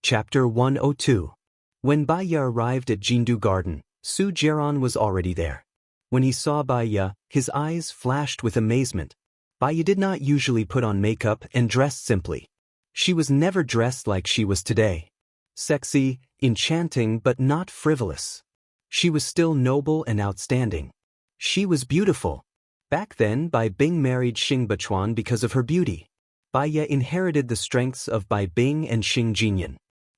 Chapter 102. When Baya arrived at Jindu Garden, Su Jiran was already there. When he saw Baya, his eyes flashed with amazement. Baya did not usually put on makeup and dressed simply. She was never dressed like she was today. Sexy, enchanting but not frivolous. She was still noble and outstanding. She was beautiful. Back then, Bai Bing married Xing Bachuan because of her beauty. Baya inherited the strengths of Bai Bing and Xing Jinyan.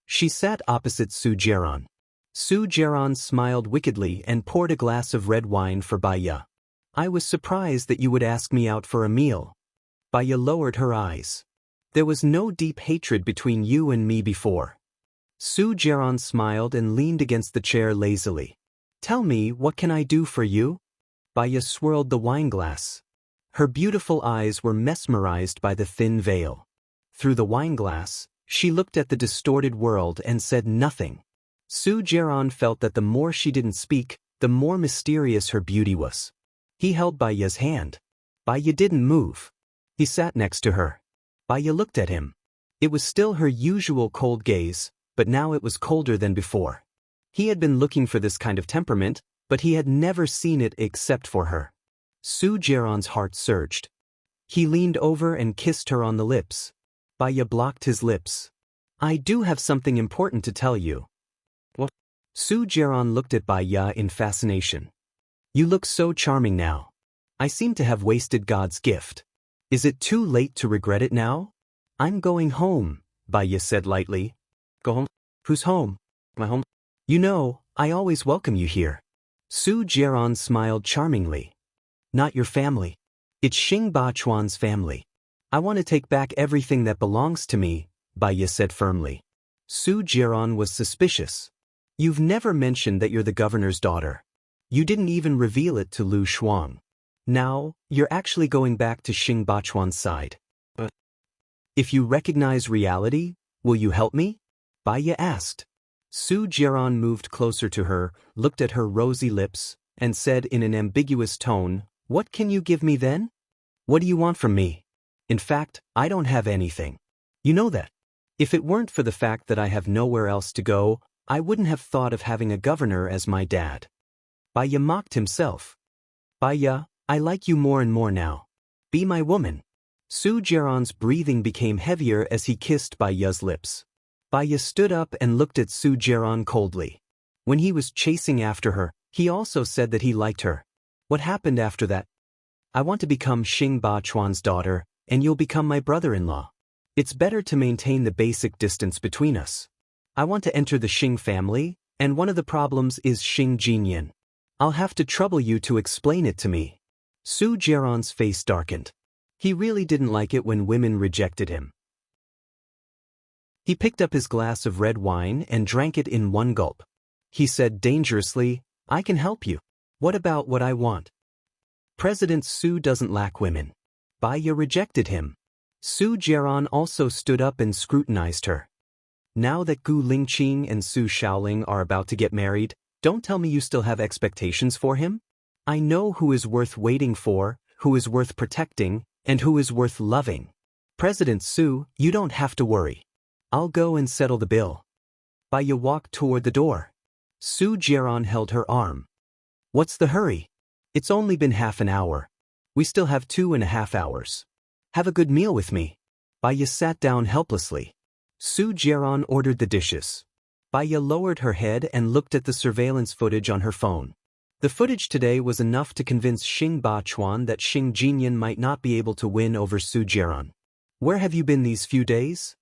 She sat opposite Su Jiran. Su Jiran smiled wickedly and poured a glass of red wine for Baya. I was surprised that you would ask me out for a meal. Baya lowered her eyes. There was no deep hatred between you and me before. Su Jiran smiled and leaned against the chair lazily. Tell me, what can I do for you? Baya swirled the wineglass. Her beautiful eyes were mesmerized by the thin veil. Through the wineglass, she looked at the distorted world and said nothing. Su Jiran felt that the more she didn't speak, the more mysterious her beauty was. He held Baya's hand. Baya didn't move. He sat next to her. Baya looked at him. It was still her usual cold gaze, but now it was colder than before. He had been looking for this kind of temperament, but he had never seen it except for her. Su Jiran's heart surged. He leaned over and kissed her on the lips. Baya blocked his lips. I do have something important to tell you. What? Su Jiran looked at Baya in fascination. You look so charming now. I seem to have wasted God's gift. Is it too late to regret it now? I'm going home, Baya said lightly. Go home? Who's home? My home? You know, I always welcome you here. Su Jiran smiled charmingly. Not your family. It's Xing Bachuan's family. I want to take back everything that belongs to me, Baya said firmly. Su Jiran was suspicious. You've never mentioned that you're the governor's daughter. You didn't even reveal it to Lu Shuang. Now, you're actually going back to Xing Bachuan's side. If you recognize reality, will you help me? Baya asked. Su Jiran moved closer to her, looked at her rosy lips, and said in an ambiguous tone, What can you give me then? What do you want from me? In fact, I don't have anything. You know that. If it weren't for the fact that I have nowhere else to go, I wouldn't have thought of having a governor as my dad. Baya mocked himself. Baya, I like you more and more now. Be my woman. Su Jiran's breathing became heavier as he kissed Baya's lips. Baya stood up and looked at Su Jiran coldly. When he was chasing after her, he also said that he liked her. What happened after that? I want to become Xing Bachuan's daughter, and you'll become my brother-in-law. It's better to maintain the basic distance between us. I want to enter the Xing family, and one of the problems is Xing Jinyan. I'll have to trouble you to explain it to me. Su Jiran's face darkened. He really didn't like it when women rejected him. He picked up his glass of red wine and drank it in one gulp. He said dangerously, I can help you. What about what I want? President Su doesn't lack women. Baya rejected him. Su Jiran also stood up and scrutinized her. Now that Gu Lingqing and Su Shaoling are about to get married, don't tell me you still have expectations for him? I know who is worth waiting for, who is worth protecting, and who is worth loving. President Su, you don't have to worry. I'll go and settle the bill. Baya walked toward the door. Su Jiran held her arm. What's the hurry? It's only been half an hour. We still have 2.5 hours. Have a good meal with me. Baya sat down helplessly. Su Jiran ordered the dishes. Baya lowered her head and looked at the surveillance footage on her phone. The footage today was enough to convince Xing Bachuan that Xing Jinyan might not be able to win over Su Jiran. Where have you been these few days?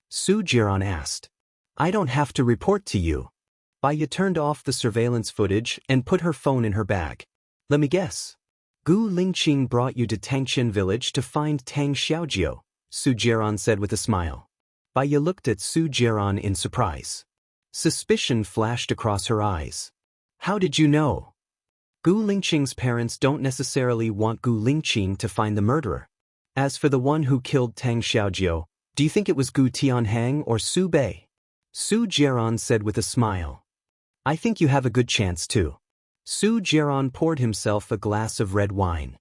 Su Jiran asked. I don't have to report to you. Baya turned off the surveillance footage and put her phone in her bag. Let me guess. Gu Lingqing brought you to Tangqian village to find Tang Xiaojiu, Su Jiran said with a smile. Baya looked at Su Jiran in surprise. Suspicion flashed across her eyes. How did you know? Gu Lingqing's parents don't necessarily want Gu Lingqing to find the murderer. As for the one who killed Tang Xiaojiu, do you think it was Gu Tianhang or Su Bei? Su Jiran said with a smile. I think you have a good chance too. Su Jiran poured himself a glass of red wine.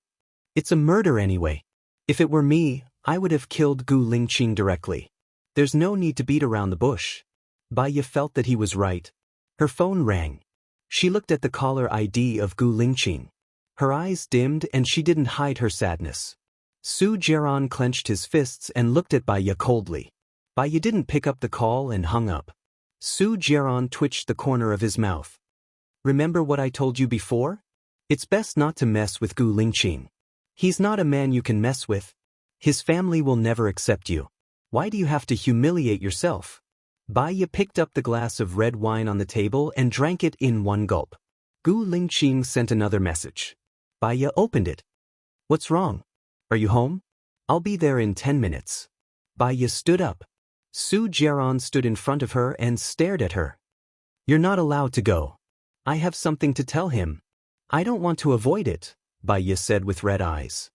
It's a murder anyway. If it were me, I would have killed Gu Lingqing directly. There's no need to beat around the bush. Baiya felt that he was right. Her phone rang. She looked at the caller ID of Gu Lingqing. Her eyes dimmed and she didn't hide her sadness. Su Jiaran clenched his fists and looked at Baiya coldly. Baiya didn't pick up the call and hung up. Su Jiaran twitched the corner of his mouth. Remember what I told you before? It's best not to mess with Gu Lingqing. He's not a man you can mess with. His family will never accept you. Why do you have to humiliate yourself? Baiya picked up the glass of red wine on the table and drank it in one gulp. Gu Lingqing sent another message. Baiya opened it. What's wrong? Are you home? I'll be there in 10 minutes. Baiya stood up. Su Jiaran stood in front of her and stared at her. You're not allowed to go. I have something to tell him. I don't want to avoid it, Baiya said with red eyes.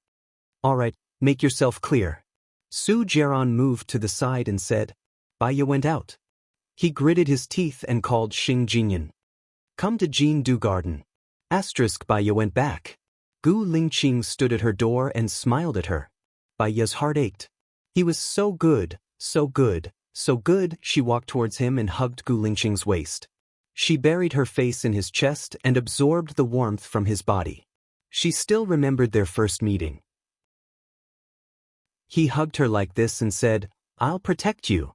All right, make yourself clear. Su Jiaran moved to the side and said. Baiya went out. He gritted his teeth and called Xing Jinyan. Come to Jindu Garden. Baiya went back. Gu Lingqing stood at her door and smiled at her. Baiya's heart ached. He was so good, so good, so good. She walked towards him and hugged Gu Lingqing's waist. She buried her face in his chest and absorbed the warmth from his body. She still remembered their first meeting. He hugged her like this and said, I'll protect you.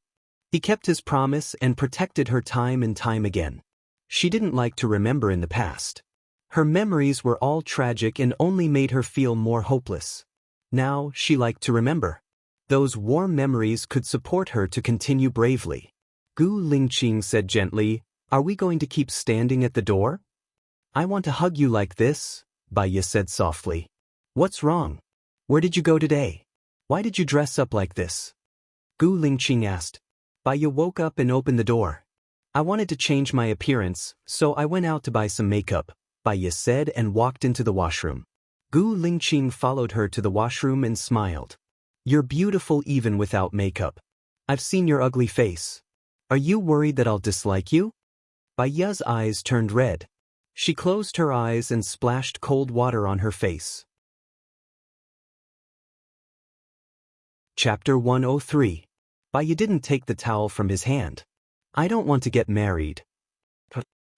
He kept his promise and protected her time and time again. She didn't like to remember in the past. Her memories were all tragic and only made her feel more hopeless. Now she liked to remember. Those warm memories could support her to continue bravely. Gu Lingqing said gently, Are we going to keep standing at the door? I want to hug you like this, Baiya said softly. What's wrong? Where did you go today? Why did you dress up like this? Gu Lingqing asked. Baiya woke up and opened the door. I wanted to change my appearance, so I went out to buy some makeup, Baiya said and walked into the washroom. Gu Lingqing followed her to the washroom and smiled. You're beautiful even without makeup. I've seen your ugly face. Are you worried that I'll dislike you? Baiya's eyes turned red. She closed her eyes and splashed cold water on her face. Chapter 103. Baiya didn't take the towel from his hand. I don't want to get married.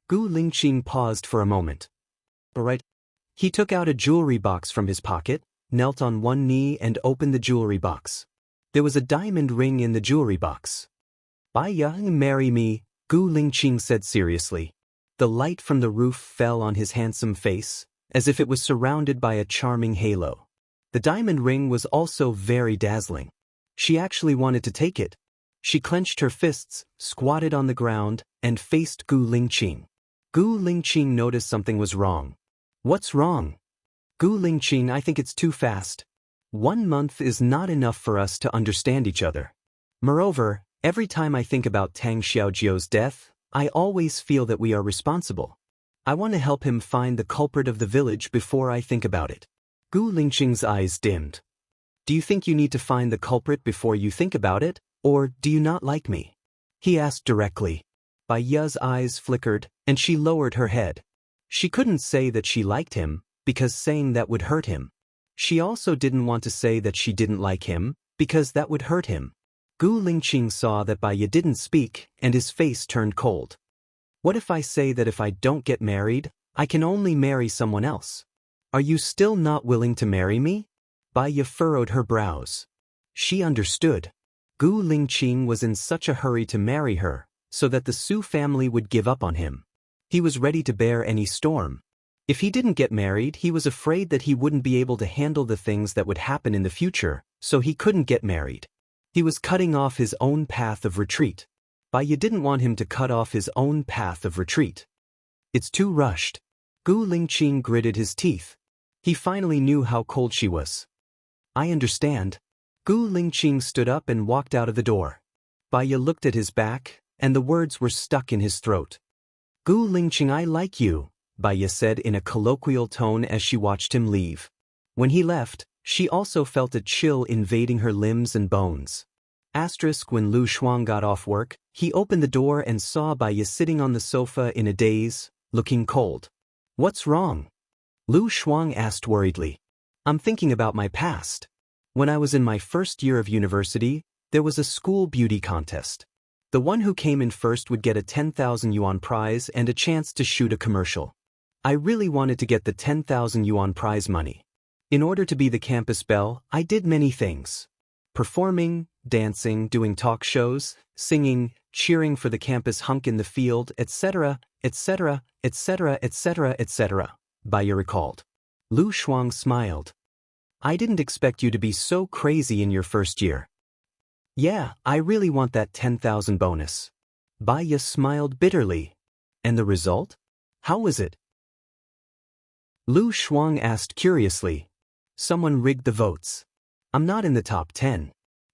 Gu Lingqing paused for a moment. All right. He took out a jewelry box from his pocket, knelt on one knee and opened the jewelry box. There was a diamond ring in the jewelry box. Baiya, marry me, Gu Lingqing said seriously. The light from the roof fell on his handsome face, as if it was surrounded by a charming halo. The diamond ring was also very dazzling. She actually wanted to take it. She clenched her fists, squatted on the ground, and faced Gu Lingqing. Gu Lingqing noticed something was wrong. What's wrong? Gu Lingqing, I think it's too fast. 1 month is not enough for us to understand each other. Moreover, every time I think about Tang Xiaojiu's death, I always feel that we are responsible. I want to help him find the culprit of the village before I think about it. Gu Lingqing's eyes dimmed. Do you think you need to find the culprit before you think about it, or do you not like me? He asked directly. Baiya's eyes flickered, and she lowered her head. She couldn't say that she liked him, because saying that would hurt him. She also didn't want to say that she didn't like him, because that would hurt him. Gu Lingqing saw that Baiya didn't speak, and his face turned cold. What if I say that if I don't get married, I can only marry someone else? Are you still not willing to marry me? Baiya furrowed her brows. She understood. Gu Lingqing was in such a hurry to marry her, so that the Su family would give up on him. He was ready to bear any storm. If he didn't get married, he was afraid that he wouldn't be able to handle the things that would happen in the future, so he couldn't get married. He was cutting off his own path of retreat. Baiya didn't want him to cut off his own path of retreat. It's too rushed. Gu Lingqing gritted his teeth. He finally knew how cold she was. I understand. Gu Lingqing stood up and walked out of the door. Baiya looked at his back, and the words were stuck in his throat. Gu Lingqing, I like you, Baiya said in a colloquial tone as she watched him leave. When he left, she also felt a chill invading her limbs and bones. When Lu Shuang got off work, he opened the door and saw Baiya sitting on the sofa in a daze, looking cold. What's wrong? Lu Shuang asked worriedly. I'm thinking about my past. When I was in my first year of university, there was a school beauty contest. The one who came in first would get a 10,000 yuan prize and a chance to shoot a commercial. I really wanted to get the 10,000 yuan prize money. In order to be the campus belle, I did many things. Performing, dancing, doing talk shows, singing, cheering for the campus hunk in the field, etc., etc., etc., etc., etc., Baiya recalled. Lu Shuang smiled. I didn't expect you to be so crazy in your first year. Yeah, I really want that 10,000 bonus. Baiya smiled bitterly. And the result? How was it? Lu Shuang asked curiously. Someone rigged the votes. I'm not in the top 10.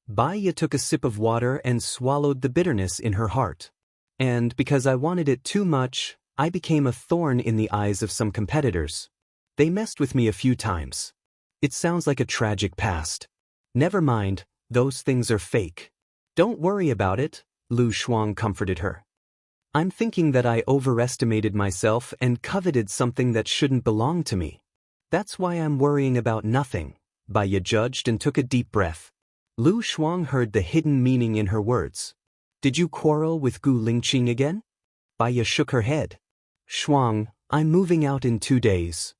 Baiya took a sip of water and swallowed the bitterness in her heart. And because I wanted it too much, I became a thorn in the eyes of some competitors. They messed with me a few times. It sounds like a tragic past. Never mind, those things are fake. Don't worry about it, Lu Shuang comforted her. I'm thinking that I overestimated myself and coveted something that shouldn't belong to me. That's why I'm worrying about nothing, Baiya judged and took a deep breath. Lu Shuang heard the hidden meaning in her words. Did you quarrel with Gu Lingqing again? Baiya shook her head. Shuang, I'm moving out in 2 days.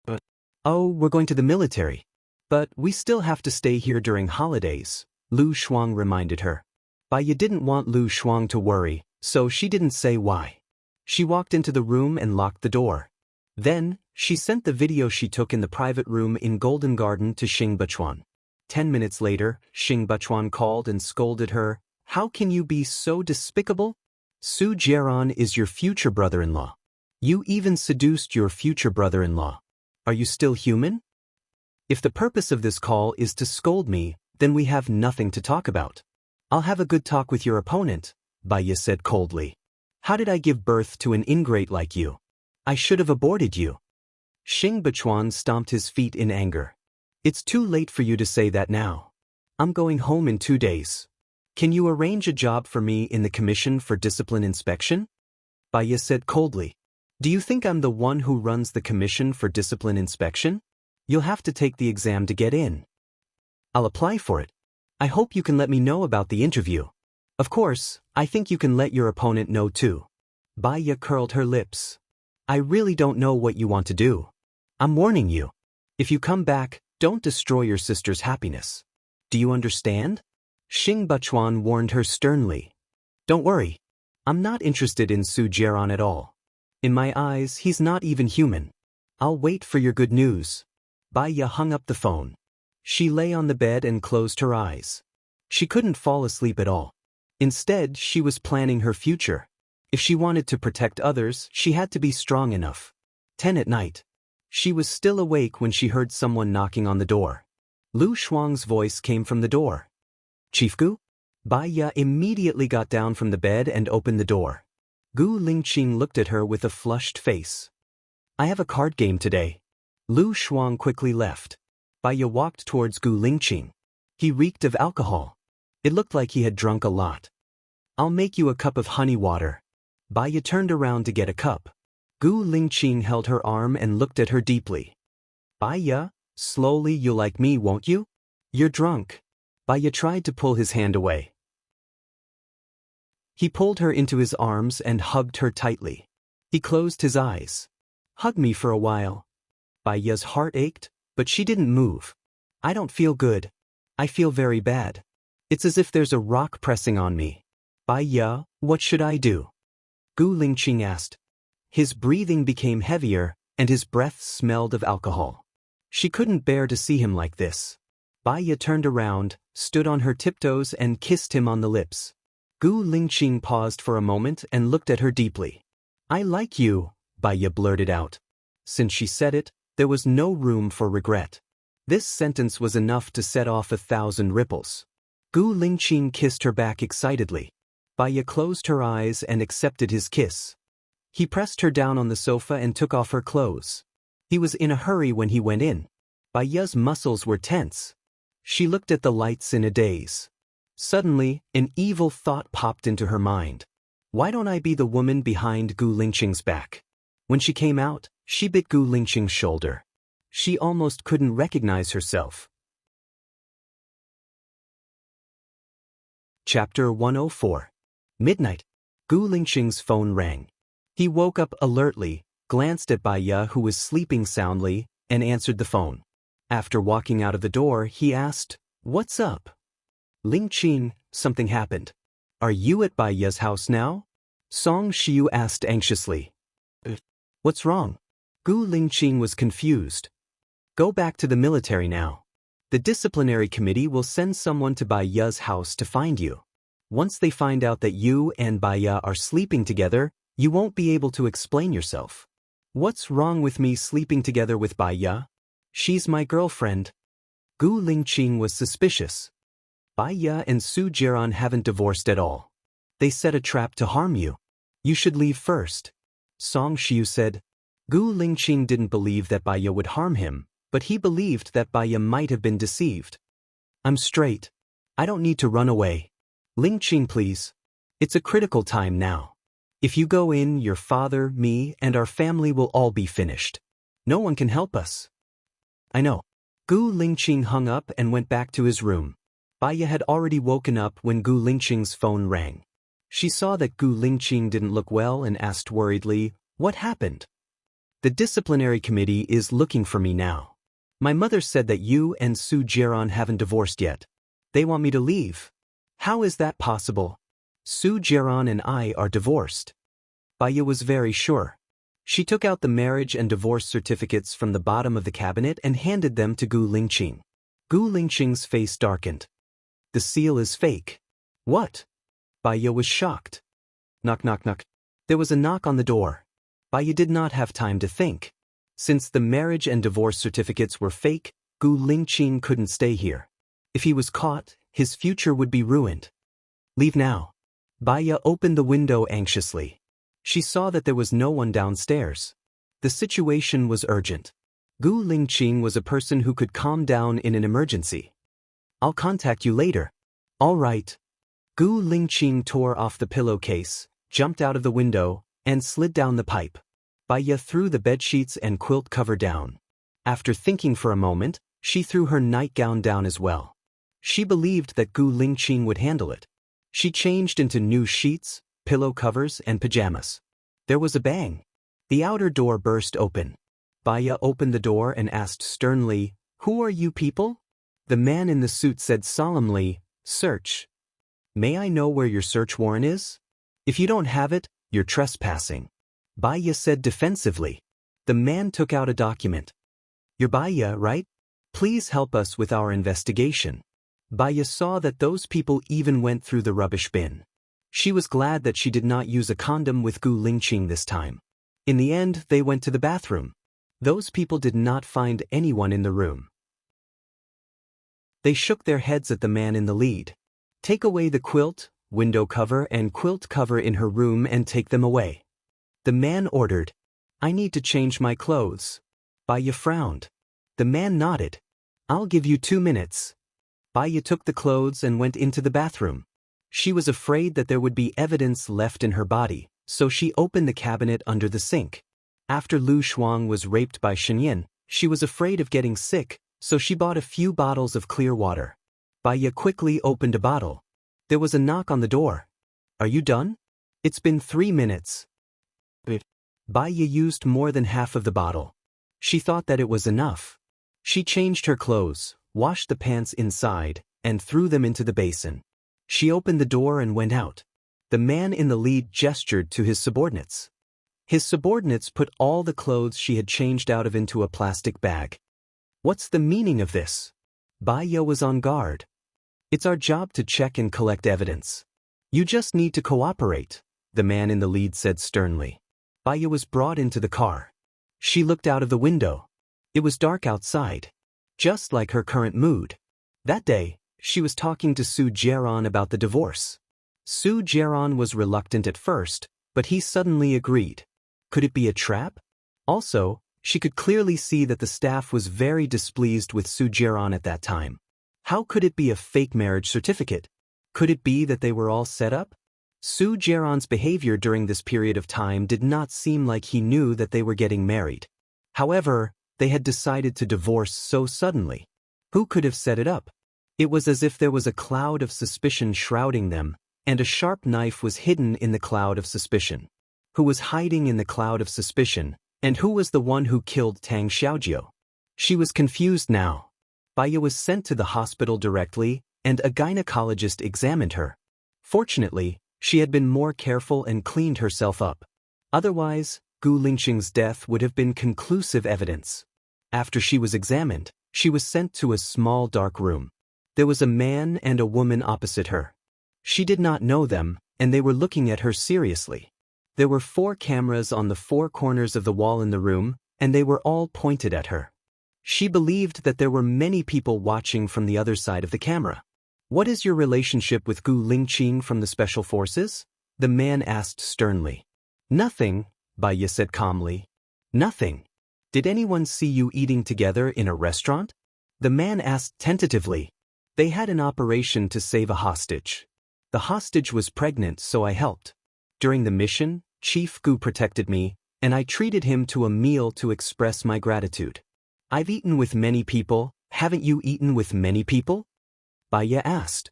But, oh, we're going to the military. But we still have to stay here during holidays, Lu Shuang reminded her. Baiya didn't want Lu Shuang to worry, so she didn't say why. She walked into the room and locked the door. Then, she sent the video she took in the private room in Golden Garden to Xing Bachuan. 10 minutes later, Xing Bachuan called and scolded her. How can you be so despicable? Su Jiaran is your future brother-in-law. You even seduced your future brother-in-law. Are you still human? If the purpose of this call is to scold me, then we have nothing to talk about. I'll have a good talk with your opponent, Baiya said coldly. How did I give birth to an ingrate like you? I should have aborted you. Xing Bachuan stomped his feet in anger. It's too late for you to say that now. I'm going home in 2 days. Can you arrange a job for me in the Commission for Discipline Inspection? Baiya said coldly. Do you think I'm the one who runs the Commission for Discipline Inspection? You'll have to take the exam to get in. I'll apply for it. I hope you can let me know about the interview. Of course, I think you can let your opponent know too. Baiya curled her lips. I really don't know what you want to do. I'm warning you. If you come back, don't destroy your sister's happiness. Do you understand? Xing Bachuan warned her sternly. Don't worry. I'm not interested in Su Jiaran at all. In my eyes, he's not even human. I'll wait for your good news. Baiya hung up the phone. She lay on the bed and closed her eyes. She couldn't fall asleep at all. Instead, she was planning her future. If she wanted to protect others, she had to be strong enough. 10 at night. She was still awake when she heard someone knocking on the door. Lu Shuang's voice came from the door. Chief Gu? Baiya immediately got down from the bed and opened the door. Gu Lingqing looked at her with a flushed face. I have a card game today. Lu Shuang quickly left. Baiya walked towards Gu Lingqing. He reeked of alcohol. It looked like he had drunk a lot. I'll make you a cup of honey water. Baiya turned around to get a cup. Gu Lingqing held her arm and looked at her deeply. Baiya, slowly you'll like me, won't you? You're drunk. Baiya tried to pull his hand away. He pulled her into his arms and hugged her tightly. He closed his eyes. Hug me for a while. Baiya's heart ached, but she didn't move. I don't feel good. I feel very bad. It's as if there's a rock pressing on me. Baiya, what should I do? Gu Lingqing asked. His breathing became heavier, and his breath smelled of alcohol. She couldn't bear to see him like this. Baiya turned around, stood on her tiptoes and kissed him on the lips. Gu Lingqing paused for a moment and looked at her deeply. I like you, Baiya blurted out. Since she said it, there was no room for regret. This sentence was enough to set off 1,000 ripples. Gu Lingqing kissed her back excitedly. Baiya closed her eyes and accepted his kiss. He pressed her down on the sofa and took off her clothes. He was in a hurry when he went in. Baiya's muscles were tense. She looked at the lights in a daze. Suddenly, an evil thought popped into her mind. Why don't I be the woman behind Gu Lingqing's back? When she came out, she bit Gu Lingqing's shoulder. She almost couldn't recognize herself. Chapter 104. Midnight. Gu Lingqing's phone rang. He woke up alertly, glanced at Bai Ye who was sleeping soundly, and answered the phone. After walking out of the door, he asked, "What's up?" "Lingqing, something happened. Are you at Bai Ye's house now?" Song Xiu asked anxiously. "What's wrong?" Gu Lingqing was confused. "Go back to the military now. The disciplinary committee will send someone to Bai Ye's house to find you. Once they find out that you and Bai Ye are sleeping together, you won't be able to explain yourself." "What's wrong with me sleeping together with Bai Ye? She's my girlfriend." Gu Lingqing was suspicious. "Bai Ye and Su Jiran haven't divorced at all. They set a trap to harm you. You should leave first." Song Xiu said. Gu Lingqing didn't believe that Bai Ye would harm him, but he believed that Bai Ye might have been deceived. "I'm straight. I don't need to run away. Lingqing, please. It's a critical time now. If you go in, your father, me, and our family will all be finished. No one can help us." "I know." Gu Lingqing hung up and went back to his room. Bai Ye had already woken up when Gu Lingqing's phone rang. She saw that Gu Lingqing didn't look well and asked worriedly, "What happened?" "The disciplinary committee is looking for me now. My mother said that you and Su Jiran haven't divorced yet. They want me to leave." "How is that possible? Su Jiran and I are divorced." Bai Ye was very sure. She took out the marriage and divorce certificates from the bottom of the cabinet and handed them to Gu Lingqing. Gu Lingqing's face darkened. "The seal is fake." "What?" Bai Ye was shocked. Knock, knock, knock. There was a knock on the door. Bai Ye did not have time to think. Since the marriage and divorce certificates were fake, Gu Lingqing couldn't stay here. If he was caught, his future would be ruined. "Leave now." Bai Ye opened the window anxiously. She saw that there was no one downstairs. The situation was urgent. Gu Lingqing was a person who could calm down in an emergency. "I'll contact you later." "All right." Gu Lingqing tore off the pillowcase, jumped out of the window, and slid down the pipe. Bai Ye threw the bedsheets and quilt cover down. After thinking for a moment, she threw her nightgown down as well. She believed that Gu Lingqing would handle it. She changed into new sheets, pillow covers, and pajamas. There was a bang. The outer door burst open. Bai Ye opened the door and asked sternly, "Who are you people?" The man in the suit said solemnly, "Search." "May I know where your search warrant is? If you don't have it, you're trespassing." Bai Ye said defensively. The man took out a document. "You're Bai Ye, right? Please help us with our investigation." Bai Ye saw that those people even went through the rubbish bin. She was glad that she did not use a condom with Gu Lingqing this time. In the end, they went to the bathroom. Those people did not find anyone in the room. They shook their heads at the man in the lead. "Take away the quilt, window cover, and quilt cover in her room and take them away." The man ordered. "I need to change my clothes." Bai Ye frowned. The man nodded. "I'll give you 2 minutes." Bai Ye took the clothes and went into the bathroom. She was afraid that there would be evidence left in her body, so she opened the cabinet under the sink. After Lu Shuang was raped by Shenyin, she was afraid of getting sick, so she bought a few bottles of clear water. Bai Ye quickly opened a bottle. There was a knock on the door. "Are you done?" "It's been 3 minutes." Bai Ye used more than half of the bottle. She thought that it was enough. She changed her clothes, washed the pants inside, and threw them into the basin. She opened the door and went out. The man in the lead gestured to his subordinates. His subordinates put all the clothes she had changed out of into a plastic bag. "What's the meaning of this?" Bai Ye was on guard. "It's our job to check and collect evidence. You just need to cooperate," the man in the lead said sternly. Bai Ye was brought into the car. She looked out of the window. It was dark outside. Just like her current mood. That day, she was talking to Su Jiran about the divorce. Su Jiran was reluctant at first, but he suddenly agreed. Could it be a trap? Also, she could clearly see that the staff was very displeased with Su Jiran at that time. How could it be a fake marriage certificate? Could it be that they were all set up? Su Jiran's behavior during this period of time did not seem like he knew that they were getting married. However, they had decided to divorce so suddenly. Who could have set it up? It was as if there was a cloud of suspicion shrouding them, and a sharp knife was hidden in the cloud of suspicion. Who was hiding in the cloud of suspicion, and who was the one who killed Tang Xiaojiu? She was confused now. Baiya was sent to the hospital directly, and a gynecologist examined her. Fortunately, she had been more careful and cleaned herself up. Otherwise, Gu Lingqing's death would have been conclusive evidence. After she was examined, she was sent to a small dark room. There was a man and a woman opposite her. She did not know them, and they were looking at her seriously. There were 4 cameras on the 4 corners of the wall in the room, and they were all pointed at her. She believed that there were many people watching from the other side of the camera. "What is your relationship with Gu Lingqing from the Special Forces?" the man asked sternly. "Nothing," Baiya said calmly. "Nothing. Did anyone see you eating together in a restaurant?" The man asked tentatively. "They had an operation to save a hostage. The hostage was pregnant, so I helped. During the mission, Chief Gu protected me, and I treated him to a meal to express my gratitude." "I've eaten with many people. Haven't you eaten with many people?" Baiya asked.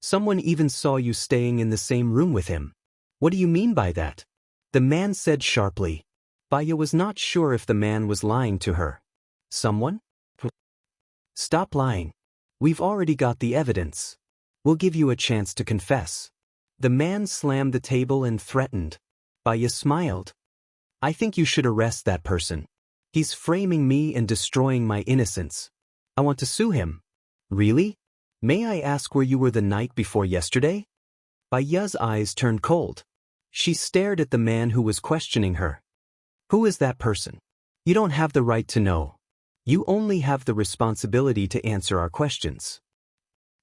"Someone even saw you staying in the same room with him." "What do you mean by that?" the man said sharply. Baiya was not sure if the man was lying to her. "Someone? Stop lying. We've already got the evidence. We'll give you a chance to confess." The man slammed the table and threatened. Baiya smiled. "I think you should arrest that person. He's framing me and destroying my innocence. I want to sue him." "Really? May I ask where you were the night before yesterday?" Baiya's eyes turned cold. She stared at the man who was questioning her. "Who is that person? You don't have the right to know. You only have the responsibility to answer our questions."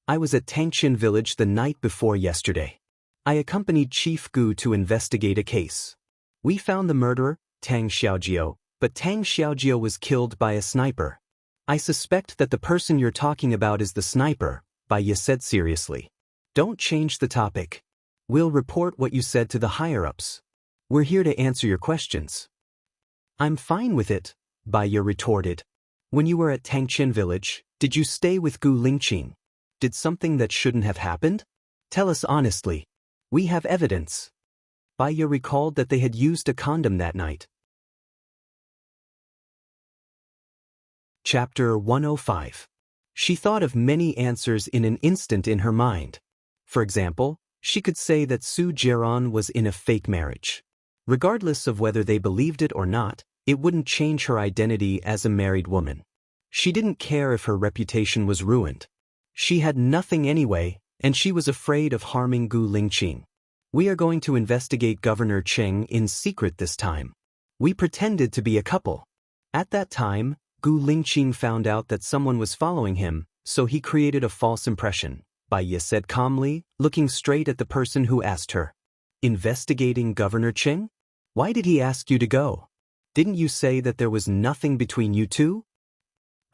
"I was at Tangqian village the night before yesterday. I accompanied Chief Gu to investigate a case. We found the murderer, Tang Xiaojiu, but Tang Xiaojiu was killed by a sniper. I suspect that the person you're talking about is the sniper," Baiya said seriously. "Don't change the topic. We'll report what you said to the higher-ups. We're here to answer your questions." "I'm fine with it," Baiya retorted. "When you were at Tangqian village, did you stay with Gu Lingqing? Did something that shouldn't have happened? Tell us honestly. We have evidence." Baiya recalled that they had used a condom that night. Chapter 105. She thought of many answers in an instant in her mind. For example, she could say that Su Jiran was in a fake marriage. Regardless of whether they believed it or not, it wouldn't change her identity as a married woman. She didn't care if her reputation was ruined. She had nothing anyway, and she was afraid of harming Gu Lingqing. "We are going to investigate Governor Cheng in secret this time. We pretended to be a couple. At that time, Gu Lingqing found out that someone was following him, so he created a false impression," Baiya said calmly, looking straight at the person who asked her. "Investigating Governor Cheng? Why did he ask you to go? Didn't you say that there was nothing between you two?"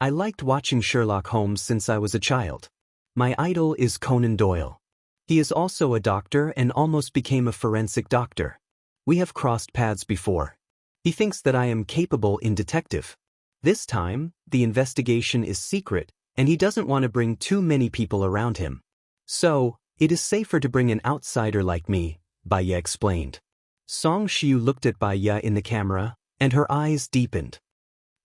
"I liked watching Sherlock Holmes since I was a child. My idol is Conan Doyle. He is also a doctor and almost became a forensic doctor. We have crossed paths before. He thinks that I am capable in detective. This time, the investigation is secret, and he doesn't want to bring too many people around him. So, it is safer to bring an outsider like me," Baiya explained. Song Xiu looked at Baiya in the camera, and her eyes deepened.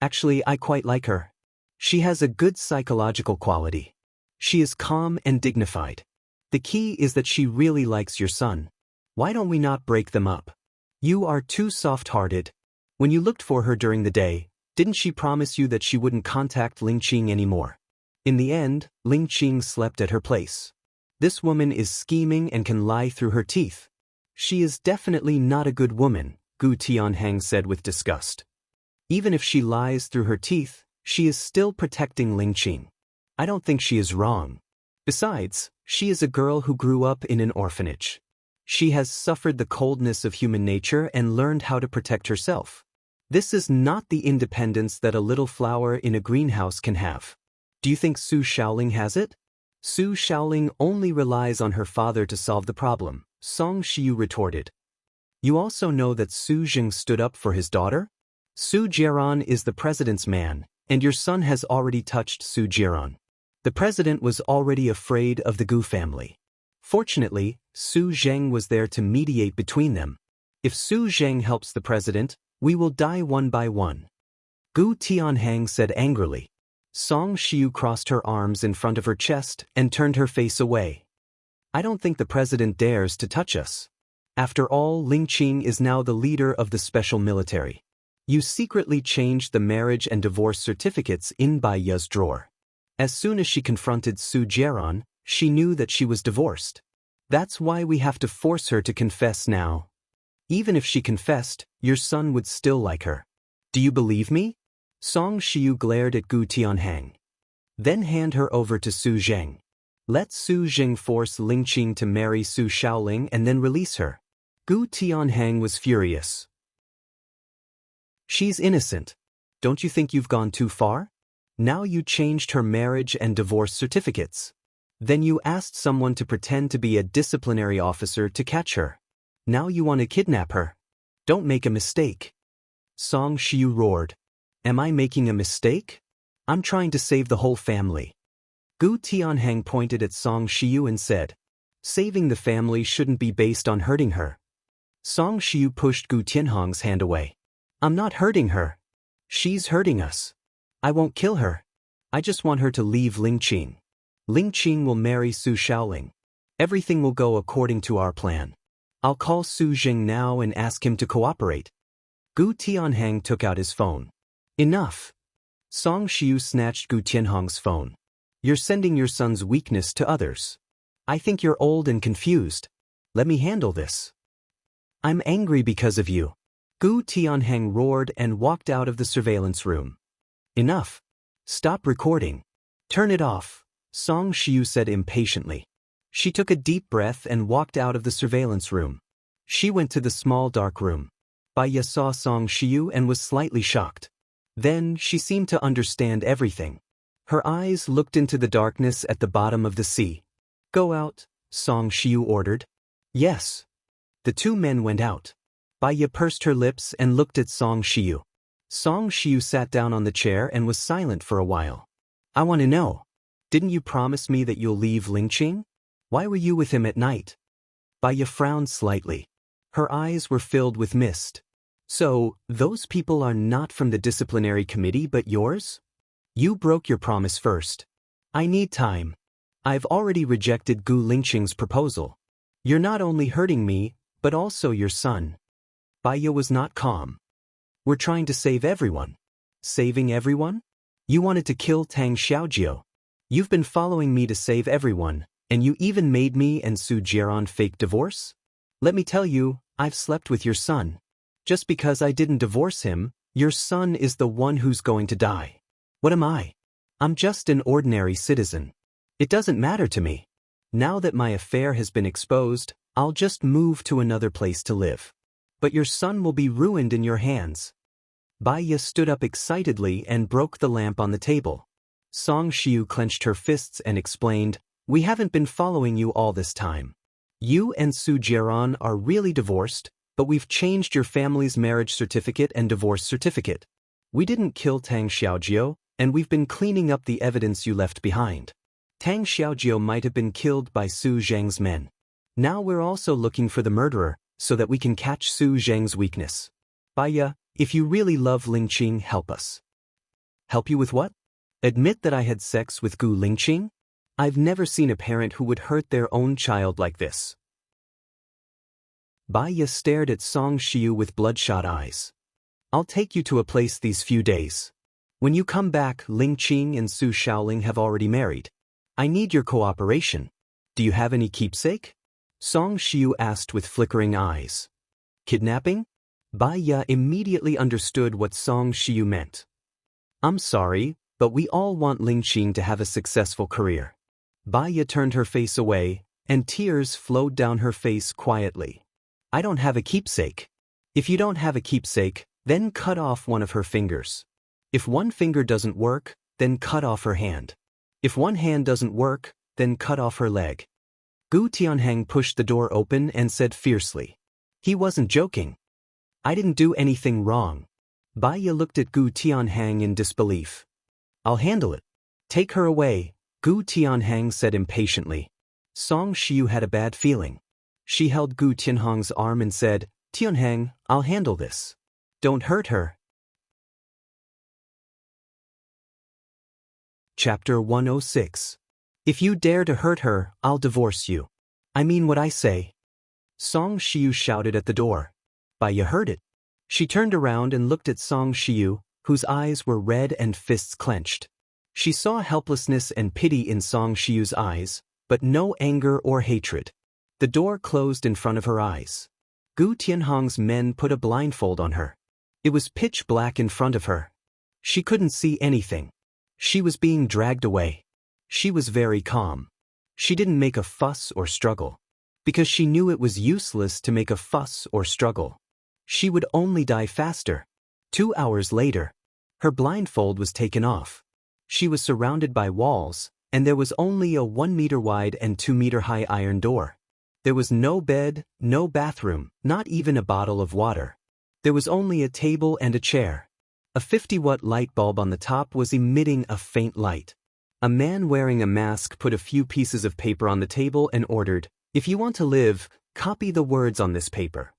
"Actually, I quite like her. She has a good psychological quality. She is calm and dignified. The key is that she really likes your son. Why don't we not break them up? You are too soft-hearted. When you looked for her during the day, didn't she promise you that she wouldn't contact Lingqing anymore? In the end, Lingqing slept at her place. This woman is scheming and can lie through her teeth. She is definitely not a good woman," Gu Tianheng said with disgust. "Even if she lies through her teeth, she is still protecting Lingqing. I don't think she is wrong. Besides, she is a girl who grew up in an orphanage. She has suffered the coldness of human nature and learned how to protect herself. This is not the independence that a little flower in a greenhouse can have. Do you think Su Shaoling has it?" "Su Shaoling only relies on her father to solve the problem," Song Xiu retorted. "You also know that Su Jing stood up for his daughter? Su Jiran is the president's man, and your son has already touched Su Jiran. The president was already afraid of the Gu family. Fortunately, Su Zheng was there to mediate between them. If Su Zheng helps the president, we will die one by one. Gu Tianhang said angrily. Song Shiu crossed her arms in front of her chest and turned her face away. I don't think the president dares to touch us. After all, Ling Qing is now the leader of the special military. You secretly changed the marriage and divorce certificates in Bai Ya's drawer. As soon as she confronted Su Jiaran, she knew that she was divorced. That's why we have to force her to confess now. Even if she confessed, your son would still like her. Do you believe me? Song Shiu glared at Gu Tianhang. Then hand her over to Su Zheng. Let Su Zheng force Ling Qing to marry Su Shaoling and then release her. Gu Tianhang was furious. She's innocent. Don't you think you've gone too far? Now you changed her marriage and divorce certificates. Then you asked someone to pretend to be a disciplinary officer to catch her. Now you want to kidnap her. Don't make a mistake. Song Shiu roared. Am I making a mistake? I'm trying to save the whole family. Gu Tianhang pointed at Song Shiu and said, saving the family shouldn't be based on hurting her. Song Shiu pushed Gu Tianhang's hand away. I'm not hurting her. She's hurting us. I won't kill her. I just want her to leave Ling Qing. Ling Qing will marry Su Shaoling. Everything will go according to our plan. I'll call Su Zheng now and ask him to cooperate. Gu Tianhang took out his phone. Enough. Song Shiu snatched Gu Tianhang's phone. You're sending your son's weakness to others. I think you're old and confused. Let me handle this. I'm angry because of you. Gu Tianhang roared and walked out of the surveillance room. Enough. Stop recording. Turn it off, Song Shiu said impatiently. She took a deep breath and walked out of the surveillance room. She went to the small dark room. Bai Ya saw Song Shiu and was slightly shocked. Then she seemed to understand everything. Her eyes looked into the darkness at the bottom of the sea. Go out, Song Shiu ordered. Yes. The two men went out. Bai Ya pursed her lips and looked at Song Shiu. Song Shiu sat down on the chair and was silent for a while. I want to know. Didn't you promise me that you'll leave Ling Qing? Why were you with him at night? Bai Ya frowned slightly. Her eyes were filled with mist. So, those people are not from the disciplinary committee but yours? You broke your promise first. I need time. I've already rejected Gu Lingqing's proposal. You're not only hurting me, but also your son. Bai Ya was not calm. We're trying to save everyone. Saving everyone? You wanted to kill Tang Xiaojiu. You've been following me to save everyone, and you even made me and Su Jiaran fake divorce? Let me tell you, I've slept with your son. Just because I didn't divorce him, your son is the one who's going to die. What am I? I'm just an ordinary citizen. It doesn't matter to me. Now that my affair has been exposed, I'll just move to another place to live. But your son will be ruined in your hands. Bai Ya stood up excitedly and broke the lamp on the table. Song Shiu clenched her fists and explained, we haven't been following you all this time. You and Su Jiaran are really divorced, but we've changed your family's marriage certificate and divorce certificate. We didn't kill Tang Xiaojiu, and we've been cleaning up the evidence you left behind. Tang Xiaojiu might have been killed by Su Zheng's men. Now we're also looking for the murderer, so that we can catch Su Zheng's weakness. Bai Ya, if you really love Ling Qing, help us. Help you with what? Admit that I had sex with Gu Lingqing? I've never seen a parent who would hurt their own child like this. Bai Ya stared at Song Shiu with bloodshot eyes. I'll take you to a place these few days. When you come back, Ling Qing and Su Shaoling have already married. I need your cooperation. Do you have any keepsake? Song Shiu asked with flickering eyes. Kidnapping? Bai Ya immediately understood what Song Shiu meant. I'm sorry, but we all want Ling Qing to have a successful career. Bai Ya turned her face away, and tears flowed down her face quietly. I don't have a keepsake. If you don't have a keepsake, then cut off one of her fingers. If one finger doesn't work, then cut off her hand. If one hand doesn't work, then cut off her leg. Gu Tianhang pushed the door open and said fiercely. He wasn't joking. I didn't do anything wrong. Bai Ya looked at Gu Tianhang in disbelief. I'll handle it. Take her away, Gu Tianhang said impatiently. Song Shiu had a bad feeling. She held Gu Tianhong's arm and said, Tianhong, I'll handle this. Don't hurt her. Chapter 106. If you dare to hurt her, I'll divorce you. I mean what I say. Song Shiu shouted at the door. Baiya heard it. She turned around and looked at Song Shiu, whose eyes were red and fists clenched. She saw helplessness and pity in Song Shiu's eyes, but no anger or hatred. The door closed in front of her eyes. Gu Tianhong's men put a blindfold on her. It was pitch black in front of her. She couldn't see anything. She was being dragged away. She was very calm. She didn't make a fuss or struggle, because she knew it was useless to make a fuss or struggle. She would only die faster. 2 hours later, her blindfold was taken off. She was surrounded by walls, and there was only a 1 meter wide and 2 meter high iron door. There was no bed, no bathroom, not even a bottle of water. There was only a table and a chair. A 50-watt light bulb on the top was emitting a faint light. A man wearing a mask put a few pieces of paper on the table and ordered, "If you want to live, copy the words on this paper."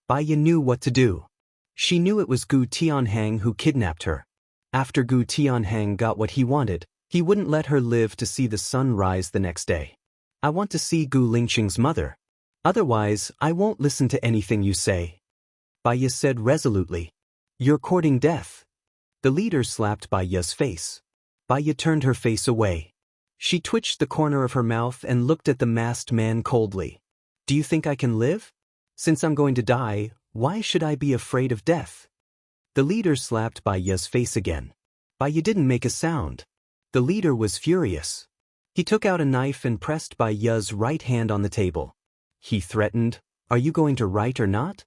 Baiya knew what to do. She knew it was Gu Tianhong who kidnapped her. After Gu Tianhong got what he wanted, he wouldn't let her live to see the sun rise the next day. I want to see Gu Lingqing's mother. Otherwise, I won't listen to anything you say. Baiya said resolutely. You're courting death. The leader slapped Baiya's face. Baiya turned her face away. She twitched the corner of her mouth and looked at the masked man coldly. Do you think I can live? Since I'm going to die, why should I be afraid of death? The leader slapped Baiya's face again. Baiya didn't make a sound. The leader was furious. He took out a knife and pressed Baiya's right hand on the table. He threatened, Are you going to write or not?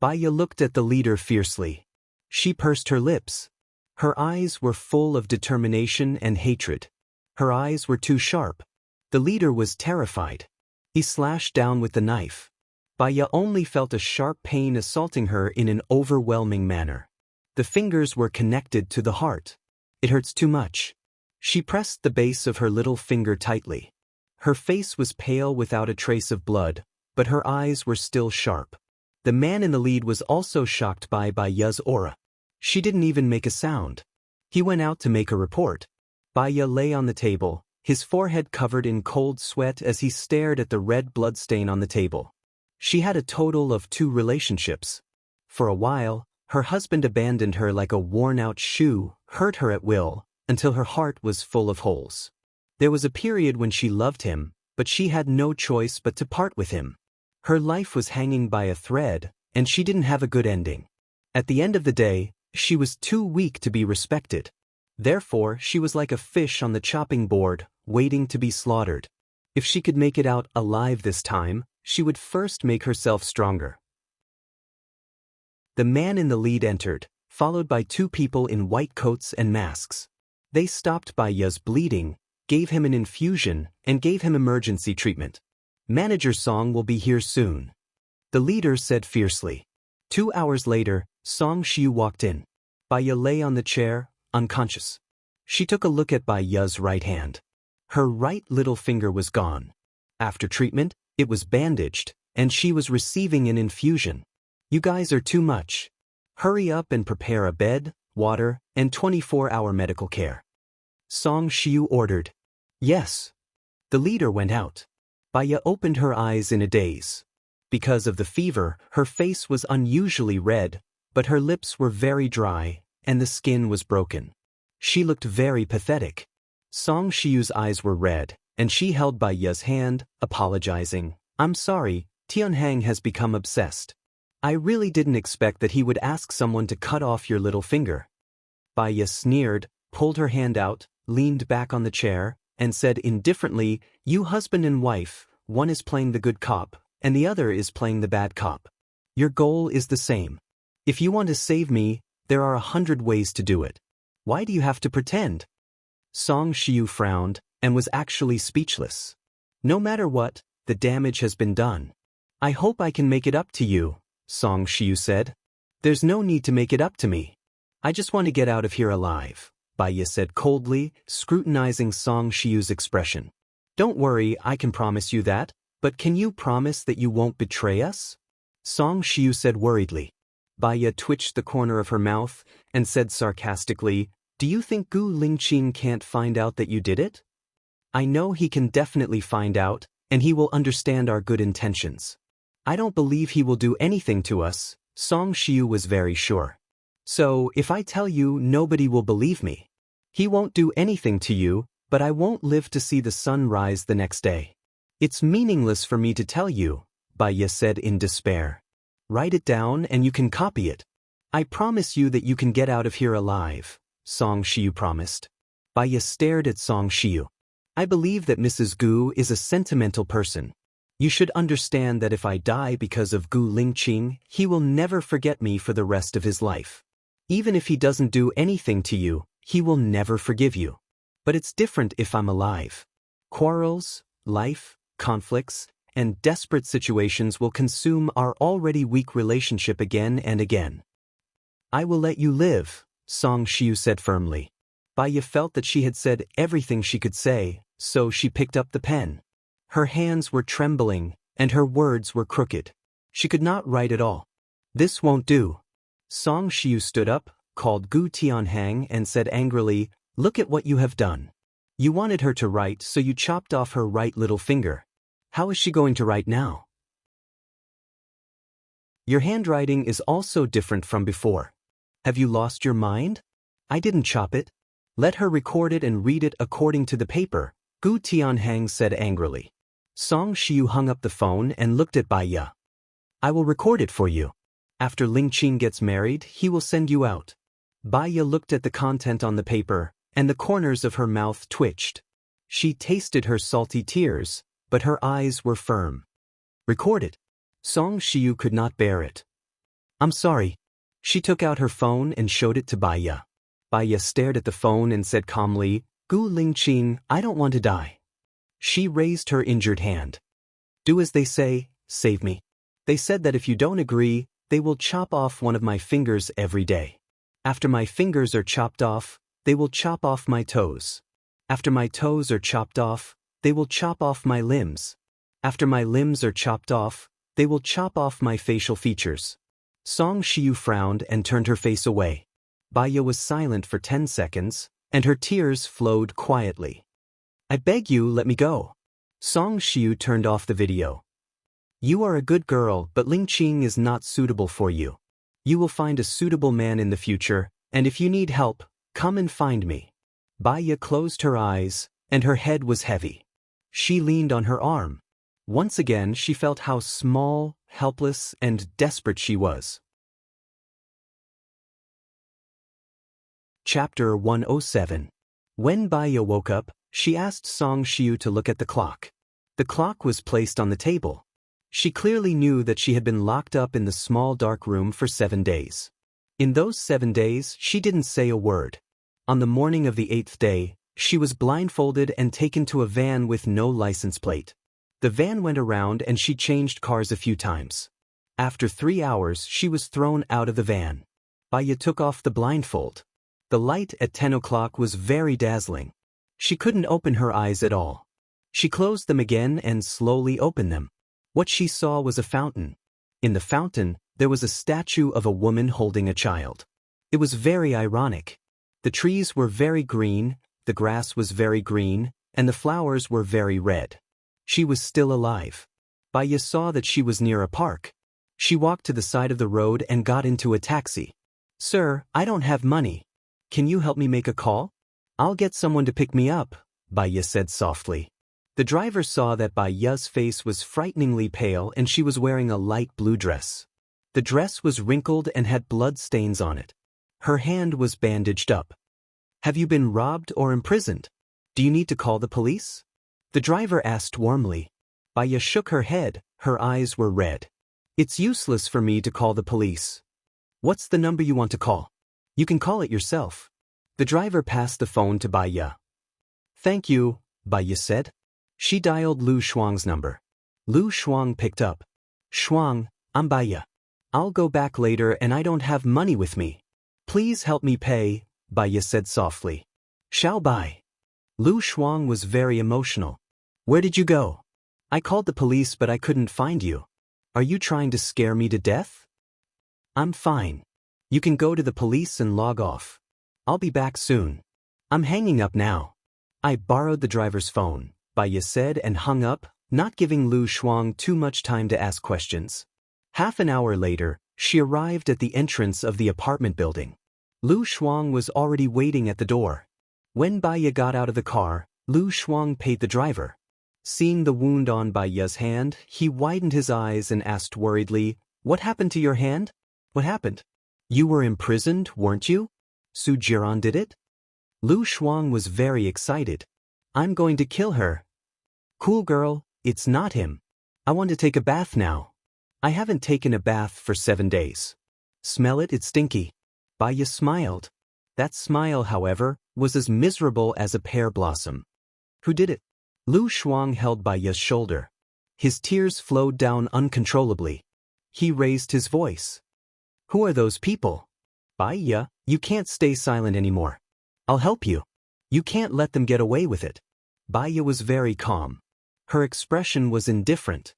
Baiya looked at the leader fiercely. She pursed her lips. Her eyes were full of determination and hatred. Her eyes were too sharp. The leader was terrified. He slashed down with the knife. Baiya only felt a sharp pain assaulting her in an overwhelming manner. The fingers were connected to the heart. It hurts too much. She pressed the base of her little finger tightly. Her face was pale without a trace of blood, but her eyes were still sharp. The man in the lead was also shocked by Baiya's aura. She didn't even make a sound. He went out to make a report. Baiya lay on the table, his forehead covered in cold sweat as he stared at the red bloodstain on the table. She had a total of 2 relationships. For a while, her husband abandoned her like a worn-out shoe, hurt her at will, until her heart was full of holes. There was a period when she loved him, but she had no choice but to part with him. Her life was hanging by a thread, and she didn't have a good ending. At the end of the day, she was too weak to be respected. Therefore, she was like a fish on the chopping board, waiting to be slaughtered. If she could make it out alive this time, she would first make herself stronger. The man in the lead entered, followed by 2 people in white coats and masks. They stopped Baiya's bleeding, gave him an infusion, and gave him emergency treatment. Manager Song will be here soon. The leader said fiercely. 2 hours later, Song Shiu walked in. Baiya lay on the chair, unconscious. She took a look at Baiya's right hand. Her right little finger was gone. After treatment, it was bandaged, and she was receiving an infusion. You guys are too much. Hurry up and prepare a bed, water, and 24-hour medical care. Song Shiu ordered. Yes. The leader went out. Baiya opened her eyes in a daze. Because of the fever, her face was unusually red, but her lips were very dry, and the skin was broken. She looked very pathetic. Song Shiu's eyes were red, and she held Baiya's hand, apologizing. I'm sorry, Tianhong has become obsessed. I really didn't expect that he would ask someone to cut off your little finger. Baiya sneered, pulled her hand out, leaned back on the chair, and said indifferently, You husband and wife, one is playing the good cop, and the other is playing the bad cop. Your goal is the same. If you want to save me, there are 100 ways to do it. Why do you have to pretend? Song Shiu frowned, and was actually speechless. No matter what, the damage has been done. I hope I can make it up to you, Song Shiu said. There's no need to make it up to me. I just want to get out of here alive, Baiya said coldly, scrutinizing Song Shiu's expression. Don't worry, I can promise you that, but can you promise that you won't betray us? Song Shiu said worriedly. Baiya twitched the corner of her mouth and said sarcastically, do you think Gu Lingqing can't find out that you did it? I know he can definitely find out, and he will understand our good intentions. I don't believe he will do anything to us, Song Shiu was very sure. So, if I tell you, nobody will believe me. He won't do anything to you, but I won't live to see the sun rise the next day. It's meaningless for me to tell you, Baiya said in despair. Write it down and you can copy it. I promise you that you can get out of here alive, Song Shiu promised. Baiya stared at Song Shiu. I believe that Mrs. Gu is a sentimental person. You should understand that if I die because of Gu Lingqing, he will never forget me for the rest of his life. Even if he doesn't do anything to you, he will never forgive you. But it's different if I'm alive. Quarrels, life, conflicts, and desperate situations will consume our already weak relationship again and again. I will let you live, Song Shiu said firmly. Baiya felt that she had said everything she could say, so she picked up the pen. Her hands were trembling, and her words were crooked. She could not write at all. This won't do. Song Shiu stood up, called Gu Tianhang and said angrily, look at what you have done. You wanted her to write, so you chopped off her right little finger. How is she going to write now? Your handwriting is also different from before. Have you lost your mind? I didn't chop it. Let her record it and read it according to the paper, Gu Tianhang said angrily. Song Shiu hung up the phone and looked at Baiya. I will record it for you. After Lingqing gets married, he will send you out. Baiya looked at the content on the paper, and the corners of her mouth twitched. She tasted her salty tears, but her eyes were firm. Record it. Song Shiu could not bear it. I'm sorry. She took out her phone and showed it to Baiya. Baiya stared at the phone and said calmly, Gu Lingqing, I don't want to die. She raised her injured hand. Do as they say, save me. They said that if you don't agree, they will chop off one of my fingers every day. After my fingers are chopped off, they will chop off my toes. After my toes are chopped off, they will chop off my limbs. After my limbs are chopped off, they will chop off my facial features. Song Shiu frowned and turned her face away. Baiya was silent for 10 seconds, and her tears flowed quietly. I beg you, let me go. Song Shiu turned off the video. You are a good girl, but Lingqing is not suitable for you. You will find a suitable man in the future, and if you need help, come and find me. Baiya closed her eyes, and her head was heavy. She leaned on her arm. Once again she felt how small, helpless, and desperate she was. Chapter 107. When Baiya woke up, she asked Song Shiu to look at the clock. The clock was placed on the table. She clearly knew that she had been locked up in the small dark room for 7 days. In those 7 days, she didn't say a word. On the morning of the 8th day, she was blindfolded and taken to a van with no license plate. The van went around and she changed cars a few times. After 3 hours, she was thrown out of the van. Baiya took off the blindfold. The light at 10 o'clock was very dazzling. She couldn't open her eyes at all. She closed them again and slowly opened them. What she saw was a fountain. In the fountain, there was a statue of a woman holding a child. It was very ironic. The trees were very green, the grass was very green, and the flowers were very red. She was still alive. Baiya saw that she was near a park. She walked to the side of the road and got into a taxi. Sir, I don't have money. Can you help me make a call? I'll get someone to pick me up, Baiya said softly. The driver saw that Baiya's face was frighteningly pale and she was wearing a light blue dress. The dress was wrinkled and had blood stains on it. Her hand was bandaged up. Have you been robbed or imprisoned? Do you need to call the police? The driver asked warmly. Baiya shook her head, her eyes were red. It's useless for me to call the police. What's the number you want to call? You can call it yourself. The driver passed the phone to Baiya. Thank you, Baiya said. She dialed Lu Shuang's number. Lu Shuang picked up. Shuang, I'm Baiya. I'll go back later and I don't have money with me. Please help me pay, Baiya said softly. Shall Bai. Lu Shuang was very emotional. Where did you go? I called the police but I couldn't find you. Are you trying to scare me to death? I'm fine. You can go to the police and log off. I'll be back soon. I'm hanging up now. I borrowed the driver's phone, Baya said and hung up, not giving Lu Shuang too much time to ask questions. Half an hour later, she arrived at the entrance of the apartment building. Lu Shuang was already waiting at the door. When Baya got out of the car, Lu Shuang paid the driver. Seeing the wound on Baya's hand, he widened his eyes and asked worriedly, "What happened to your hand? What happened? You were imprisoned, weren't you? Su Jiran did it?" Lu Shuang was very excited. "I'm going to kill her." "Cool girl, it's not him. I want to take a bath now. I haven't taken a bath for 7 days. Smell it, it's stinky." Baya smiled. That smile, however, was as miserable as a pear blossom. "Who did it?" Lu Shuang held Baya's shoulder. His tears flowed down uncontrollably. He raised his voice. "Who are those people? Baya, you can't stay silent anymore. I'll help you. You can't let them get away with it." Baya was very calm. Her expression was indifferent.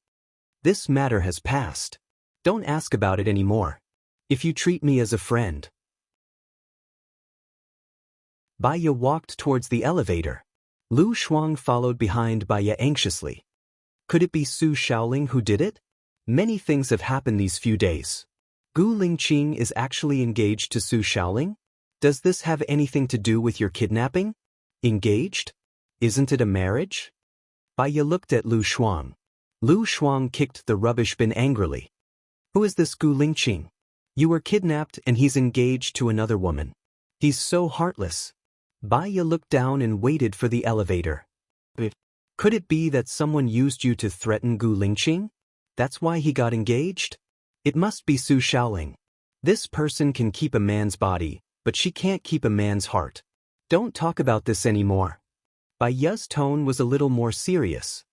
"This matter has passed. Don't ask about it anymore. If you treat me as a friend." Baya walked towards the elevator. Lu Shuang followed behind Baya anxiously. Could it be Su Shaoling who did it? Many things have happened these few days. Gu Lingqing is actually engaged to Su Shaoling? Does this have anything to do with your kidnapping? Engaged? Isn't it a marriage? Baya looked at Lu Shuang. Lu Shuang kicked the rubbish bin angrily. "Who is this Gu Lingqing? You were kidnapped and he's engaged to another woman. He's so heartless." Baya looked down and waited for the elevator. Could it be that someone used you to threaten Gu Lingqing? That's why he got engaged? It must be Su Shaoling. This person can keep a man's body, but she can't keep a man's heart. Don't talk about this anymore. Baya's tone was a little more serious.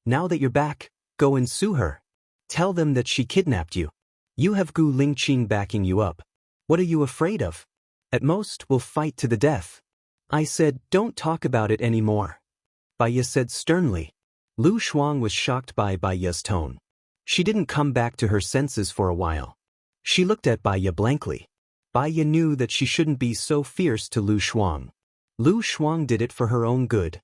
Now that you're back, go and sue her. Tell them that she kidnapped you. You have Gu Lingqing backing you up. What are you afraid of? At most, we'll fight to the death. I said, don't talk about it anymore. Baya said sternly. Lu Shuang was shocked by Baya's tone. She didn't come back to her senses for a while. She looked at Baya blankly. Baya knew that she shouldn't be so fierce to Lu Shuang. Lu Shuang did it for her own good.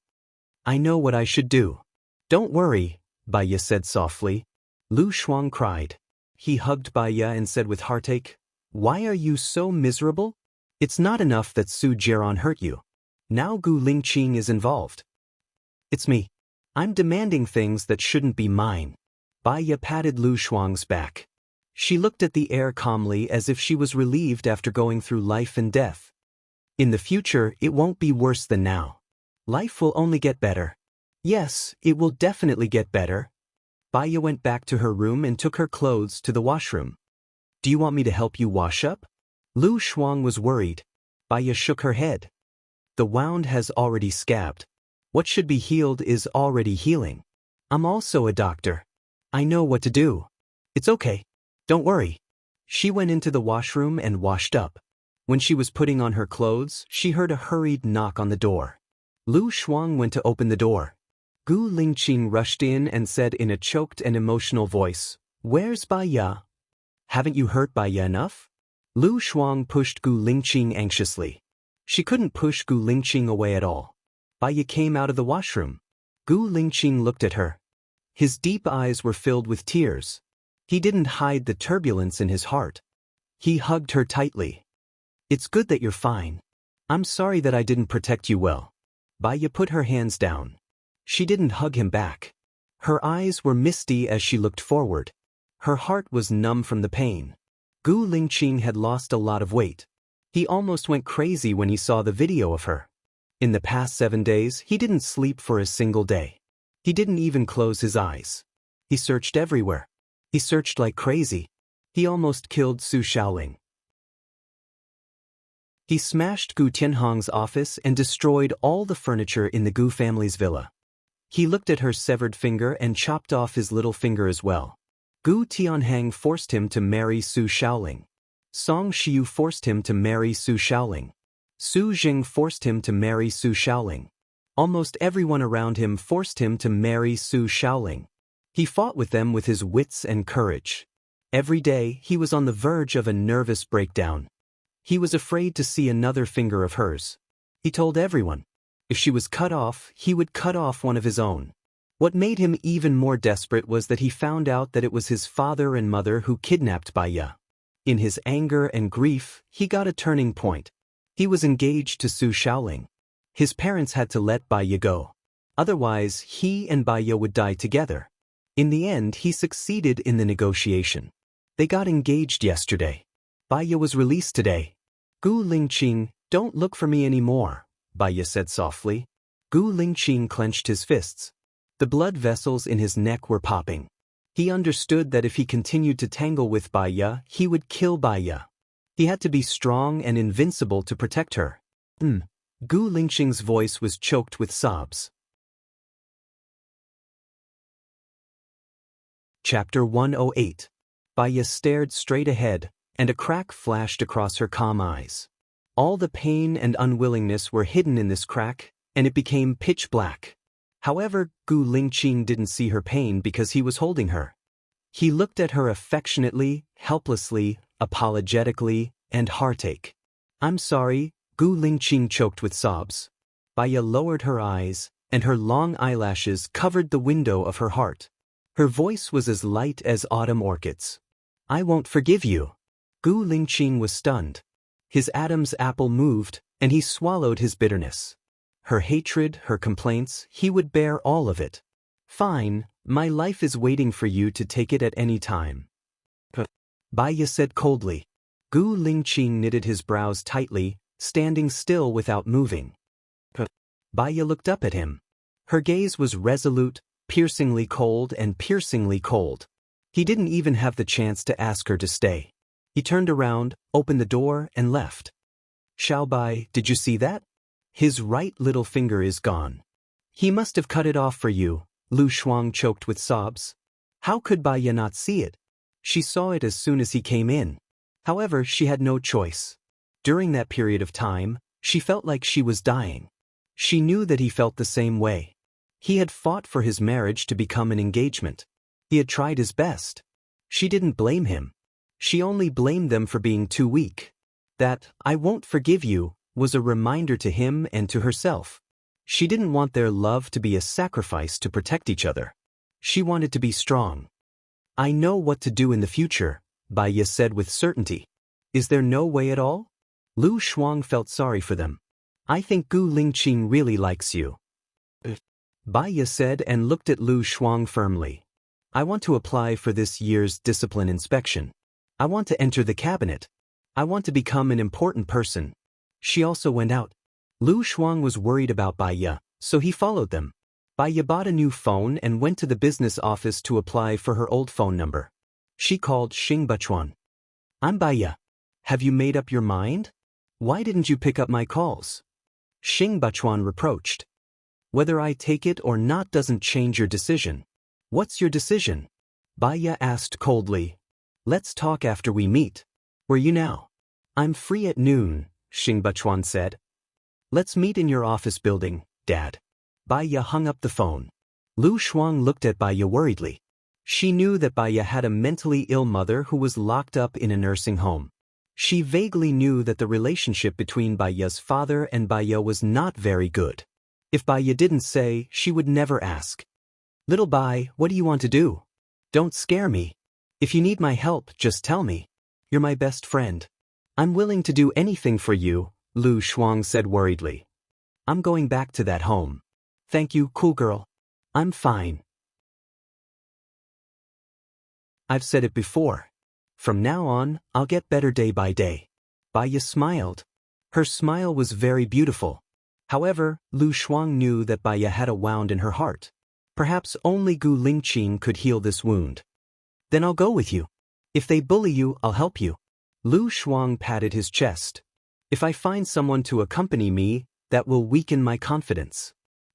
I know what I should do. Don't worry, Baya said softly. Lu Shuang cried. He hugged Baya and said with heartache, why are you so miserable? It's not enough that Su Jiran hurt you. Now Gu Lingqing is involved. It's me. I'm demanding things that shouldn't be mine. Baya patted Lu Shuang's back. She looked at the air calmly as if she was relieved after going through life and death. In the future, it won't be worse than now. Life will only get better. Yes, it will definitely get better. Baya went back to her room and took her clothes to the washroom. Do you want me to help you wash up? Lu Shuang was worried. Baya shook her head. The wound has already scabbed. What should be healed is already healing. I'm also a doctor. I know what to do. It's okay. Don't worry. She went into the washroom and washed up. When she was putting on her clothes, she heard a hurried knock on the door. Lu Shuang went to open the door. Gu Lingqing rushed in and said in a choked and emotional voice, Where's Baya? Haven't you hurt Baya enough? Lu Shuang pushed Gu Lingqing anxiously. She couldn't push Gu Lingqing away at all. Baya came out of the washroom. Gu Lingqing looked at her. His deep eyes were filled with tears. He didn't hide the turbulence in his heart. He hugged her tightly. It's good that you're fine. I'm sorry that I didn't protect you well. Baya put her hands down. She didn't hug him back. Her eyes were misty as she looked forward. Her heart was numb from the pain. Gu Lingqing had lost a lot of weight. He almost went crazy when he saw the video of her. In the past 7 days, he didn't sleep for a single day. He didn't even close his eyes. He searched everywhere. He searched like crazy. He almost killed Su Shaoling. He smashed Gu Tianhong's office and destroyed all the furniture in the Gu family's villa. He looked at her severed finger and chopped off his little finger as well. Gu Tianhong forced him to marry Su Shaoling. Song Xiu forced him to marry Su Shaoling. Su Jing forced him to marry Su Shaoling. Almost everyone around him forced him to marry Su Shaoling. He fought with them with his wits and courage. Every day, he was on the verge of a nervous breakdown. He was afraid to see another finger of hers. He told everyone, if she was cut off, he would cut off one of his own. What made him even more desperate was that he found out that it was his father and mother who kidnapped Bai Ye. In his anger and grief, he got a turning point. He was engaged to Su Shaoling. His parents had to let Bai Ye go. Otherwise, he and Bai Ye would die together. In the end, he succeeded in the negotiation. They got engaged yesterday. Bai Ye was released today. Gu Lingqing, don't look for me anymore, Bai Ye said softly. Gu Lingqing clenched his fists. The blood vessels in his neck were popping. He understood that if he continued to tangle with Bai Ye, he would kill Bai Ye. He had to be strong and invincible to protect her. Gu Lingqing's voice was choked with sobs. Chapter 108. Bai Ye stared straight ahead, and a crack flashed across her calm eyes. All the pain and unwillingness were hidden in this crack, and it became pitch black. However, Gu Lingqing didn't see her pain because he was holding her. He looked at her affectionately, helplessly, apologetically, and heartache. I'm sorry, Gu Lingqing choked with sobs. Bai Ye lowered her eyes, and her long eyelashes covered the window of her heart. Her voice was as light as autumn orchids. I won't forgive you. Gu Lingqing was stunned. His Adam's apple moved, and he swallowed his bitterness. Her hatred, her complaints, he would bear all of it. Fine, my life is waiting for you to take it at any time. Bai Ye said coldly. Gu Lingqing knitted his brows tightly, standing still without moving. Bai Ye looked up at him. Her gaze was resolute, piercingly cold and piercingly cold. He didn't even have the chance to ask her to stay. He turned around, opened the door, and left. Xiaobai, did you see that? His right little finger is gone. He must have cut it off for you, Lu Shuang choked with sobs. How could Bai Ye not see it? She saw it as soon as he came in. However, she had no choice. During that period of time, she felt like she was dying. She knew that he felt the same way. He had fought for his marriage to become an engagement. He had tried his best. She didn't blame him. She only blamed them for being too weak. That, I won't forgive you, was a reminder to him and to herself. She didn't want their love to be a sacrifice to protect each other. She wanted to be strong. I know what to do in the future, Bai Ye said with certainty. Is there no way at all? Lu Shuang felt sorry for them. I think Gu Lingqing really likes you. Bai Ye said and looked at Lu Shuang firmly. I want to apply for this year's discipline inspection. I want to enter the cabinet. I want to become an important person. She also went out. Lu Shuang was worried about Bai Ye, so he followed them. Bai Ye bought a new phone and went to the business office to apply for her old phone number. She called Xing Bachuan. I'm Bai Ye. Have you made up your mind? Why didn't you pick up my calls? Xing Bachuan reproached. Whether I take it or not doesn't change your decision. What's your decision? Bai Ye asked coldly. Let's talk after we meet. Where you now? I'm free at noon, Xing Bachuan said. Let's meet in your office building, Dad. Bai Ye hung up the phone. Lu Shuang looked at Bai Ye worriedly. She knew that Bai Ye had a mentally ill mother who was locked up in a nursing home. She vaguely knew that the relationship between Bai Ye's father and Bai Ye was not very good. If Bai Ye didn't say, she would never ask. Little Bai, what do you want to do? Don't scare me. If you need my help, just tell me. You're my best friend. I'm willing to do anything for you, Lu Shuang said worriedly. I'm going back to that home. Thank you, cool girl. I'm fine. I've said it before. From now on, I'll get better day by day. Bai Ye smiled. Her smile was very beautiful. However, Lu Shuang knew that Bai Ye had a wound in her heart. Perhaps only Gu Lingqing could heal this wound. Then I'll go with you. If they bully you, I'll help you. Lu Shuang patted his chest. If I find someone to accompany me, that will weaken my confidence.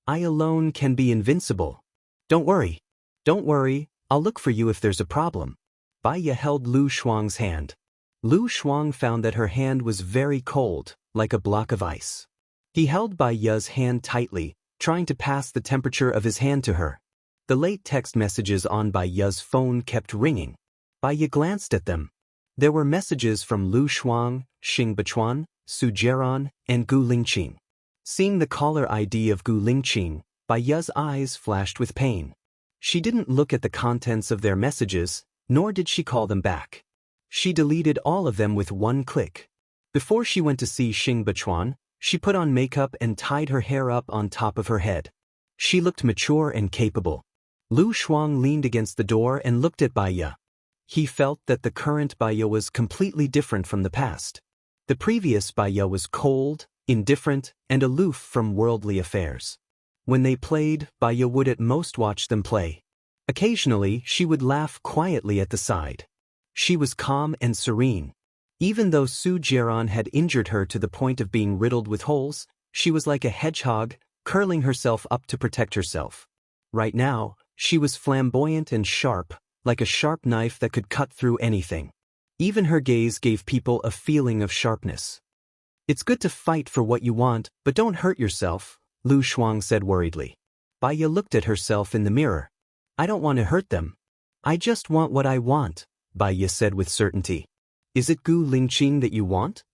I alone can be invincible. Don't worry. Don't worry, I'll look for you if there's a problem. Bai Ye held Lu Shuang's hand. Lu Shuang found that her hand was very cold, like a block of ice. He held Bai Ye's hand tightly, trying to pass the temperature of his hand to her. The late text messages on Bai Ya's phone kept ringing. Bai Ya glanced at them. There were messages from Lu Shuang, Xing Bachuan, Su Jiaran, and Gu Lingqing. Seeing the caller ID of Gu Lingqing, Bai Ya's eyes flashed with pain. She didn't look at the contents of their messages, nor did she call them back. She deleted all of them with one click. Before she went to see Xing Bachuan, she put on makeup and tied her hair up on top of her head. She looked mature and capable. Lu Shuang leaned against the door and looked at Bai Ya. He felt that the current Bai Ya was completely different from the past. The previous Bai Ya was cold, indifferent, and aloof from worldly affairs. When they played, Bai Ya would at most watch them play. Occasionally, she would laugh quietly at the side. She was calm and serene. Even though Su Jiaran had injured her to the point of being riddled with holes, she was like a hedgehog, curling herself up to protect herself. Right now, she was flamboyant and sharp, like a sharp knife that could cut through anything. Even her gaze gave people a feeling of sharpness. "It's good to fight for what you want, but don't hurt yourself," Lu Shuang said worriedly. Bai Ya looked at herself in the mirror. "I don't want to hurt them. I just want what I want," Bai Ya said with certainty. "Is it Gu Lingqing that you want?"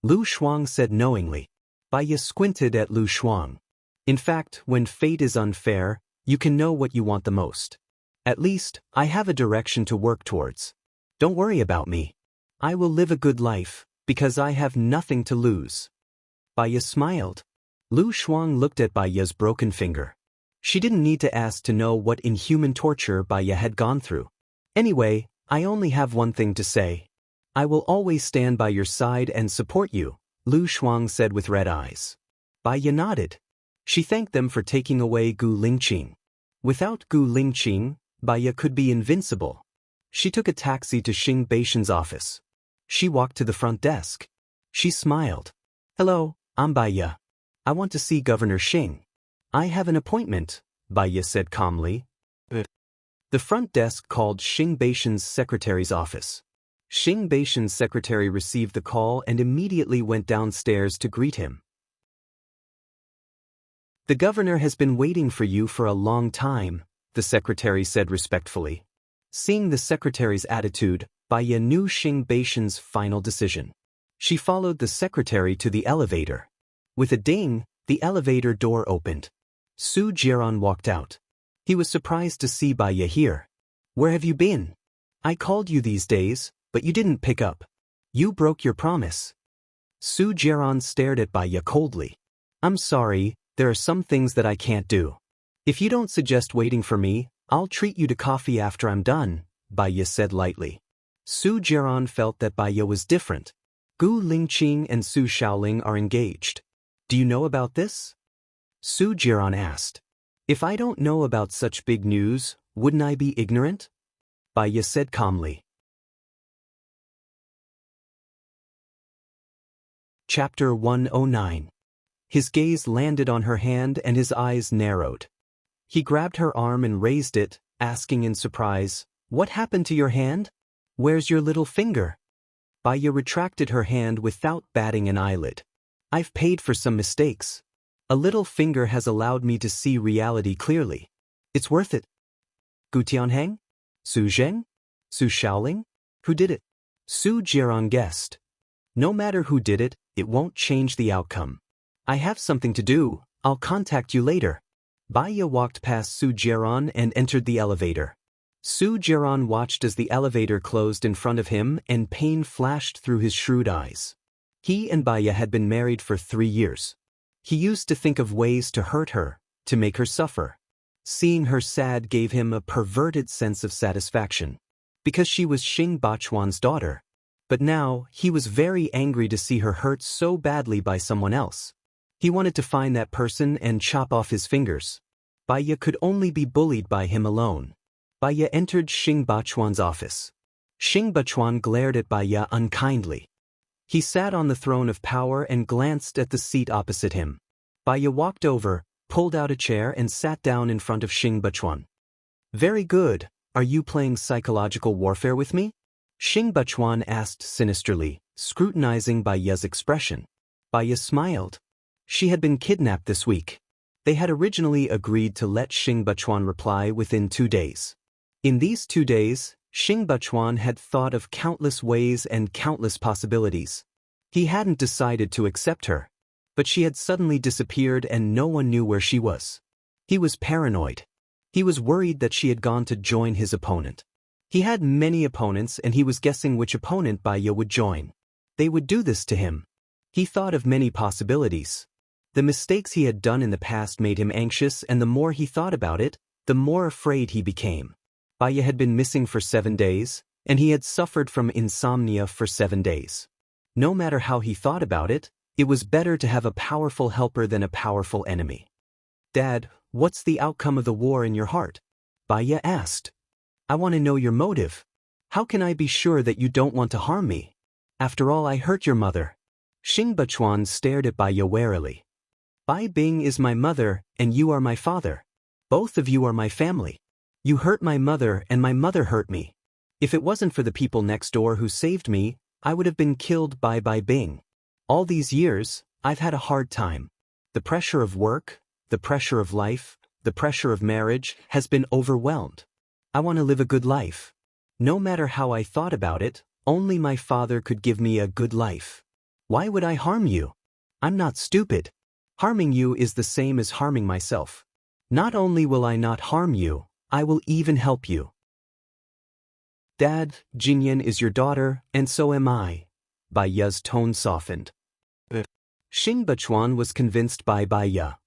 Lu Shuang said knowingly. Bai Ya squinted at Lu Shuang. "In fact, when fate is unfair, you can know what you want the most. At least, I have a direction to work towards. Don't worry about me. I will live a good life, because I have nothing to lose." Bai Ya smiled. Lu Shuang looked at Bai Ya's broken finger. She didn't need to ask to know what inhuman torture Bai Ya had gone through. "Anyway, I only have one thing to say. I will always stand by your side and support you," Lu Shuang said with red eyes. Bai Ya nodded. She thanked them for taking away Gu Lingqing. Without Gu Lingqing, Bai Ya could be invincible. She took a taxi to Xing Baishan's office. She walked to the front desk. She smiled. "Hello, I'm Bai Ya. I want to see Governor Xing." "I have an appointment," Bai Ya said calmly. The front desk called Xing Baishan's secretary's office. Xing Baishan's secretary received the call and immediately went downstairs to greet him. "The governor has been waiting for you for a long time," the secretary said respectfully. Seeing the secretary's attitude, Bai Ya knew Xing Baishan's final decision. She followed the secretary to the elevator. With a ding, the elevator door opened. Su Jiaran walked out. He was surprised to see Bai Ya here. "Where have you been? I called you these days, but you didn't pick up. You broke your promise." Su Jiaran stared at Bai Ya coldly. "I'm sorry, there are some things that I can't do. If you don't suggest waiting for me, I'll treat you to coffee after I'm done," Bai Ya said lightly. Su Jiaran felt that Bai Ya was different. Gu Lingqing and Su Shaoling are engaged. "Do you know about this?" Su Jiaran asked. "If I don't know about such big news, wouldn't I be ignorant?" Bai Ya said calmly. Chapter 109. His gaze landed on her hand and his eyes narrowed. He grabbed her arm and raised it, asking in surprise, "What happened to your hand? Where's your little finger?" Bai Ya retracted her hand without batting an eyelid. "I've paid for some mistakes. A little finger has allowed me to see reality clearly. It's worth it." "Gu Tianheng? Su Zheng? Su Shaoling? Who did it?" Su Jiaran guessed. "No matter who did it, it won't change the outcome. I have something to do, I'll contact you later." Bai Ya walked past Su Jiaran and entered the elevator. Su Jiaran watched as the elevator closed in front of him and pain flashed through his shrewd eyes. He and Bai Ya had been married for 3 years. He used to think of ways to hurt her, to make her suffer. Seeing her sad gave him a perverted sense of satisfaction. Because she was Xing Bachuan's daughter. But now, he was very angry to see her hurt so badly by someone else. He wanted to find that person and chop off his fingers. Bai Ya could only be bullied by him alone. Bai Ya entered Xing Bachuan's office. Xing Bachuan glared at Bai Ya unkindly. He sat on the throne of power and glanced at the seat opposite him. Bai Ya walked over, pulled out a chair and sat down in front of Xing Bachuan. "Very good, are you playing psychological warfare with me?" Xing Bachuan asked sinisterly, scrutinizing Bai Ya's expression. Bai Ya smiled. She had been kidnapped this week. They had originally agreed to let Xing Bachuan reply within 2 days. In these 2 days, Xing Bachuan had thought of countless ways and countless possibilities. He hadn't decided to accept her, but she had suddenly disappeared and no one knew where she was. He was paranoid. He was worried that she had gone to join his opponent. He had many opponents and he was guessing which opponent Baiya would join. They would do this to him. He thought of many possibilities. The mistakes he had done in the past made him anxious, and the more he thought about it, the more afraid he became. Baiya had been missing for 7 days, and he had suffered from insomnia for 7 days. No matter how he thought about it, it was better to have a powerful helper than a powerful enemy. "Dad, what's the outcome of the war in your heart?" Baiya asked. "I want to know your motive. How can I be sure that you don't want to harm me? After all, I hurt your mother." Xing Bachuan stared at Baiya warily. "Bai Bing is my mother, and you are my father. Both of you are my family. You hurt my mother, and my mother hurt me. If it wasn't for the people next door who saved me, I would have been killed by Bai Bing. All these years, I've had a hard time. The pressure of work, the pressure of life, the pressure of marriage has been overwhelmed. I want to live a good life. No matter how I thought about it, only my father could give me a good life. Why would I harm you? I'm not stupid. Harming you is the same as harming myself. Not only will I not harm you, I will even help you." "Dad, Jinyan is your daughter, and so am I." Baiya's tone softened. Xing Bachuan was convinced by Baiya.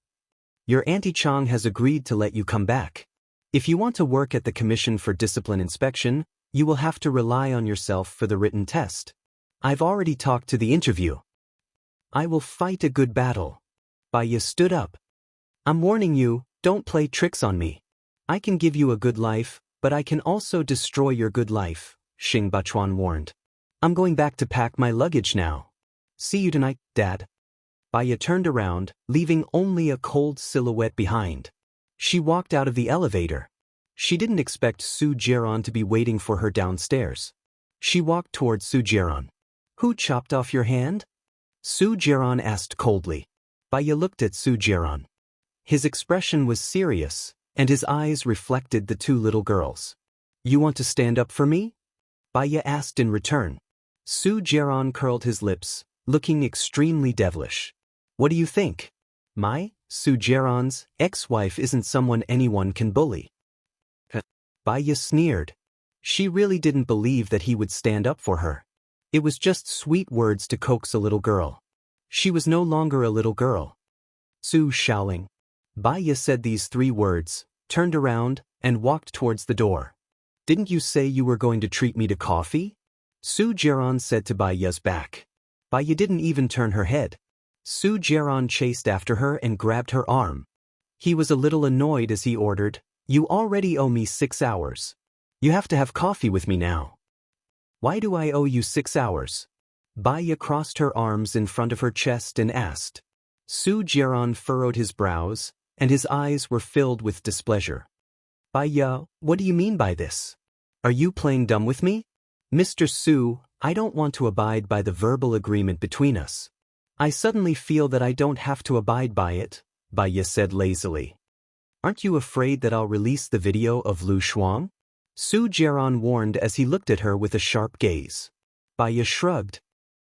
"Your Auntie Chang has agreed to let you come back. If you want to work at the Commission for Discipline Inspection, you will have to rely on yourself for the written test. I've already talked to the interview. I will fight a good battle." Baiya stood up. "I'm warning you, don't play tricks on me. I can give you a good life, but I can also destroy your good life," Xing Bachuan warned. "I'm going back to pack my luggage now. See you tonight, Dad." Baiya turned around, leaving only a cold silhouette behind. She walked out of the elevator. She didn't expect Su Jiaran to be waiting for her downstairs. She walked toward Su Jiaran. "Who chopped off your hand?" Su Jiaran asked coldly. Baiya looked at Su Jiaran. His expression was serious, and his eyes reflected the 2 little girls. "You want to stand up for me?" Baiya asked in return. Su Jiaran curled his lips, looking extremely devilish. "What do you think? Su Jiaran's ex-wife isn't someone anyone can bully." Baiya sneered. She really didn't believe that he would stand up for her. It was just sweet words to coax a little girl. She was no longer a little girl. "Su Shaoling." Baiya said these 3 words, turned around, and walked towards the door. "Didn't you say you were going to treat me to coffee?" Su Jiaran said to Baiya's back. Baiya didn't even turn her head. Su Jiaran chased after her and grabbed her arm. He was a little annoyed as he ordered, "You already owe me 6 hours. You have to have coffee with me now." "Why do I owe you 6 hours?" Baiya crossed her arms in front of her chest and asked. Su Jiaran furrowed his brows, and his eyes were filled with displeasure. "Baiya, what do you mean by this? Are you playing dumb with me?" "Mr. Su, I don't want to abide by the verbal agreement between us. I suddenly feel that I don't have to abide by it," Baiya said lazily. "Aren't you afraid that I'll release the video of Lu Shuang?" Su Jiaran warned as he looked at her with a sharp gaze. Baiya shrugged.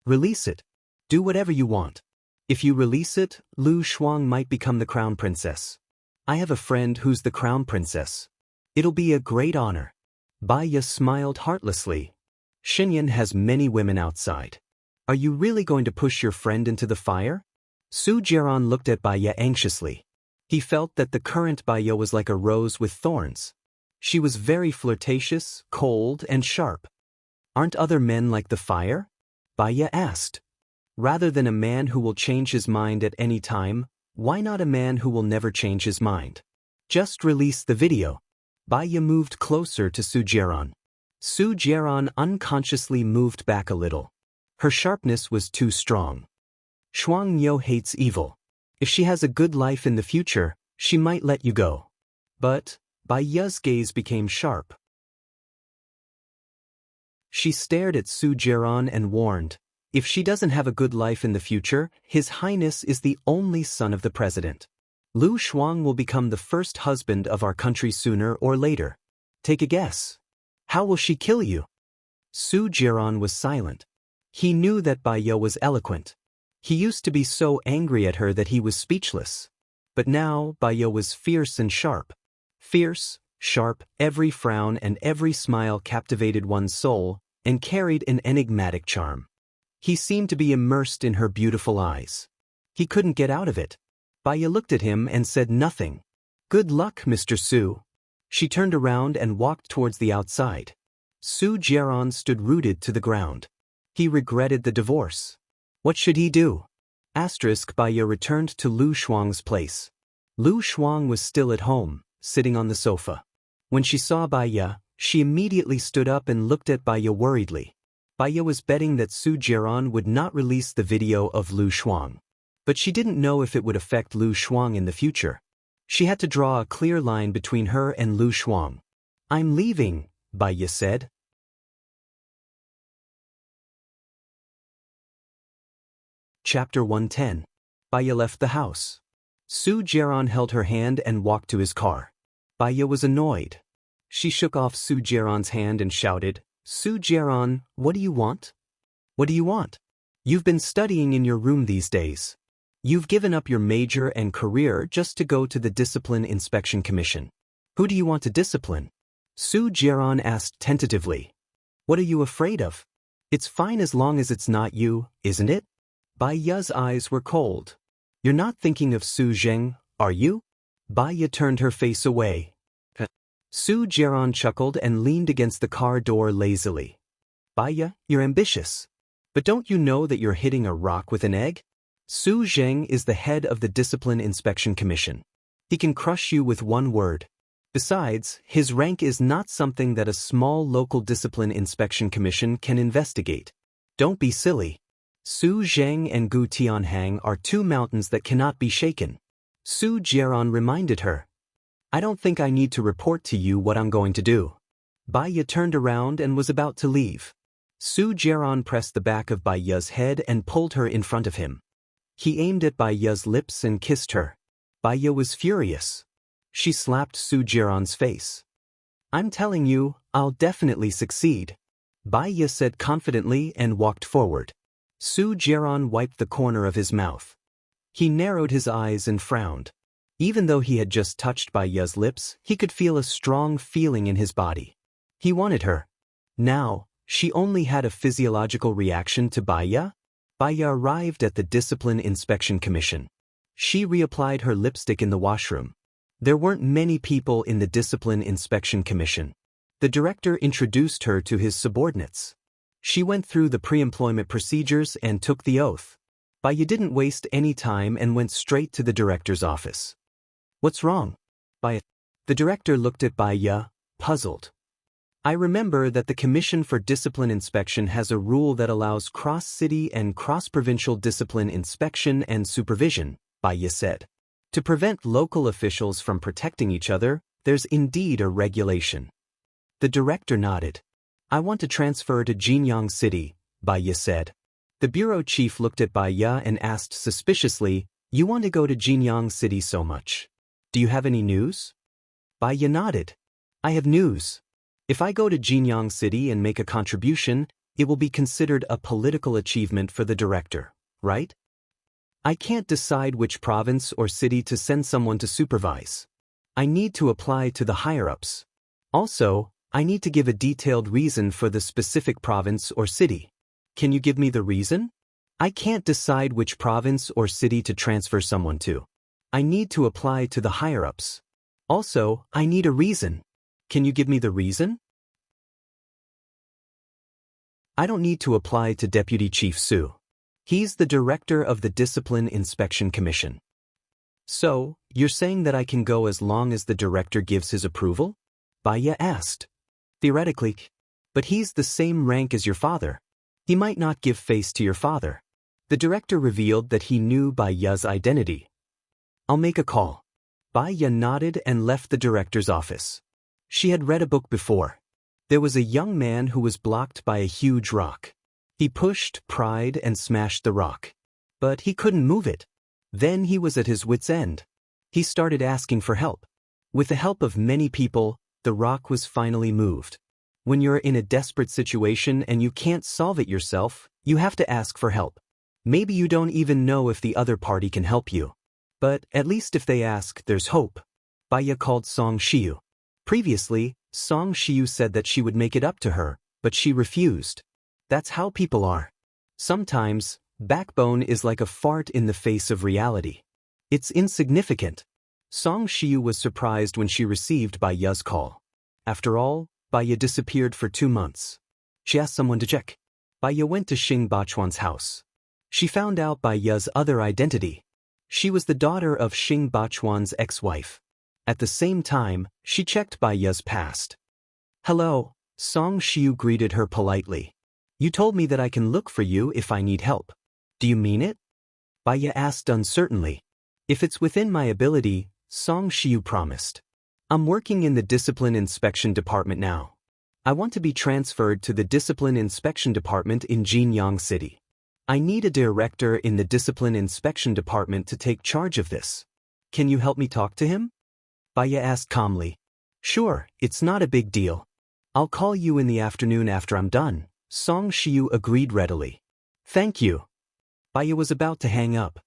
"Release it. Do whatever you want. If you release it, Lu Shuang might become the crown princess. I have a friend who's the crown princess. It'll be a great honor." Baiya smiled heartlessly. "Xinyan has many women outside. Are you really going to push your friend into the fire?" Su Jiaran looked at Baiya anxiously. He felt that the current Baiya was like a rose with thorns. She was very flirtatious, cold, and sharp. "Aren't other men like the fire?" Baiya asked. "Rather than a man who will change his mind at any time, why not a man who will never change his mind? Just release the video." Baiya moved closer to Su Jiaran. Su Jiaran unconsciously moved back a little. Her sharpness was too strong. "Shuang Niu hates evil. If she has a good life in the future, she might let you go." But Baiya's gaze became sharp. She stared at Su Jiaran and warned, "If she doesn't have a good life in the future, His Highness is the only son of the president. Lu Shuang will become the first husband of our country sooner or later. Take a guess. How will she kill you? Su Jiran was silent. He knew that Bai Ye was eloquent. He used to be so angry at her that he was speechless. But now Bai Ye was fierce and sharp. Fierce, sharp, every frown and every smile captivated one's soul and carried an enigmatic charm. He seemed to be immersed in her beautiful eyes. He couldn't get out of it. Bai Ye looked at him and said nothing. Good luck, Mr. Su. She turned around and walked towards the outside. Su Jiran stood rooted to the ground. He regretted the divorce. What should he do? Bai Ye returned to Lu Shuang's place. Lu Shuang was still at home, sitting on the sofa. When she saw Bai Ye, she immediately stood up and looked at Bai Ye worriedly. Bai Ye was betting that Su Jiran would not release the video of Lu Shuang. But she didn't know if it would affect Lu Shuang in the future. She had to draw a clear line between her and Lu Shuang. I'm leaving, Bai Ye said. Chapter 110. Bai Ye left the house. Su Jiran held her hand and walked to his car. Bai Ye was annoyed. She shook off Su Jiran's hand and shouted, Su Jiran, what do you want? What do you want? You've been studying in your room these days. You've given up your major and career just to go to the Discipline Inspection Commission. Who do you want to discipline? Su Jiran asked tentatively. What are you afraid of? It's fine as long as it's not you, isn't it? Bai Ye's eyes were cold. You're not thinking of Su Zheng, are you? Bai Ye turned her face away. Su Jiran chuckled and leaned against the car door lazily. Bai Ye, you're ambitious. But don't you know that you're hitting a rock with an egg? Su Zheng is the head of the Discipline Inspection Commission. He can crush you with one word. Besides, his rank is not something that a small local Discipline Inspection Commission can investigate. Don't be silly. Su Zheng and Gu Tianhang are two mountains that cannot be shaken. Su Jiran reminded her. I don't think I need to report to you what I'm going to do. Bai Ye turned around and was about to leave. Su Jiran pressed the back of Bai Ye's head and pulled her in front of him. He aimed at Bai Ye's lips and kissed her. Bai Ye was furious. She slapped Su Jiran's face. I'm telling you, I'll definitely succeed. Bai Ye said confidently and walked forward. Su Jiran wiped the corner of his mouth. He narrowed his eyes and frowned. Even though he had just touched Bai Ye's lips, he could feel a strong feeling in his body. He wanted her. Now, she only had a physiological reaction to Bai Ye. Bai Ye arrived at the Discipline Inspection Commission. She reapplied her lipstick in the washroom. There weren't many people in the Discipline Inspection Commission. The director introduced her to his subordinates. She went through the pre-employment procedures and took the oath. Bai Ye didn't waste any time and went straight to the director's office. What's wrong? Bai Ye. The director looked at Bai Ye, puzzled. I remember that the Commission for Discipline Inspection has a rule that allows cross-city and cross-provincial discipline inspection and supervision, Bai Ye said. To prevent local officials from protecting each other, there's indeed a regulation. The director nodded. I want to transfer to Jinyang City, Bai Ye said. The bureau chief looked at Bai Ye and asked suspiciously, You want to go to Jinyang City so much? Do you have any news? Bai Ye nodded. I have news. If I go to Jinyang City and make a contribution, it will be considered a political achievement for the director, right? I can't decide which province or city to send someone to supervise. I need to apply to the higher-ups. Also, I need to give a detailed reason for the specific province or city. Can you give me the reason? I can't decide which province or city to transfer someone to. I need to apply to the higher-ups. Also, I need a reason. Can you give me the reason? I don't need to apply to Deputy Chief Su. He's the director of the Discipline Inspection Commission. So, you're saying that I can go as long as the director gives his approval? Bai Ye asked. Theoretically. But he's the same rank as your father. He might not give face to your father. The director revealed that he knew Bai Ye's identity. I'll make a call. Bai Ye nodded and left the director's office. She had read a book before. There was a young man who was blocked by a huge rock. He pushed, pried, and smashed the rock. But he couldn't move it. Then he was at his wit's end. He started asking for help. With the help of many people, the rock was finally moved. When you're in a desperate situation and you can't solve it yourself, you have to ask for help. Maybe you don't even know if the other party can help you. But at least if they ask, there's hope. Baya called Song Shiyu. Previously, Song Shiyu said that she would make it up to her, but she refused. That's how people are. Sometimes, backbone is like a fart in the face of reality. It's insignificant. Song Shiyu was surprised when she received Baya's call. After all, Baya disappeared for 2 months. She asked someone to check. Baya went to Xing Bachuan's house. She found out Baya's other identity. She was the daughter of Xing Bachuan's ex-wife. At the same time, she checked Baya's past. "Hello," Song Shiyu greeted her politely. "You told me that I can look for you if I need help. Do you mean it?" Baya asked uncertainly. "If it's within my ability," Song Shiyu promised. "I'm working in the Discipline Inspection Department now. I want to be transferred to the Discipline Inspection Department in Jinyang City. I need a director in the Discipline Inspection Department to take charge of this. Can you help me talk to him?" Baya asked calmly. "Sure, it's not a big deal. I'll call you in the afternoon after I'm done," Song Shiyu agreed readily. "Thank you." Baya was about to hang up.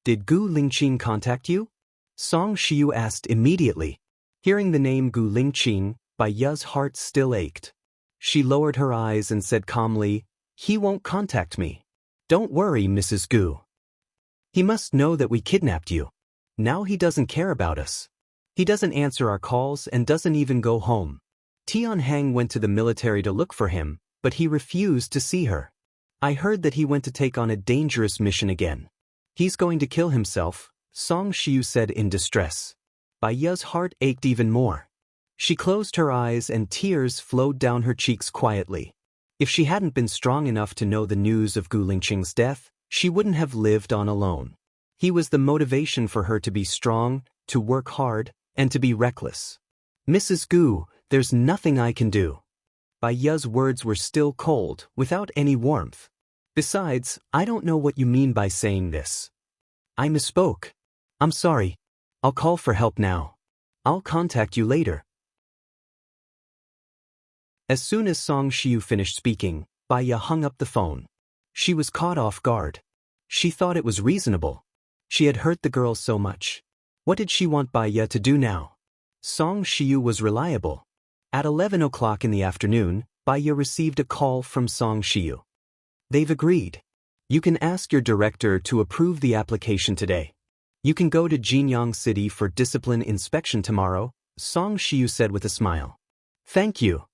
"Did Gu Lingqing contact you?" Song Shiyu asked immediately. Hearing the name Gu Lingqing, Baya's heart still ached. She lowered her eyes and said calmly, "He won't contact me. Don't worry, Mrs. Gu. He must know that we kidnapped you. Now he doesn't care about us. He doesn't answer our calls and doesn't even go home. Tian Hang went to the military to look for him, but he refused to see her. I heard that he went to take on a dangerous mission again. He's going to kill himself," Song Shiyu said in distress. Baya's heart ached even more. She closed her eyes and tears flowed down her cheeks quietly. If she hadn't been strong enough to know the news of Gu Lingqing's death, she wouldn't have lived on alone. He was the motivation for her to be strong, to work hard, and to be reckless. "Mrs. Gu, there's nothing I can do." Baya's words were still cold, without any warmth. "Besides, I don't know what you mean by saying this. I misspoke. I'm sorry. I'll call for help now. I'll contact you later." As soon as Song Shiyu finished speaking, Baya hung up the phone. She was caught off guard. She thought it was reasonable. She had hurt the girl so much. What did she want Baya to do now? Song Shiyu was reliable. At 11 o'clock in the afternoon, Baya received a call from Song Shiyu. "They've agreed. You can ask your director to approve the application today. You can go to Jinyang City for discipline inspection tomorrow," Song Shiyu said with a smile. "Thank you."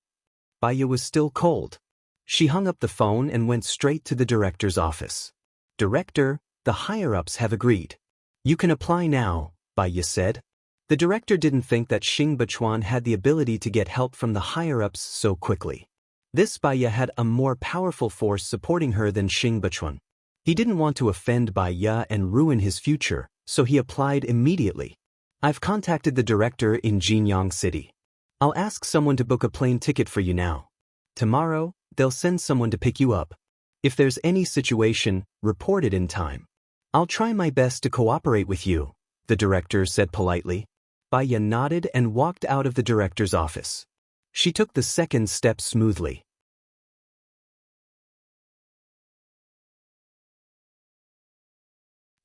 Baya was still cold. She hung up the phone and went straight to the director's office. "Director, the higher-ups have agreed. You can apply now," Baya said. The director didn't think that Xing Bachuan had the ability to get help from the higher-ups so quickly. This Baya had a more powerful force supporting her than Xing Bachuan. He didn't want to offend Baya and ruin his future, so he applied immediately. "I've contacted the director in Jinyang City. I'll ask someone to book a plane ticket for you now. Tomorrow, they'll send someone to pick you up. If there's any situation, report it in time. I'll try my best to cooperate with you," the director said politely. Baya nodded and walked out of the director's office. She took the second step smoothly.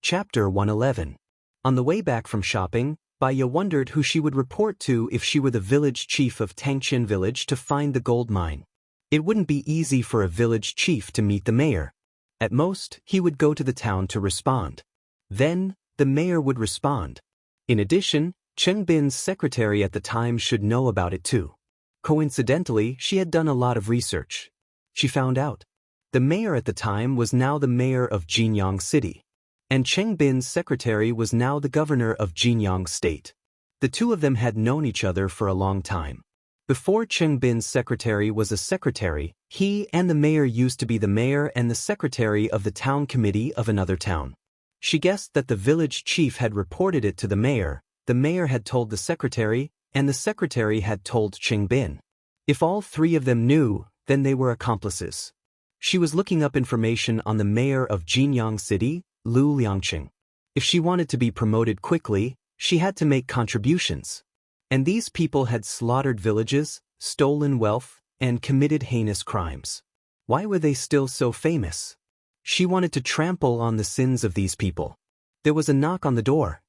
Chapter 111. On the way back from shopping, Baya wondered who she would report to if she were the village chief of Tangqian village to find the gold mine. It wouldn't be easy for a village chief to meet the mayor. At most, he would go to the town to respond. Then, the mayor would respond. In addition, Cheng Bin's secretary at the time should know about it too. Coincidentally, she had done a lot of research. She found out. The mayor at the time was now the mayor of Jinyang City. And Cheng Bin's secretary was now the governor of Jinyang State. The two of them had known each other for a long time. Before Cheng Bin's secretary was a secretary, he and the mayor used to be the mayor and the secretary of the town committee of another town. She guessed that the village chief had reported it to the mayor had told the secretary, and the secretary had told Cheng Bin. If all three of them knew, then they were accomplices. She was looking up information on the mayor of Jinyang City, Lu Liangqing. If she wanted to be promoted quickly, She had to make contributions. And these people had slaughtered villages, stolen wealth, and committed heinous crimes. Why were they still so famous? She wanted to trample on the sins of these people. There was a knock on the door.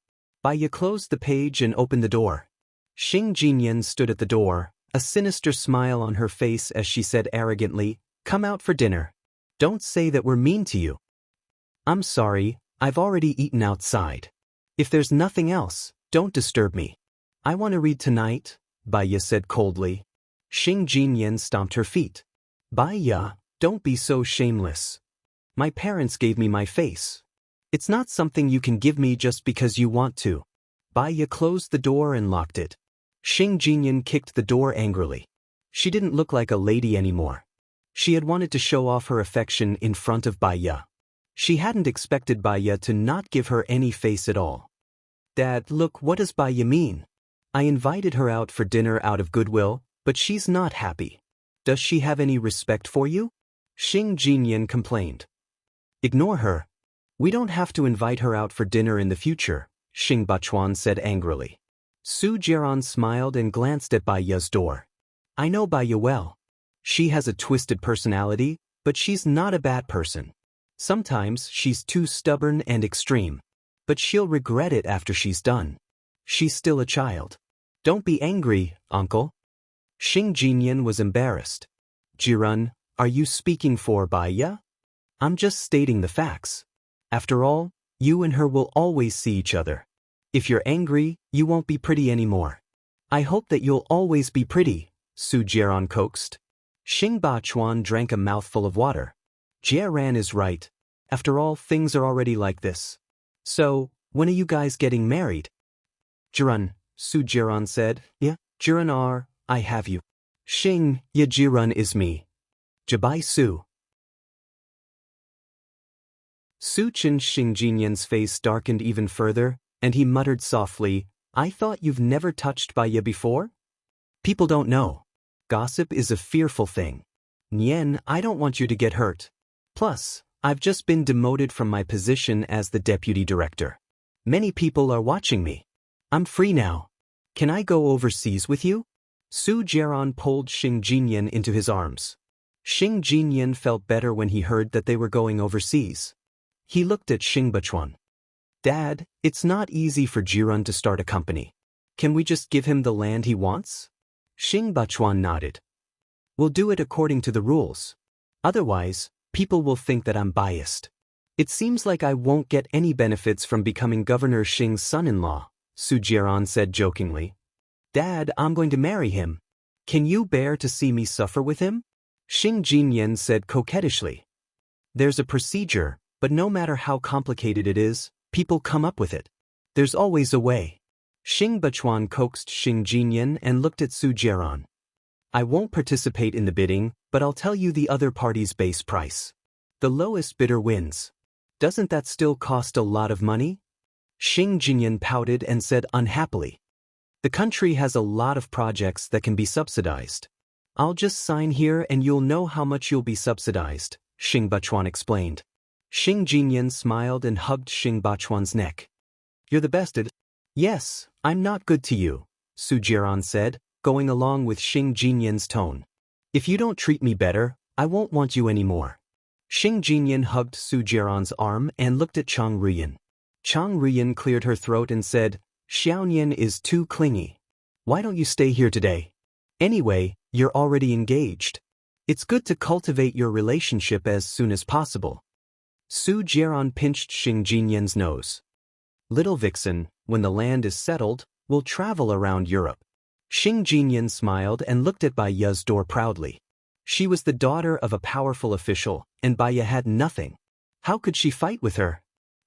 Baiya closed the page and opened the door. Xing Jinyan stood at the door, a sinister smile on her face as she said arrogantly, "Come out for dinner. Don't say that we're mean to you." "I'm sorry, I've already eaten outside. If there's nothing else, don't disturb me." "I want to read tonight," Baiya said coldly. Xing Jinyan stomped her feet. "Baiya, don't be so shameless. My parents gave me my face. It's not something you can give me just because you want to." Baiya closed the door and locked it. Xing Jinyan kicked the door angrily. She didn't look like a lady anymore. She had wanted to show off her affection in front of Baiya. She hadn't expected Baiya to not give her any face at all. "Dad, look, what does Baiya mean? I invited her out for dinner out of goodwill, but she's not happy. Does she have any respect for you?" Xing Jinyan complained. "Ignore her. We don't have to invite her out for dinner in the future," Xing Bachuan said angrily. Su Jiaran smiled and glanced at Baiya's door. "I know Baiya well. She has a twisted personality, but she's not a bad person. Sometimes she's too stubborn and extreme, but she'll regret it after she's done. She's still a child. Don't be angry, uncle." Xing Jinyan was embarrassed. "Jiran, are you speaking for Baiya?" "I'm just stating the facts. After all, you and her will always see each other. If you're angry, you won't be pretty anymore." "I hope that you'll always be pretty," Su Jiaran coaxed. Xing Bachuan drank a mouthful of water. "Jiaran is right. After all, things are already like this. So, when are you guys getting married?" "Jiran," Su Jiaran said. "Yeah, Jiran are, I have you." "Xing, ya Jiran is me. Jabai Su." Su Chen Xing Jinyan's face darkened even further, and he muttered softly, "I thought you've never touched Baiya before? People don't know. Gossip is a fearful thing. Nian, I don't want you to get hurt. Plus, I've just been demoted from my position as the deputy director. Many people are watching me. I'm free now. Can I go overseas with you?" Su Jiaran pulled Xing Jinyan into his arms. Xing Jinyan felt better when he heard that they were going overseas. He looked at Xing Bachuan. "Dad, it's not easy for Jiran to start a company. Can we just give him the land he wants?" Xing Bachuan nodded. "We'll do it according to the rules. Otherwise, people will think that I'm biased. It seems like I won't get any benefits from becoming Governor Xing's son-in-law," Su Jiaran said jokingly. "Dad, I'm going to marry him. Can you bear to see me suffer with him?" Xing Jinyan said coquettishly. "There's a procedure, but no matter how complicated it is, people come up with it. There's always a way." Xing Bachuan coaxed Xing Jinyan and looked at Su Jiaran. "I won't participate in the bidding, but I'll tell you the other party's base price. The lowest bidder wins. Doesn't that still cost a lot of money?" Xing Jinyan pouted and said unhappily. "The country has a lot of projects that can be subsidized. I'll just sign here and you'll know how much you'll be subsidized," Xing Bachuan explained. Xing Jinyan smiled and hugged Xing Bachuan's neck. "You're the best at—" "Yes, I'm not good to you," Su Jiaran said, going along with Xing Jinyan's tone. "If you don't treat me better, I won't want you anymore." Xing Jinyan hugged Su Jiaran's arm and looked at Chang Ruyan. Chang Ruyan cleared her throat and said, "Xiaonian is too clingy. Why don't you stay here today? Anyway, you're already engaged. It's good to cultivate your relationship as soon as possible." Su Jiaran pinched Xing Jinyan's nose. "Little vixen, when the land is settled, we'll travel around Europe." Xing Jinyan smiled and looked at Baiya's door proudly. She was the daughter of a powerful official, and Baiya had nothing. How could she fight with her?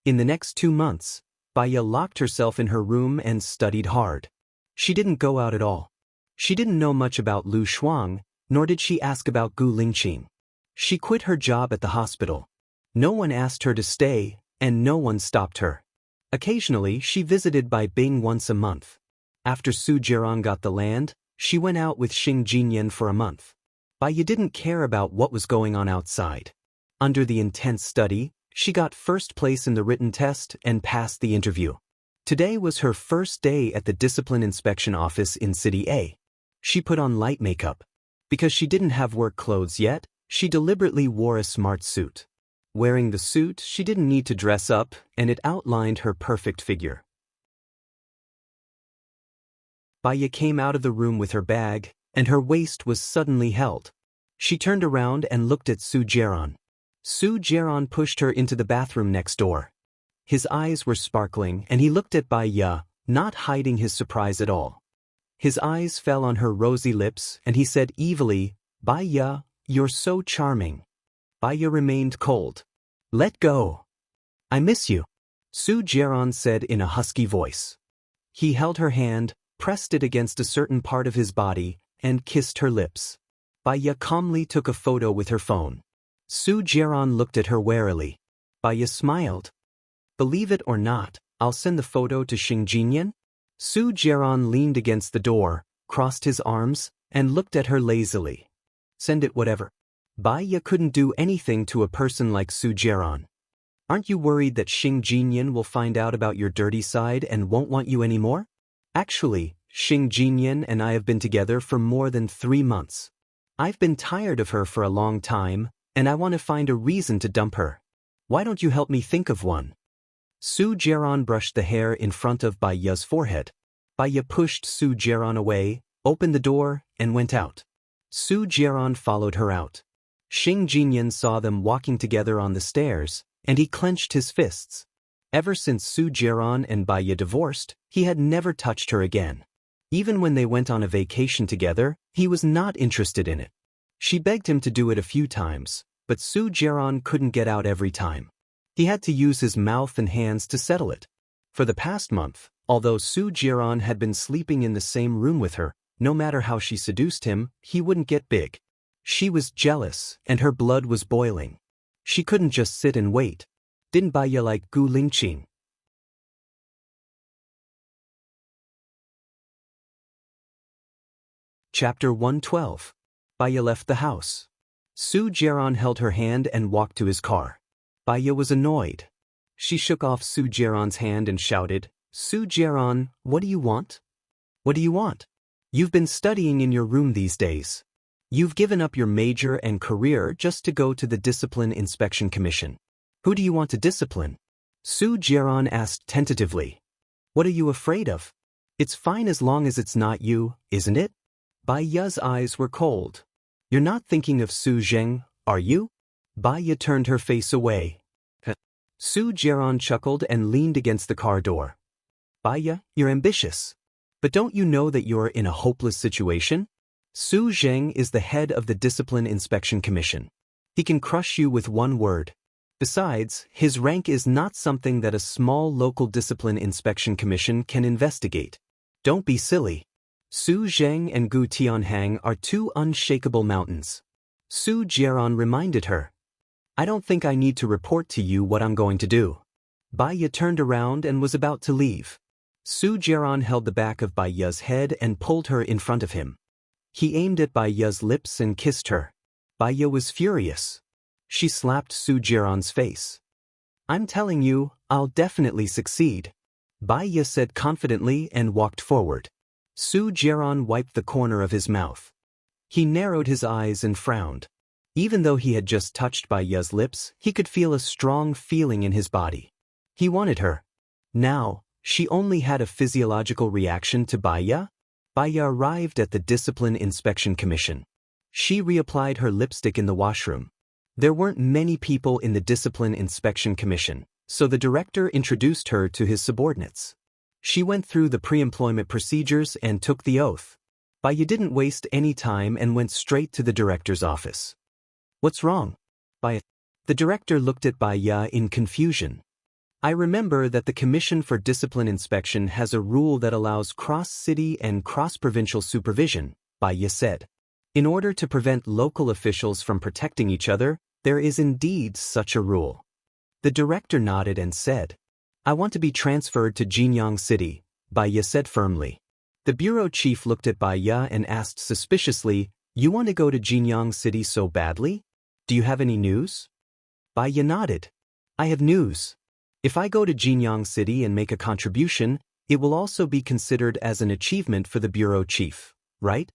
In the next 2 months, Baiya locked herself in her room and studied hard. She didn't go out at all. She didn't know much about Lu Shuang, nor did she ask about Gu Lingqing. She quit her job at the hospital. No one asked her to stay, and no one stopped her. Occasionally, she visited Bai Bing once a month. After Su Jiaran got the land, she went out with Xing Jinyan for a month. Baiya didn't care about what was going on outside. Under the intense study, she got first place in the written test and passed the interview. Today was her first day at the discipline inspection office in City A. She put on light makeup. Because she didn't have work clothes yet, she deliberately wore a smart suit. Wearing the suit, she didn't need to dress up, and it outlined her perfect figure. Baya came out of the room with her bag, and her waist was suddenly held. She turned around and looked at Su Jaron. Su Jaron pushed her into the bathroom next door. His eyes were sparkling, and he looked at Baya, not hiding his surprise at all. His eyes fell on her rosy lips, and he said evilly, "Baya, you're so charming." Baya remained cold. "Let go. I miss you," Su Jaron said in a husky voice. He held her hand, pressed it against a certain part of his body, and kissed her lips. Baya calmly took a photo with her phone. Su Jaron looked at her warily. Baya smiled. "Believe it or not, I'll send the photo to Xingjinyan." Su Jaron leaned against the door, crossed his arms, and looked at her lazily. "Send it whatever." Baya couldn't do anything to a person like Su Jaron. "Aren't you worried that Xingjinyan will find out about your dirty side and won't want you anymore?" "Actually, Xingjinyan and I have been together for more than 3 months. I've been tired of her for a long time, and I want to find a reason to dump her. Why don't you help me think of one?" Su Jaron brushed the hair in front of Baya's forehead. Baya pushed Su Jaron away, opened the door, and went out. Su Jaron followed her out. Xingjinyan saw them walking together on the stairs, and he clenched his fists. Ever since Su Jaron and Baya divorced, he had never touched her again. Even when they went on a vacation together, he was not interested in it. She begged him to do it a few times, but Su Jaron couldn't get out every time. He had to use his mouth and hands to settle it. For the past month, although Su Jaron had been sleeping in the same room with her, no matter how she seduced him, he wouldn't get big. She was jealous, and her blood was boiling. She couldn't just sit and wait. Didn't Baya like Gu Lingqing? Chapter 112. Baya left the house. Su Jaron held her hand and walked to his car. Baya was annoyed. She shook off Su Jaron's hand and shouted, "Su Jaron, what do you want?" "What do you want? You've been studying in your room these days. You've given up your major and career just to go to the Discipline Inspection Commission. Who do you want to discipline?" Su Jaron asked tentatively. "What are you afraid of? It's fine as long as it's not you, isn't it?" Baya's eyes were cold. "You're not thinking of Su Zheng, are you?" Baya turned her face away. Su Jaron chuckled and leaned against the car door. "Baya, you're ambitious. But don't you know that you're in a hopeless situation? Su Zheng is the head of the Discipline Inspection Commission. He can crush you with one word. Besides, his rank is not something that a small local Discipline Inspection Commission can investigate. Don't be silly. Su Zheng and Gu Tianhang are 2 unshakable mountains." Su Jaron reminded her. "I don't think I need to report to you what I'm going to do." Baya turned around and was about to leave. Su Jaron held the back of Baya's head and pulled her in front of him. He aimed at Baya's lips and kissed her. Baya was furious. She slapped Su Jaron's face. "I'm telling you, I'll definitely succeed," Baya said confidently and walked forward. Su Jaron wiped the corner of his mouth. He narrowed his eyes and frowned. Even though he had just touched Baya's lips, he could feel a strong feeling in his body. He wanted her. Now, she only had a physiological reaction to Baya. Baya arrived at the Discipline Inspection Commission. She reapplied her lipstick in the washroom. There weren't many people in the Discipline Inspection Commission, so the director introduced her to his subordinates. She went through the pre-employment procedures and took the oath. Baya didn't waste any time and went straight to the director's office. "What's wrong?" Baya. The director looked at Baya in confusion. "I remember that the Commission for Discipline Inspection has a rule that allows cross-city and cross-provincial supervision," Baya said. "In order to prevent local officials from protecting each other, there is indeed such a rule." The director nodded and said, "I want to be transferred to Jinyang City," Baya said firmly. The bureau chief looked at Baya and asked suspiciously, "You want to go to Jinyang City so badly? Do you have any news?" Baya nodded. "I have news. If I go to Jinyang City and make a contribution, it will also be considered as an achievement for the bureau chief, right?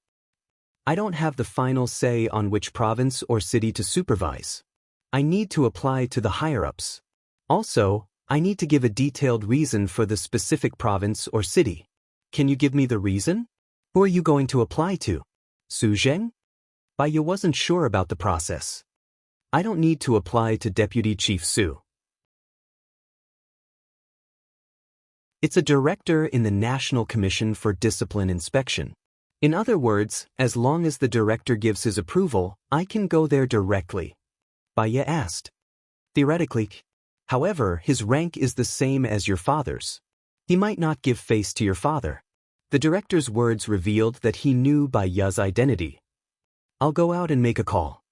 I don't have the final say on which province or city to supervise. I need to apply to the higher-ups. Also, I need to give a detailed reason for the specific province or city. Can you give me the reason? Who are you going to apply to? Su Zheng? Baiya wasn't sure about the process. I don't need to apply to Deputy Chief Su. It's a director in the National Commission for Discipline Inspection. In other words, as long as the director gives his approval, I can go there directly. Baiya asked. Theoretically. However, his rank is the same as your father's. He might not give face to your father. The director's words revealed that he knew Baiya's identity. I'll go out and make a call.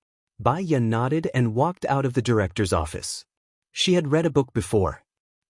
Baiya nodded and walked out of the director's office. She had read a book before.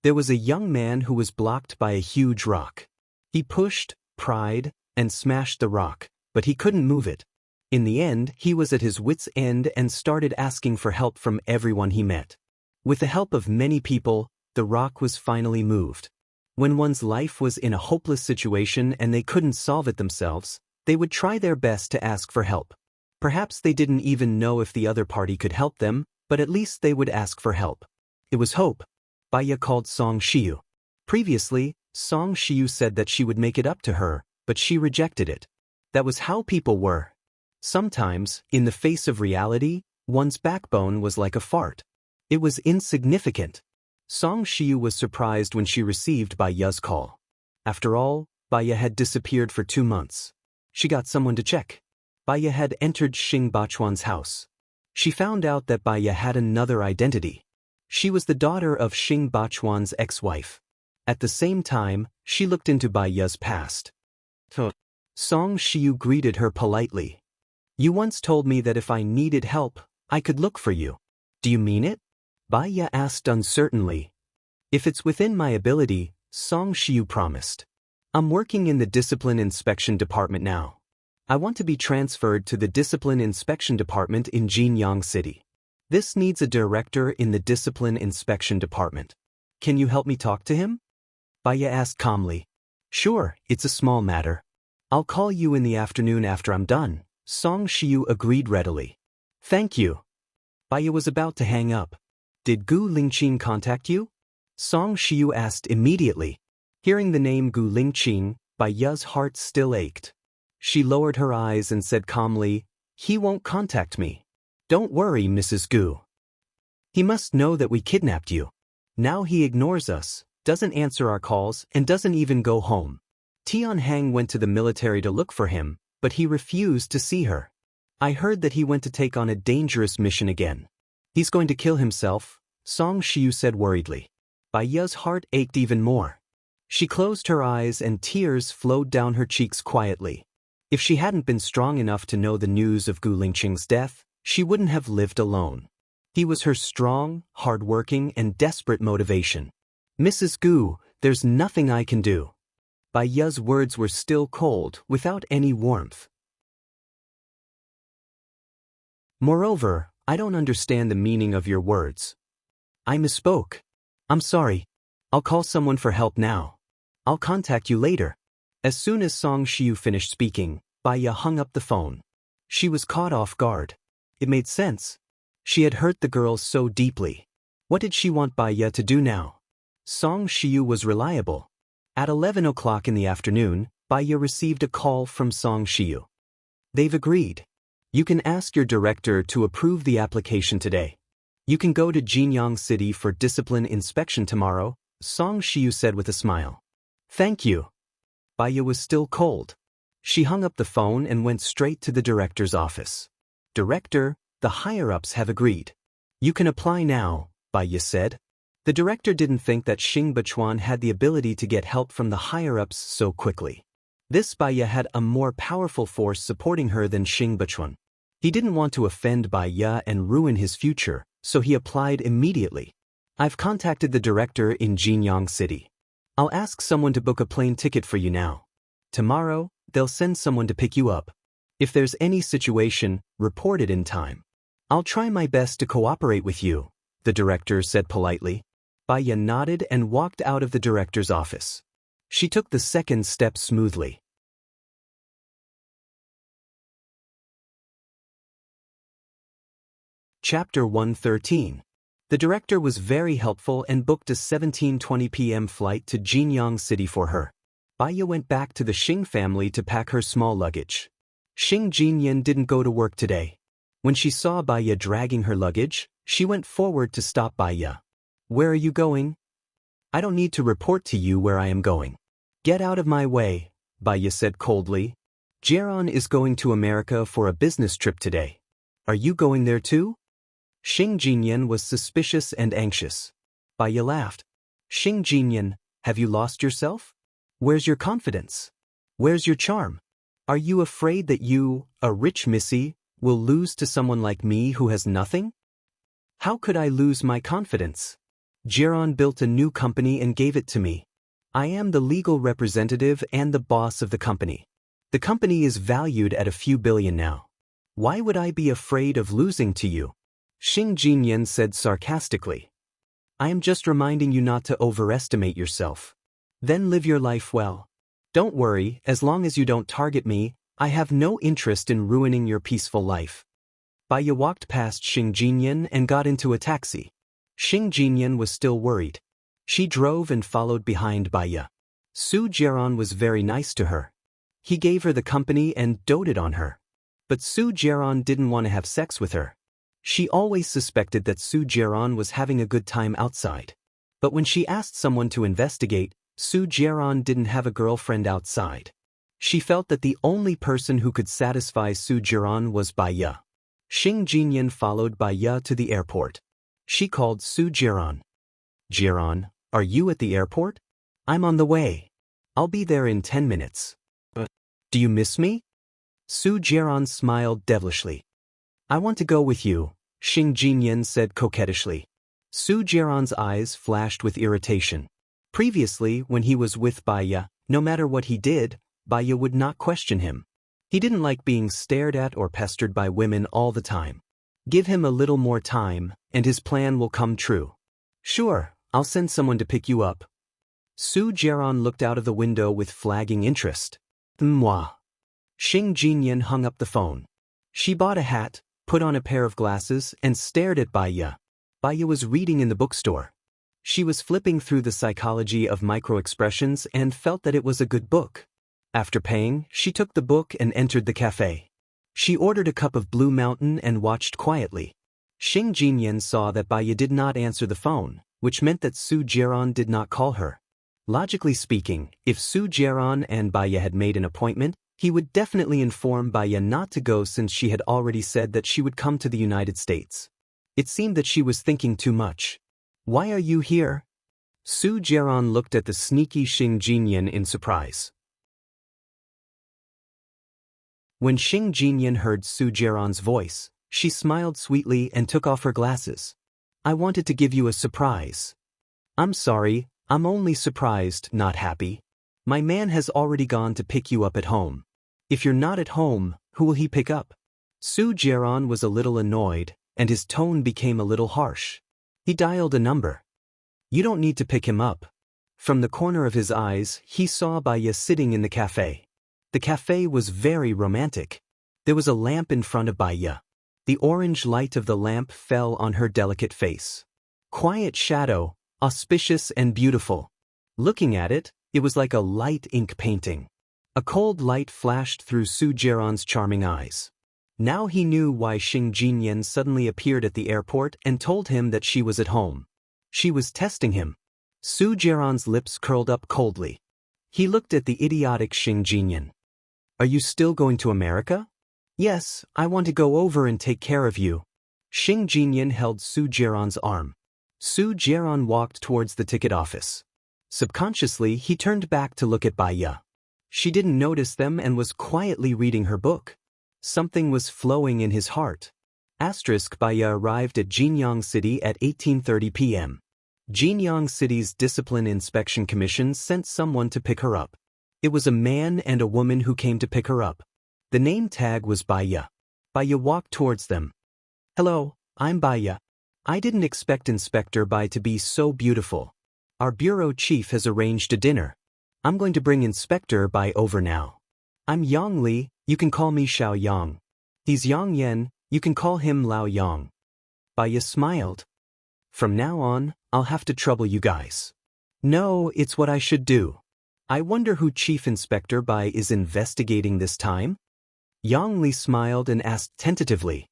There was a young man who was blocked by a huge rock. He pushed, pried, and smashed the rock, but he couldn't move it. In the end, he was at his wits' end and started asking for help from everyone he met. With the help of many people, the rock was finally moved. When one's life was in a hopeless situation and they couldn't solve it themselves, they would try their best to ask for help. Perhaps they didn't even know if the other party could help them, but at least they would ask for help. It was hope. Baiya called Song Shiyu. Previously, Song Shiyu said that she would make it up to her, but she rejected it. That was how people were. Sometimes, in the face of reality, one's backbone was like a fart. It was insignificant. Song Shiyu was surprised when she received Baiya's call. After all, Baiya had disappeared for 2 months. She got someone to check. Baiya had entered Xing Bachuan's house. She found out that Baiya had another identity. She was the daughter of Xing Bachuan's ex-wife. At the same time, she looked into Baiya's past. Song Shiyu greeted her politely. You once told me that if I needed help, I could look for you. Do you mean it? Baiya asked uncertainly. If it's within my ability, Song Shiyu promised. I'm working in the Discipline Inspection Department now. I want to be transferred to the Discipline Inspection Department in Jinyang City. This needs a director in the Discipline Inspection Department. Can you help me talk to him? Baiya asked calmly. Sure, it's a small matter. I'll call you in the afternoon after I'm done. Song Shiyu agreed readily. Thank you. Baiya was about to hang up. Did Gu Lingqing contact you? Song Shiyu asked immediately. Hearing the name Gu Lingqing, Baiya's heart still ached. She lowered her eyes and said calmly, He won't contact me. Don't worry, Mrs. Gu. He must know that we kidnapped you. Now he ignores us, doesn't answer our calls, and doesn't even go home. Tian Hang went to the military to look for him, but he refused to see her. I heard that he went to take on a dangerous mission again. He's going to kill himself, Song Shiyu said worriedly. Baiya's heart ached even more. She closed her eyes and tears flowed down her cheeks quietly. If she hadn't been strong enough to know the news of Gu Lingqing's death, she wouldn't have lived alone. He was her strong, hard-working, and desperate motivation. Mrs. Gu, there's nothing I can do. Baiya's words were still cold, without any warmth. Moreover, I don't understand the meaning of your words. I misspoke. I'm sorry. I'll call someone for help now. I'll contact you later. As soon as Song Shiyu finished speaking, Baiya hung up the phone. She was caught off guard. It made sense. She had hurt the girl so deeply. What did she want Baiya to do now? Song Shiyu was reliable. At 11 o'clock in the afternoon, Baiya received a call from Song Shiyu. They've agreed. You can ask your director to approve the application today. You can go to Jinyang City for discipline inspection tomorrow, Song Shiyu said with a smile. Thank you. Baiya was still cold. She hung up the phone and went straight to the director's office. Director, the higher-ups have agreed. You can apply now, Baiya said. The director didn't think that Xing Bachuan had the ability to get help from the higher-ups so quickly. This Baiya had a more powerful force supporting her than Xing Bachuan. He didn't want to offend Baiya and ruin his future, so he applied immediately. I've contacted the director in Jinyang City. I'll ask someone to book a plane ticket for you now. Tomorrow, they'll send someone to pick you up. If there's any situation, report it in time. I'll try my best to cooperate with you, the director said politely. Baya nodded and walked out of the director's office. She took the second step smoothly. Chapter 113. The director was very helpful and booked a 17:20 p.m. flight to Jinyang City for her. Baya went back to the Xing family to pack her small luggage. Xing Jinyan didn't go to work today. When she saw Baya dragging her luggage, she went forward to stop Baya. "Where are you going?" "I don't need to report to you where I am going." "Get out of my way," Baya said coldly. "Jiran is going to America for a business trip today. Are you going there too?" Xing Jinyan was suspicious and anxious. Baya laughed. "Xing Jinyan, have you lost yourself? Where's your confidence? Where's your charm? Are you afraid that you, a rich missy, will lose to someone like me who has nothing?" "How could I lose my confidence? Jiran built a new company and gave it to me. I am the legal representative and the boss of the company. The company is valued at a few billion now. Why would I be afraid of losing to you?" Xing Jinyan said sarcastically. "I am just reminding you not to overestimate yourself. Then live your life well. Don't worry, as long as you don't target me, I have no interest in ruining your peaceful life." Baya walked past Xing Jinyan and got into a taxi. Xing Jinyan was still worried. She drove and followed behind Baya. Su Jiran was very nice to her. He gave her the company and doted on her. But Su Jiran didn't want to have sex with her. She always suspected that Su Jiran was having a good time outside. But when she asked someone to investigate, Su Jiran didn't have a girlfriend outside. She felt that the only person who could satisfy Su Jiran was Baya. Xing Jinyan followed Baya to the airport. She called Su Jiran. "Jiran, are you at the airport? I'm on the way. I'll be there in 10 minutes. Do you miss me?" Su Jiran smiled devilishly. "I want to go with you," Xing Jinyan said coquettishly. Su Jiran's eyes flashed with irritation. Previously, when he was with Baya, no matter what he did, Baya would not question him. He didn't like being stared at or pestered by women all the time. Give him a little more time, and his plan will come true. "Sure, I'll send someone to pick you up." Su Jiran looked out of the window with flagging interest. "Moi." Xing Jinyan hung up the phone. She bought a hat, put on a pair of glasses, and stared at Baya. Baya was reading in the bookstore. She was flipping through The Psychology of Microexpressions and felt that it was a good book. After paying, she took the book and entered the cafe. She ordered a cup of Blue Mountain and watched quietly. Xing Jinyan saw that Baya did not answer the phone, which meant that Su Jiran did not call her. Logically speaking, if Su Jiran and Baya had made an appointment, he would definitely inform Baya not to go since she had already said that she would come to the United States. It seemed that she was thinking too much. "Why are you here?" Su Jiran looked at the sneaky Xing Jinyan in surprise. When Xing Jinyan heard Su Jiran's voice, she smiled sweetly and took off her glasses. "I wanted to give you a surprise." "I'm sorry, I'm only surprised, not happy. My man has already gone to pick you up at home. If you're not at home, who will he pick up?" Su Jiran was a little annoyed, and his tone became a little harsh. He dialed a number. "You don't need to pick him up." From the corner of his eyes, he saw Baya sitting in the cafe. The cafe was very romantic. There was a lamp in front of Baya. The orange light of the lamp fell on her delicate face. Quiet shadow, auspicious and beautiful. Looking at it, it was like a light ink painting. A cold light flashed through Su Jiran's charming eyes. Now he knew why Xing Jinyan suddenly appeared at the airport and told him that she was at home. She was testing him. Su Jiran's lips curled up coldly. He looked at the idiotic Xing Jinyan. "Are you still going to America?" "Yes, I want to go over and take care of you." Xing Jinyan held Su Jiran's arm. Su Jiran walked towards the ticket office. Subconsciously, he turned back to look at Baya. She didn't notice them and was quietly reading her book. Something was flowing in his heart. Baya arrived at Jinyang City at 18:30 p.m. Jinyang City's Discipline Inspection Commission sent someone to pick her up. It was a man and a woman who came to pick her up. The name tag was Baya. Baya walked towards them. "Hello, I'm Baya. I didn't expect Inspector Bai to be so beautiful. Our bureau chief has arranged a dinner. I'm going to bring Inspector Bai over now. I'm Yang Li, you can call me Xiao Yang. He's Yang Yen, you can call him Lao Yang. Baiya smiled. From now on, I'll have to trouble you guys. No, it's what I should do. I wonder who Chief Inspector Bai is investigating this time? Yang Li smiled and asked tentatively.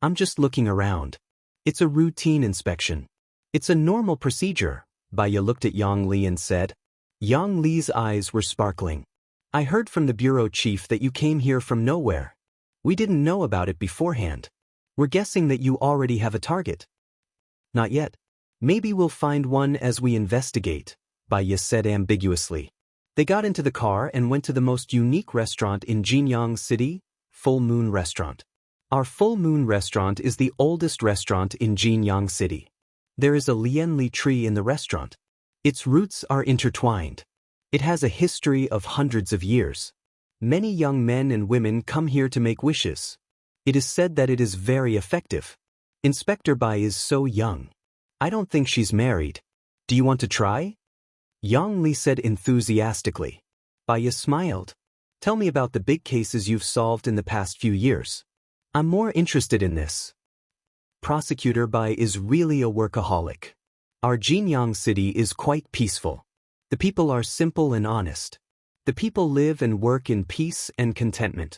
I'm just looking around. It's a routine inspection. It's a normal procedure. Baiya looked at Yang Li and said. Yang Li's eyes were sparkling. I heard from the bureau chief that you came here from nowhere. We didn't know about it beforehand. We're guessing that you already have a target. Not yet. Maybe we'll find one as we investigate, Baiya said ambiguously. They got into the car and went to the most unique restaurant in Jinyang City, Full Moon Restaurant. Our Full Moon Restaurant is the oldest restaurant in Jinyang City. There is a lianli tree in the restaurant. Its roots are intertwined. It has a history of hundreds of years. Many young men and women come here to make wishes. It is said that it is very effective. Inspector Bai is so young. I don't think she's married. Do you want to try? Yang Li said enthusiastically. Baiya smiled. Tell me about the big cases you've solved in the past few years. I'm more interested in this. Prosecutor Bai is really a workaholic. Our Jinyang City is quite peaceful. The people are simple and honest. The people live and work in peace and contentment.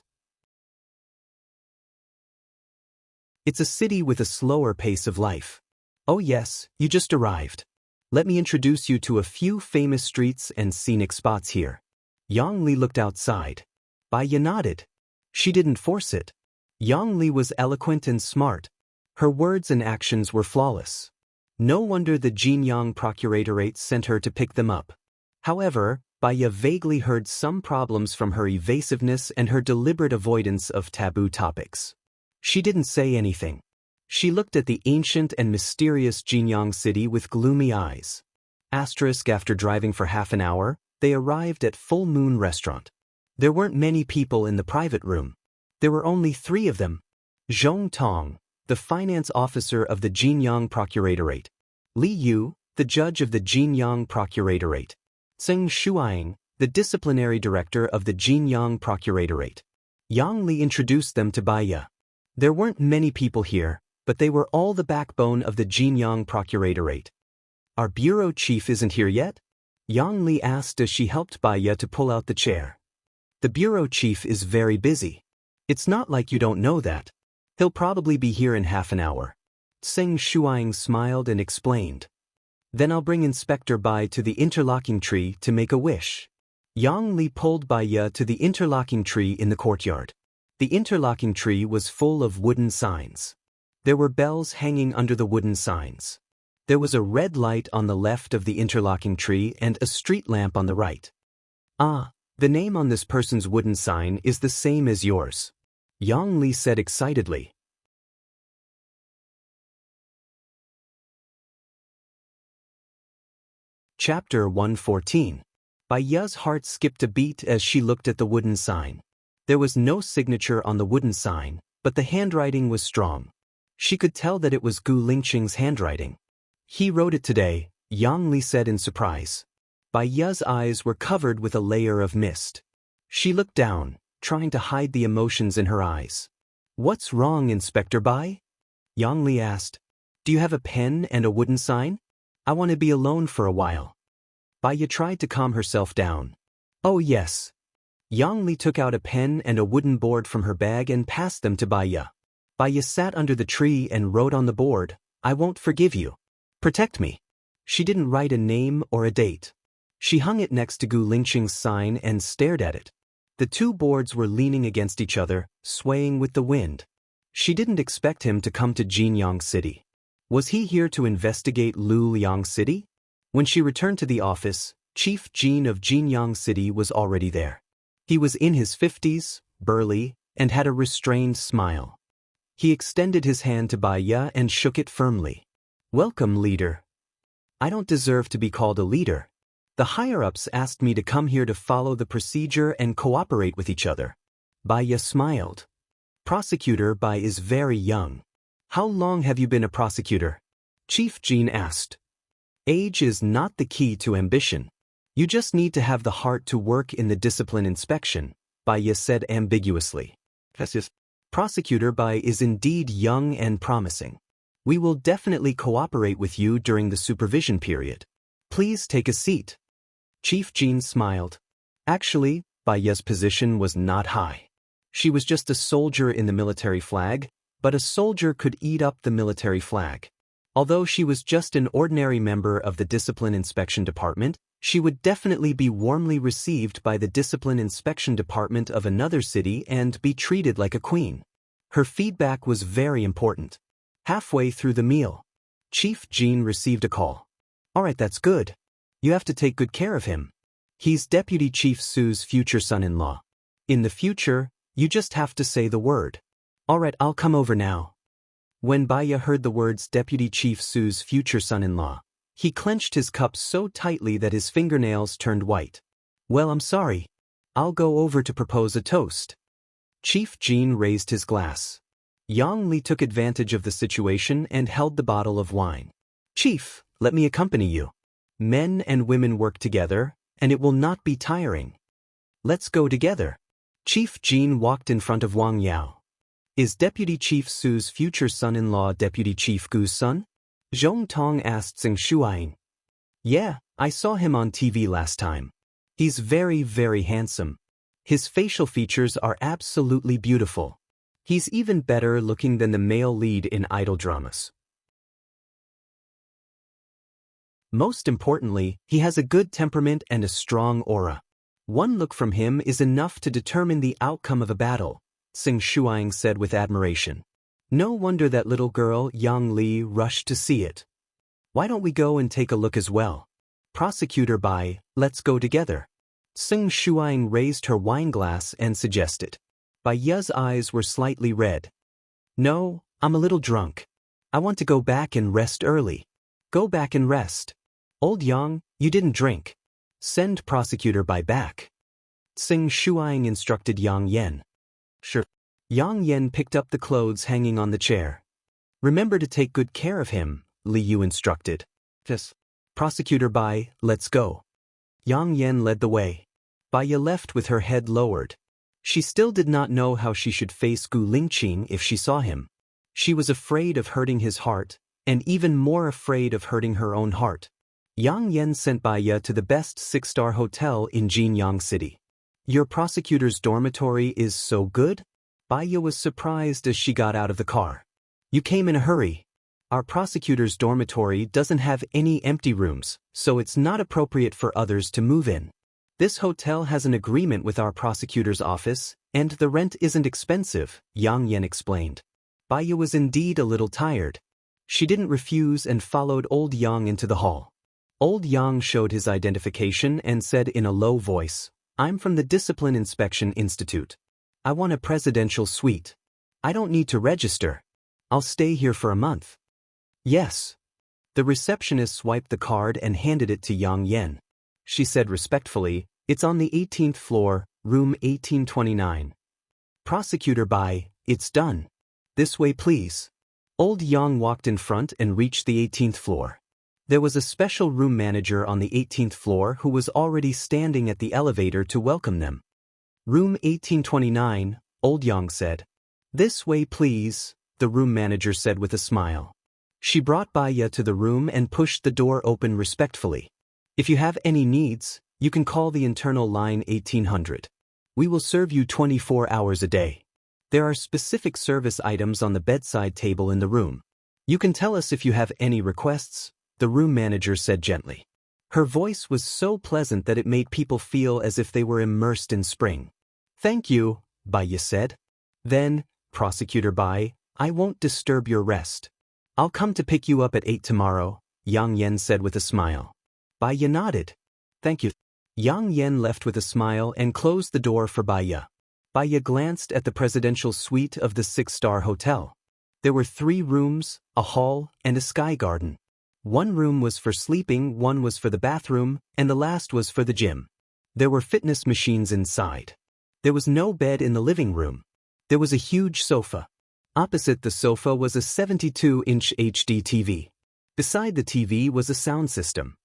It's a city with a slower pace of life. Oh yes, you just arrived. Let me introduce you to a few famous streets and scenic spots here. Yang Li looked outside. Baiya nodded. She didn't force it. Yang Li was eloquent and smart. Her words and actions were flawless. No wonder the Jinyang Procuratorate sent her to pick them up. However, Baiya vaguely heard some problems from her evasiveness and her deliberate avoidance of taboo topics. She didn't say anything. She looked at the ancient and mysterious Jinyang City with gloomy eyes. After driving for half an hour, they arrived at Full Moon Restaurant. There weren't many people in the private room. There were only 3 of them. Zhong Tong, the finance officer of the Jinyang Procuratorate. Li Yu, the judge of the Jinyang Procuratorate. Zheng Shuaing, the disciplinary director of the Jinyang Procuratorate. Yang Li introduced them to Baiya. There weren't many people here, but they were all the backbone of the Jinyang Procuratorate. Our bureau chief isn't here yet? Yang Li asked as she helped Baiya to pull out the chair. The bureau chief is very busy. It's not like you don't know that. He'll probably be here in half an hour. Zheng Shuaing smiled and explained. Then I'll bring Inspector Bai to the interlocking tree to make a wish. Yang Li pulled Baiya to the interlocking tree in the courtyard. The interlocking tree was full of wooden signs. There were bells hanging under the wooden signs. There was a red light on the left of the interlocking tree and a street lamp on the right. Ah, the name on this person's wooden sign is the same as yours. Yang Li said excitedly. Chapter 114. Baiya's heart skipped a beat as she looked at the wooden sign. There was no signature on the wooden sign, but the handwriting was strong. She could tell that it was Gu Lingqing's handwriting. He wrote it today, Yang Li said in surprise. Baiya's eyes were covered with a layer of mist. She looked down, trying to hide the emotions in her eyes. What's wrong, Inspector Bai? Yang Li asked. Do you have a pen and a wooden sign? I want to be alone for a while. Baiya tried to calm herself down. Oh yes. Yang Li took out a pen and a wooden board from her bag and passed them to Baiya. Baiya sat under the tree and wrote on the board, I won't forgive you. Protect me. She didn't write a name or a date. She hung it next to Gu Lingqing's sign and stared at it. The 2 boards were leaning against each other, swaying with the wind. She didn't expect him to come to Jinyang City. Was he here to investigate Luliang City? When she returned to the office, Chief Jin of Jinyang City was already there. He was in his 50s, burly, and had a restrained smile. He extended his hand to Baiya and shook it firmly. Welcome, leader. I don't deserve to be called a leader. The higher-ups asked me to come here to follow the procedure and cooperate with each other. Baiya smiled. Prosecutor Bai is very young. How long have you been a prosecutor? Chief Jean asked. Age is not the key to ambition. You just need to have the heart to work in the discipline inspection, Bai said ambiguously. Yes. Prosecutor Bai is indeed young and promising. We will definitely cooperate with you during the supervision period. Please take a seat. Chief Jean smiled. Actually, Bai's position was not high. She was just a soldier in the military flag, but a soldier could eat up the military flag. Although she was just an ordinary member of the Discipline Inspection Department, she would definitely be warmly received by the Discipline Inspection Department of another city and be treated like a queen. Her feedback was very important. Halfway through the meal, Chief Jean received a call. Alright, that's good. You have to take good care of him. He's Deputy Chief Su's future son-in-law. In the future, you just have to say the word. Alright, I'll come over now. When Baya heard the words Deputy Chief Su's future son-in-law, he clenched his cup so tightly that his fingernails turned white. Well, I'm sorry. I'll go over to propose a toast. Chief Jean raised his glass. Yang Li took advantage of the situation and held the bottle of wine. Chief, let me accompany you. Men and women work together, and it will not be tiring. Let's go together. Chief Jean walked in front of Wang Yao. Is Deputy Chief Su's future son-in-law Deputy Chief Gu's son? Zhong Tong asked Xing Shuaing. Yeah, I saw him on TV last time. He's very, very handsome. His facial features are absolutely beautiful. He's even better looking than the male lead in idol dramas. Most importantly, he has a good temperament and a strong aura. One look from him is enough to determine the outcome of a battle, Xing Shuaing said with admiration. No wonder that little girl, Yang Li, rushed to see it. Why don't we go and take a look as well? Prosecutor Bai, let's go together. Xing Shuaing raised her wine glass and suggested. Bai's eyes were slightly red. No, I'm a little drunk. I want to go back and rest early. Go back and rest. Old Yang, you didn't drink. Send Prosecutor Bai back. Xing Shuaing instructed Yang Yen. Sure. Yang Yen picked up the clothes hanging on the chair. Remember to take good care of him, Li Yu instructed. Yes. Prosecutor Bai, let's go. Yang Yen led the way. Baiya left with her head lowered. She still did not know how she should face Gu Lingqing if she saw him. She was afraid of hurting his heart, and even more afraid of hurting her own heart. Yang Yen sent Baiya to the best 6-star hotel in Jinyang City. Your prosecutor's dormitory is so good? Baiya was surprised as she got out of the car. You came in a hurry. Our prosecutor's dormitory doesn't have any empty rooms, so it's not appropriate for others to move in. This hotel has an agreement with our prosecutor's office, and the rent isn't expensive, Yang Yen explained. Baiya was indeed a little tired. She didn't refuse and followed Old Yang into the hall. Old Yang showed his identification and said in a low voice, I'm from the Discipline Inspection Institute. I want a presidential suite. I don't need to register. I'll stay here for a month. Yes. The receptionist swiped the card and handed it to Yang Yen. She said respectfully, it's on the 18th floor, room 1829. Prosecutor Bai, it's done. This way please. Old Yang walked in front and reached the 18th floor. There was a special room manager on the 18th floor who was already standing at the elevator to welcome them. Room 1829, Old Yang said. This way please, the room manager said with a smile. She brought Baiya to the room and pushed the door open respectfully. If you have any needs, you can call the internal line 1800. We will serve you 24 hours a day. There are specific service items on the bedside table in the room. You can tell us if you have any requests, the room manager said gently. Her voice was so pleasant that it made people feel as if they were immersed in spring. Thank you, Baiya said. Then, Prosecutor Bai, I won't disturb your rest. I'll come to pick you up at 8 tomorrow, Yang Yen said with a smile. Baiya nodded. Thank you. Yang Yen left with a smile and closed the door for Baiya. Baiya glanced at the presidential suite of the 6-star hotel. There were 3 rooms, a hall, and a sky garden. One room was for sleeping, one was for the bathroom, and the last was for the gym. There were fitness machines inside. There was no bed in the living room. There was a huge sofa. Opposite the sofa was a 72-inch HD TV. Beside the TV was a sound system.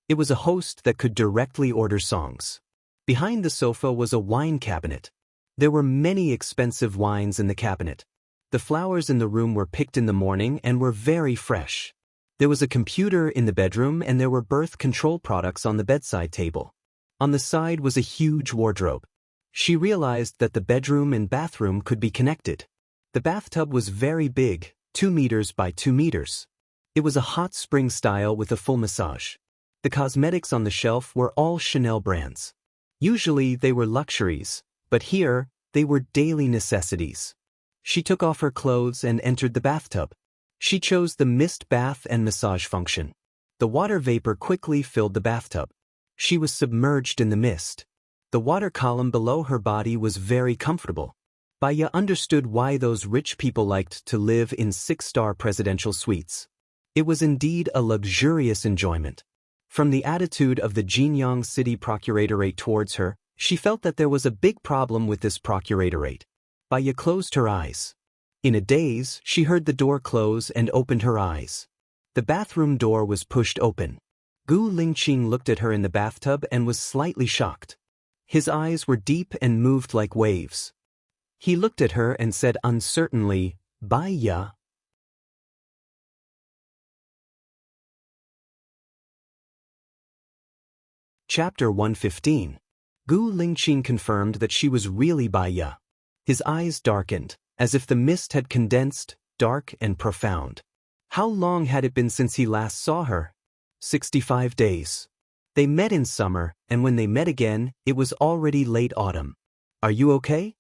It was a host that could directly order songs. Behind the sofa was a wine cabinet. There were many expensive wines in the cabinet. The flowers in the room were picked in the morning and were very fresh. There was a computer in the bedroom and there were birth control products on the bedside table. On the side was a huge wardrobe. She realized that the bedroom and bathroom could be connected. The bathtub was very big, 2 meters by 2 meters. It was a hot spring style with a full massage. The cosmetics on the shelf were all Chanel brands. Usually they were luxuries, but here they were daily necessities. She took off her clothes and entered the bathtub. She chose the mist bath and massage function. The water vapor quickly filled the bathtub. She was submerged in the mist. The water column below her body was very comfortable. Baya understood why those rich people liked to live in 6-star presidential suites. It was indeed a luxurious enjoyment. From the attitude of the Jinyang City Procuratorate towards her, she felt that there was a big problem with this procuratorate. Baya closed her eyes. In a daze, she heard the door close and opened her eyes. The bathroom door was pushed open. Gu Lingqing looked at her in the bathtub and was slightly shocked. His eyes were deep and moved like waves. He looked at her and said uncertainly, "Baya." Chapter 115. Gu Lingqing confirmed that she was really Baya. His eyes darkened, as if the mist had condensed, dark and profound. How long had it been since he last saw her? 65 days. They met in summer, and when they met again, it was already late autumn. "Are you okay?"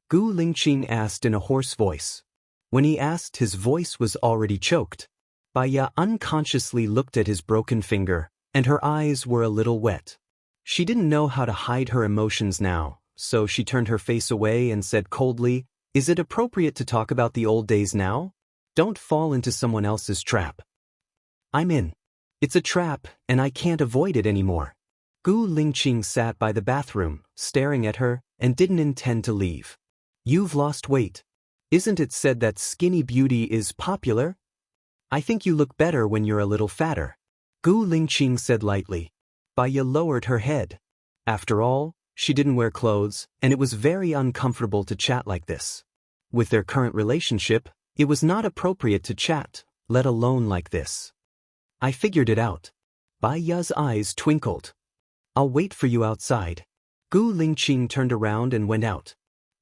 Gu Lingqing asked in a hoarse voice. When he asked, his voice was already choked. Baya unconsciously looked at his broken finger, and her eyes were a little wet. She didn't know how to hide her emotions now, so she turned her face away and said coldly, "Is it appropriate to talk about the old days now? Don't fall into someone else's trap." "I'm in. It's a trap, and I can't avoid it anymore." Gu Lingqing sat by the bathroom, staring at her, and didn't intend to leave. "You've lost weight. Isn't it said that skinny beauty is popular? I think you look better when you're a little fatter." Gu Lingqing said lightly. Baya lowered her head. After all, she didn't wear clothes, and it was very uncomfortable to chat like this. With their current relationship, it was not appropriate to chat, let alone like this. "I figured it out." Baya's eyes twinkled. "I'll wait for you outside." Gu Lingqing turned around and went out.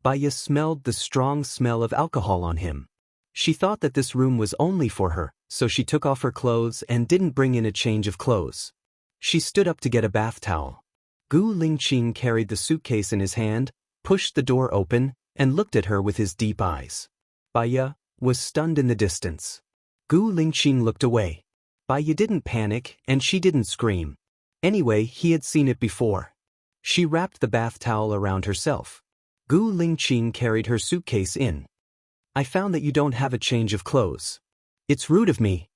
Baya smelled the strong smell of alcohol on him. She thought that this room was only for her, so she took off her clothes and didn't bring in a change of clothes. She stood up to get a bath towel. Gu Lingqing carried the suitcase in his hand, pushed the door open, and looked at her with his deep eyes. Baya was stunned in the distance. Gu Lingqing looked away. Baya didn't panic, and she didn't scream. Anyway, he had seen it before. She wrapped the bath towel around herself. Gu Lingqing carried her suitcase in. "I found that you don't have a change of clothes. It's rude of me."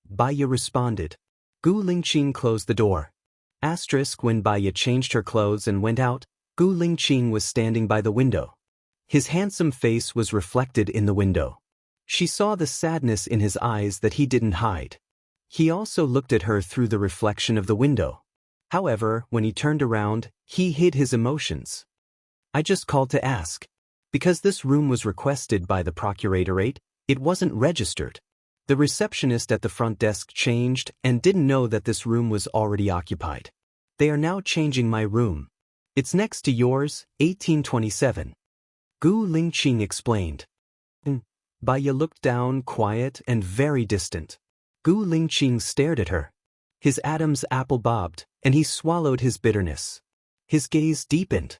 Baya responded. Gu Lingqing closed the door. When Baya changed her clothes and went out, Gu Lingqing was standing by the window. His handsome face was reflected in the window. She saw the sadness in his eyes that he didn't hide. He also looked at her through the reflection of the window. However, when he turned around, he hid his emotions. "I just called to ask. Because this room was requested by the procuratorate, it wasn't registered. The receptionist at the front desk changed and didn't know that this room was already occupied. They are now changing my room. It's next to yours, 1827. Gu Lingqing explained. Baya looked down, quiet and very distant. Gu Lingqing stared at her. His Adam's apple bobbed, and he swallowed his bitterness. His gaze deepened.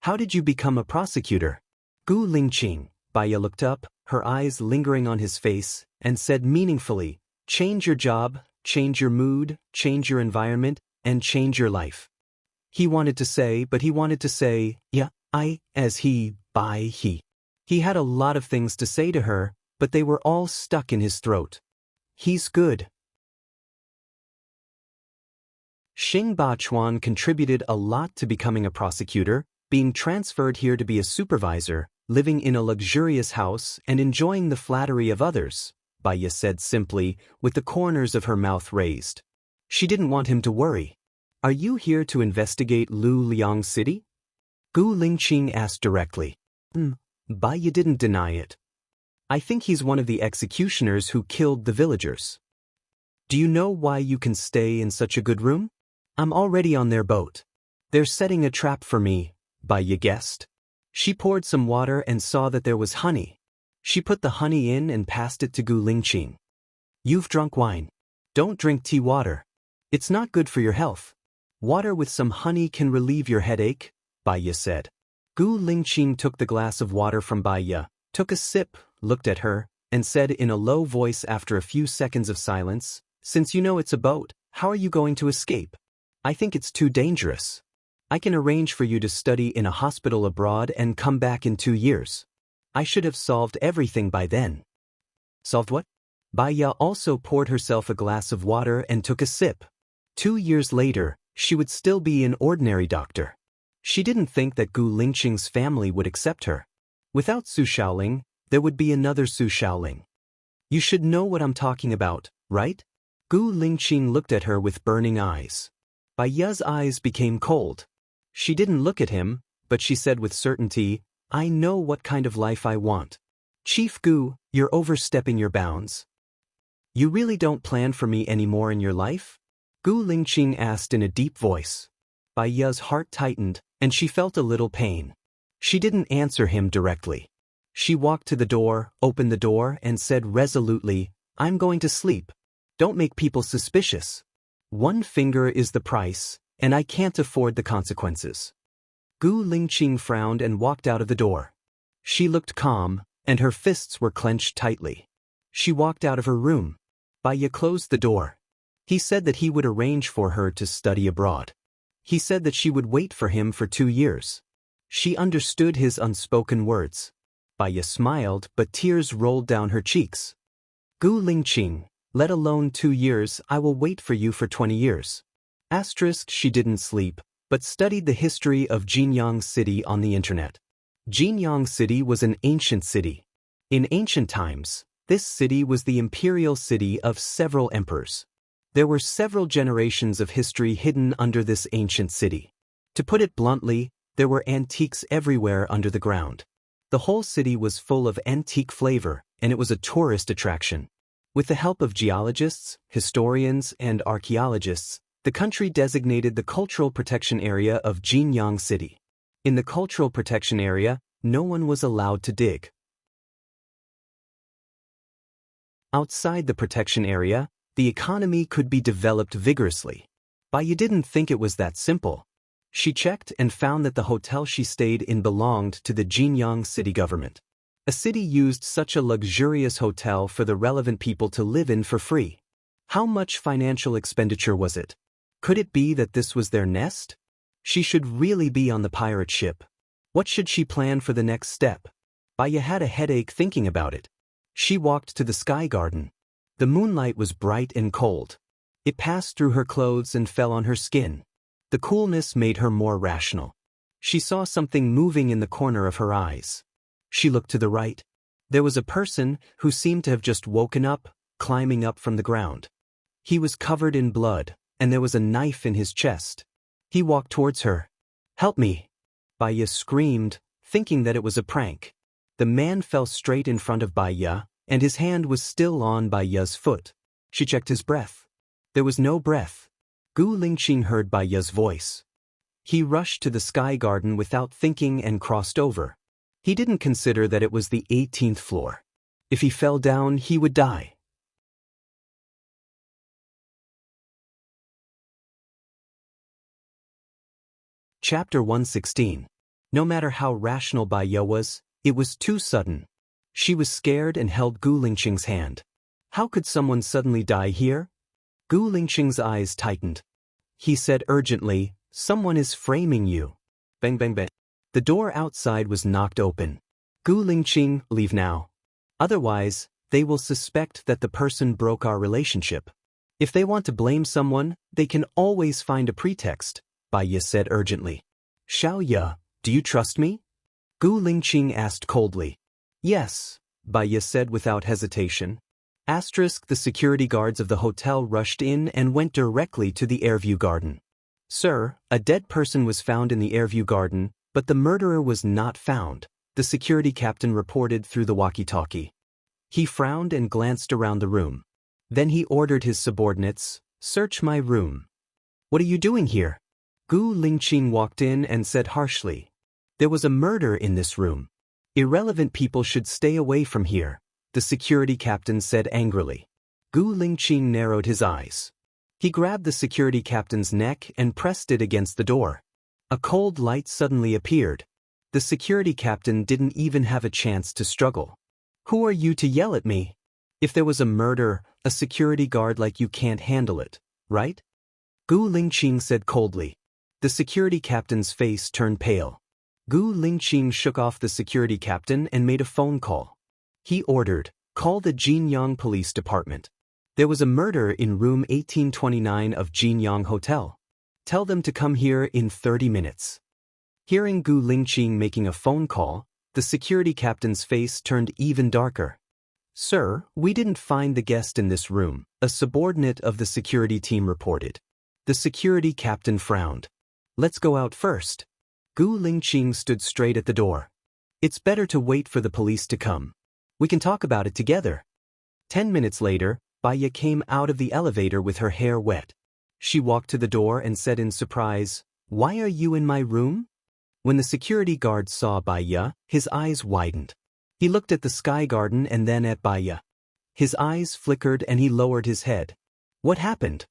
"How did you become a prosecutor?" Gu Lingqing. Baya looked up, her eyes lingering on his face, and said meaningfully, "Change your job, change your mood, change your environment, and change your life." He wanted to say, "Yeah, I, as he, by he." He had a lot of things to say to her, but they were all stuck in his throat. "He's good." Xing Bachuan contributed a lot to becoming a prosecutor, being transferred here to be a supervisor, living in a luxurious house and enjoying the flattery of others, Bai Ye said simply, with the corners of her mouth raised. She didn't want him to worry. Are you here to investigate Lu Liang City? Gu Lingqing asked directly. Bai Ye didn't deny it. I think he's one of the executioners who killed the villagers. Do you know why you can stay in such a good room? I'm already on their boat. They're setting a trap for me, Bai Ye guessed. She poured some water and saw that there was honey. She put the honey in and passed it to Gu Lingqing. You've drunk wine. Don't drink tea water. It's not good for your health. Water with some honey can relieve your headache, Bai Ye said. Gu Lingqing took the glass of water from Bai Ye, took a sip, looked at her, and said in a low voice after a few seconds of silence, Since you know it's a boat, how are you going to escape? I think it's too dangerous. I can arrange for you to study in a hospital abroad and come back in 2 years. I should have solved everything by then. Solved what? Bai Ye also poured herself a glass of water and took a sip. 2 years later, she would still be an ordinary doctor. She didn't think that Gu Lingqing's family would accept her. Without Su Shaoling, there would be another Su Shaoling. You should know what I'm talking about, right? Gu Lingqing looked at her with burning eyes. Bai Ye's eyes became cold. She didn't look at him, but she said with certainty, I know what kind of life I want. Chief Gu, you're overstepping your bounds. You really don't plan for me anymore in your life? Gu Lingqing asked in a deep voice. Bai Ye's heart tightened, and she felt a little pain. She didn't answer him directly. She walked to the door, opened the door, and said resolutely, I'm going to sleep. Don't make people suspicious. 1 finger is the price, and I can't afford the consequences. Gu Lingqing frowned and walked out of the door. She looked calm, and her fists were clenched tightly. She walked out of her room. Bai Ye closed the door. He said that he would arrange for her to study abroad. He said that she would wait for him for 2 years. She understood his unspoken words. Bai Ye smiled, but tears rolled down her cheeks. Gu Lingqing, let alone 2 years, I will wait for you for 20 years. She didn't sleep, but studied the history of Jinyang City on the internet. Jinyang City was an ancient city. In ancient times, this city was the imperial city of several emperors. There were several generations of history hidden under this ancient city. To put it bluntly, there were antiques everywhere under the ground. The whole city was full of antique flavor, and it was a tourist attraction. With the help of geologists, historians, and archaeologists, the country designated the Cultural Protection Area of Jinyang City. In the Cultural Protection Area, no one was allowed to dig. Outside the protection area, the economy could be developed vigorously. Bai Ye didn't think it was that simple. She checked and found that the hotel she stayed in belonged to the Jinyang city government. A city used such a luxurious hotel for the relevant people to live in for free. How much financial expenditure was it? Could it be that this was their nest? She should really be on the pirate ship. What should she plan for the next step? Bai Ye had a headache thinking about it. She walked to the sky garden. The moonlight was bright and cold. It passed through her clothes and fell on her skin. The coolness made her more rational. She saw something moving in the corner of her eyes. She looked to the right. There was a person who seemed to have just woken up, climbing up from the ground. He was covered in blood, and there was a knife in his chest. He walked towards her. Help me! Bai Ye screamed, thinking that it was a prank. The man fell straight in front of Bai Ye, and his hand was still on Bai Ye's foot. She checked his breath. There was no breath. Gu Lingqing heard Bai Ye's voice. He rushed to the sky garden without thinking and crossed over. He didn't consider that it was the 18th floor. If he fell down, he would die. Chapter 116. No matter how rational Bai Ye was, it was too sudden. She was scared and held Gu Lingqing's hand. How could someone suddenly die here? Gu Lingqing's eyes tightened. He said urgently, Someone is framing you. Bang bang bang. The door outside was knocked open. Gu Lingqing, leave now. Otherwise, they will suspect that the person broke our relationship. If they want to blame someone, they can always find a pretext, Bai Ye said urgently. Xiao Ye, do you trust me? Gu Lingqing asked coldly. Yes, Baiya said without hesitation. The security guards of the hotel rushed in and went directly to the Airview Garden. Sir, a dead person was found in the Airview Garden, but the murderer was not found, the security captain reported through the walkie-talkie. He frowned and glanced around the room. Then he ordered his subordinates, "Search my room." "What are you doing here?" Gu Lingqing walked in and said harshly. "There was a murder in this room. Irrelevant people should stay away from here," the security captain said angrily. Gu Lingqing narrowed his eyes. He grabbed the security captain's neck and pressed it against the door. A cold light suddenly appeared. The security captain didn't even have a chance to struggle. "Who are you to yell at me? If there was a murder, a security guard like you can't handle it, right?" Gu Lingqing said coldly. The security captain's face turned pale. Gu Lingqing shook off the security captain and made a phone call. He ordered, "Call the Jinyang Police Department. There was a murder in room 1829 of Jinyang Hotel. Tell them to come here in 30 minutes. Hearing Gu Lingqing making a phone call, the security captain's face turned even darker. "Sir, we didn't find the guest in this room," a subordinate of the security team reported. The security captain frowned. "Let's go out first." Gu Lingqing stood straight at the door. "It's better to wait for the police to come. We can talk about it together." 10 minutes later, Baiya came out of the elevator with her hair wet. She walked to the door and said in surprise, "Why are you in my room?" When the security guard saw Baiya, his eyes widened. He looked at the sky garden and then at Baiya. His eyes flickered and he lowered his head. "What happened?"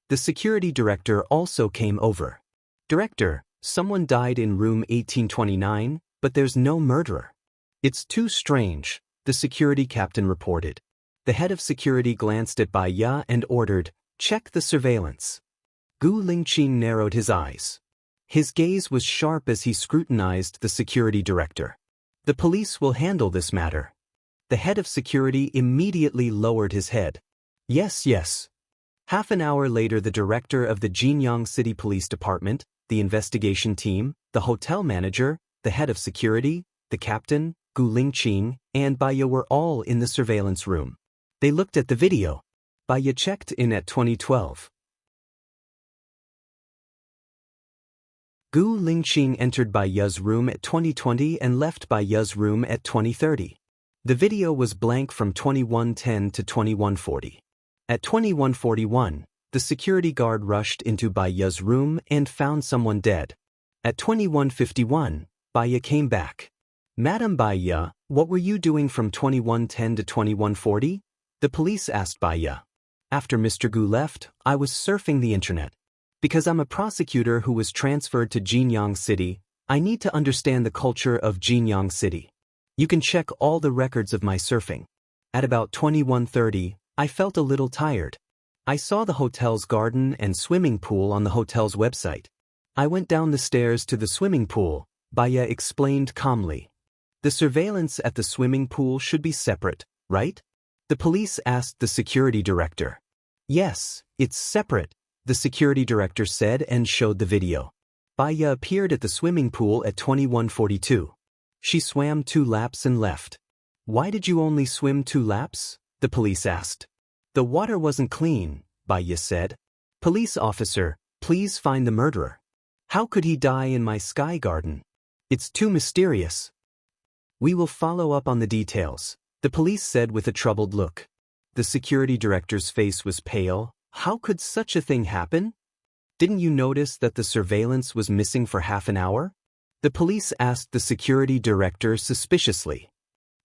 The security director also came over. "Director, someone died in room 1829, but there's no murderer." "It's too strange," the security captain reported. The head of security glanced at Baiya and ordered, "Check the surveillance." Gu Lingqing narrowed his eyes. His gaze was sharp as he scrutinized the security director. "The police will handle this matter." The head of security immediately lowered his head. "Yes, yes." Half an hour later, the director of the Jinyang City Police Department, the investigation team, the hotel manager, the head of security, the captain, Gu Lingqing, and Baiya were all in the surveillance room. They looked at the video. Baiya checked in at 2012. Gu Lingqing entered Baiya's room at 2020 and left Baiya's room at 2030. The video was blank from 2110 to 2140. At 2141, the security guard rushed into Baiya's room and found someone dead. At 2151, Baiya came back. "Madam Baiya, what were you doing from 2110 to 2140? The police asked Baiya. "After Mr. Gu left, I was surfing the internet. Because I'm a prosecutor who was transferred to Jinyang City, I need to understand the culture of Jinyang City. You can check all the records of my surfing. At about 2130, I felt a little tired. I saw the hotel's garden and swimming pool on the hotel's website. I went down the stairs to the swimming pool," Baiya explained calmly. "The surveillance at the swimming pool should be separate, right?" The police asked the security director. "Yes, it's separate," the security director said and showed the video. Baiya appeared at the swimming pool at 2142. She swam 2 laps and left. "Why did you only swim 2 laps?" the police asked. "The water wasn't clean," Baiya said. "Police officer, please find the murderer. How could he die in my sky garden? It's too mysterious." "We will follow up on the details," the police said with a troubled look. The security director's face was pale. How could such a thing happen? "Didn't you notice that the surveillance was missing for half an hour?" The police asked the security director suspiciously.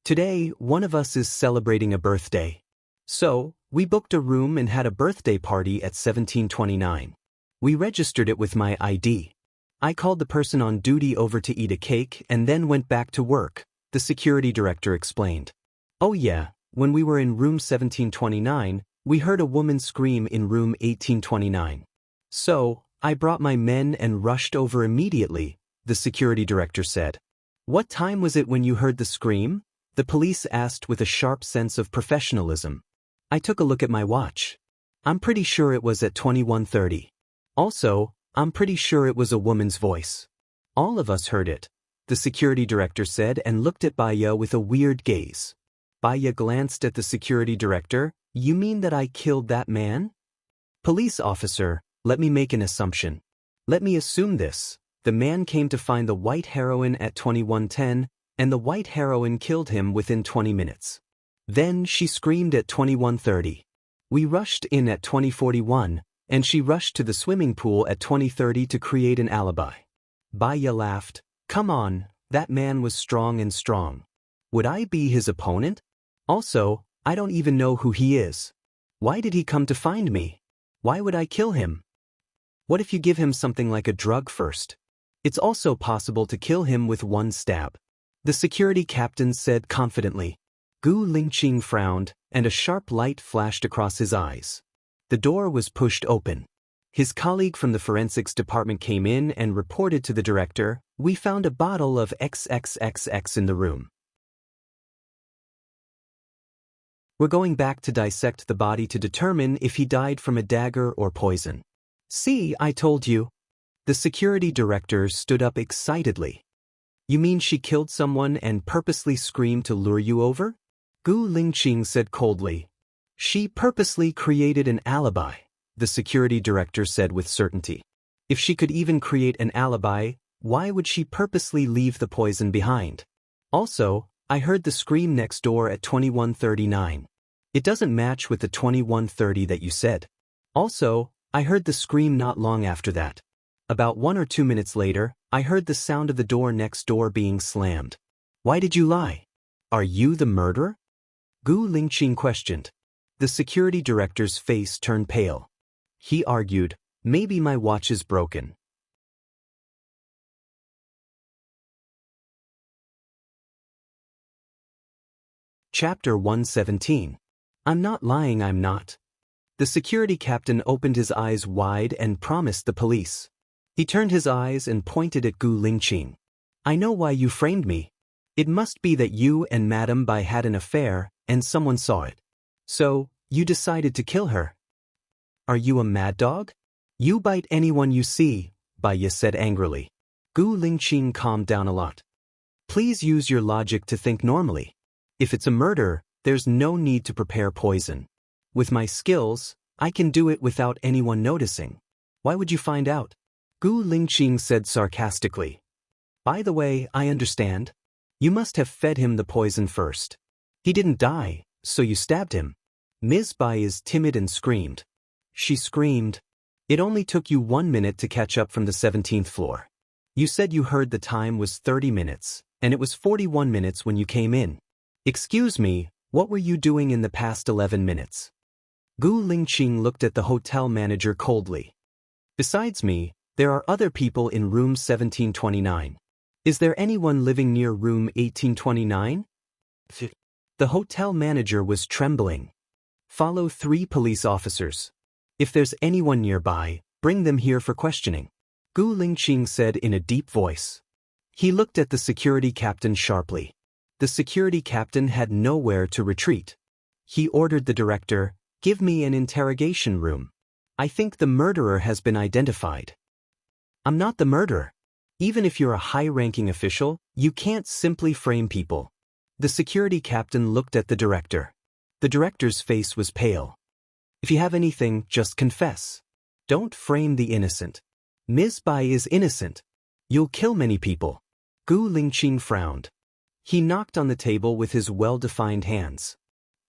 "Today, one of us is celebrating a birthday. So, we booked a room and had a birthday party at 1729. We registered it with my ID. I called the person on duty over to eat a cake and then went back to work," the security director explained. "Oh yeah, when we were in room 1729, we heard a woman scream in room 1829. So, I brought my men and rushed over immediately," the security director said. "What time was it when you heard the scream?" the police asked with a sharp sense of professionalism. "I took a look at my watch. I'm pretty sure it was at 2130. Also, I'm pretty sure it was a woman's voice. All of us heard it," the security director said and looked at Baya with a weird gaze. Baya glanced at the security director. You mean that I killed that man? Police officer, let me make an assumption. Let me assume this. The man came to find the white heroin at 21:10, and the white heroin killed him within 20 minutes. Then she screamed at 21:30. We rushed in at 20:41, and she rushed to the swimming pool at 20:30 to create an alibi. Baya laughed. Come on, that man was strong and strong. Would I be his opponent? Also, I don't even know who he is. Why did he come to find me? Why would I kill him? What if you give him something like a drug first? It's also possible to kill him with one stab. The security captain said confidently. Gu Lingqing frowned, and a sharp light flashed across his eyes. The door was pushed open. His colleague from the forensics department came in and reported to the director, we found a bottle of XXXX in the room. We're going back to dissect the body to determine if he died from a dagger or poison. See, I told you. The security director stood up excitedly. You mean she killed someone and purposely screamed to lure you over? Gu Lingqing said coldly. She purposely created an alibi, the security director said with certainty. If she could even create an alibi, why would she purposely leave the poison behind? Also, I heard the scream next door at 21:39. It doesn't match with the 21:30 that you said. Also, I heard the scream not long after that. About 1 or 2 minutes later, I heard the sound of the door next door being slammed. Why did you lie? Are you the murderer? Gu Lingqing questioned. The security director's face turned pale. He argued, maybe my watch is broken. Chapter 117. I'm not lying, I'm not. The security captain opened his eyes wide and promised the police. He turned his eyes and pointed at Gu Lingqing. I know why you framed me. It must be that you and Madame Bai had an affair, and someone saw it. So, you decided to kill her. Are you a mad dog? You bite anyone you see, Baya said angrily. Gu Lingqing calmed down a lot. Please use your logic to think normally. If it's a murder, there's no need to prepare poison. With my skills, I can do it without anyone noticing. Why would you find out? Gu Lingqing said sarcastically. By the way, I understand. You must have fed him the poison first. He didn't die, so you stabbed him. Ms. Bai is timid and screamed. She screamed. It only took you 1 minute to catch up from the 17th floor. You said you heard the time was 30 minutes, and it was 41 minutes when you came in. Excuse me, what were you doing in the past 11 minutes? Gu Lingqing looked at the hotel manager coldly. Besides me, there are other people in room 1729. Is there anyone living near room 1829? The hotel manager was trembling. Follow 3 police officers. If there's anyone nearby, bring them here for questioning. Gu Lingqing said in a deep voice. He looked at the security captain sharply. The security captain had nowhere to retreat. He ordered the director, give me an interrogation room. I think the murderer has been identified. I'm not the murderer. Even if you're a high-ranking official, you can't simply frame people. The security captain looked at the director. The director's face was pale. If you have anything, just confess. Don't frame the innocent. Ms. Bai is innocent. You'll kill many people. Gu Lingqing frowned. He knocked on the table with his well-defined hands.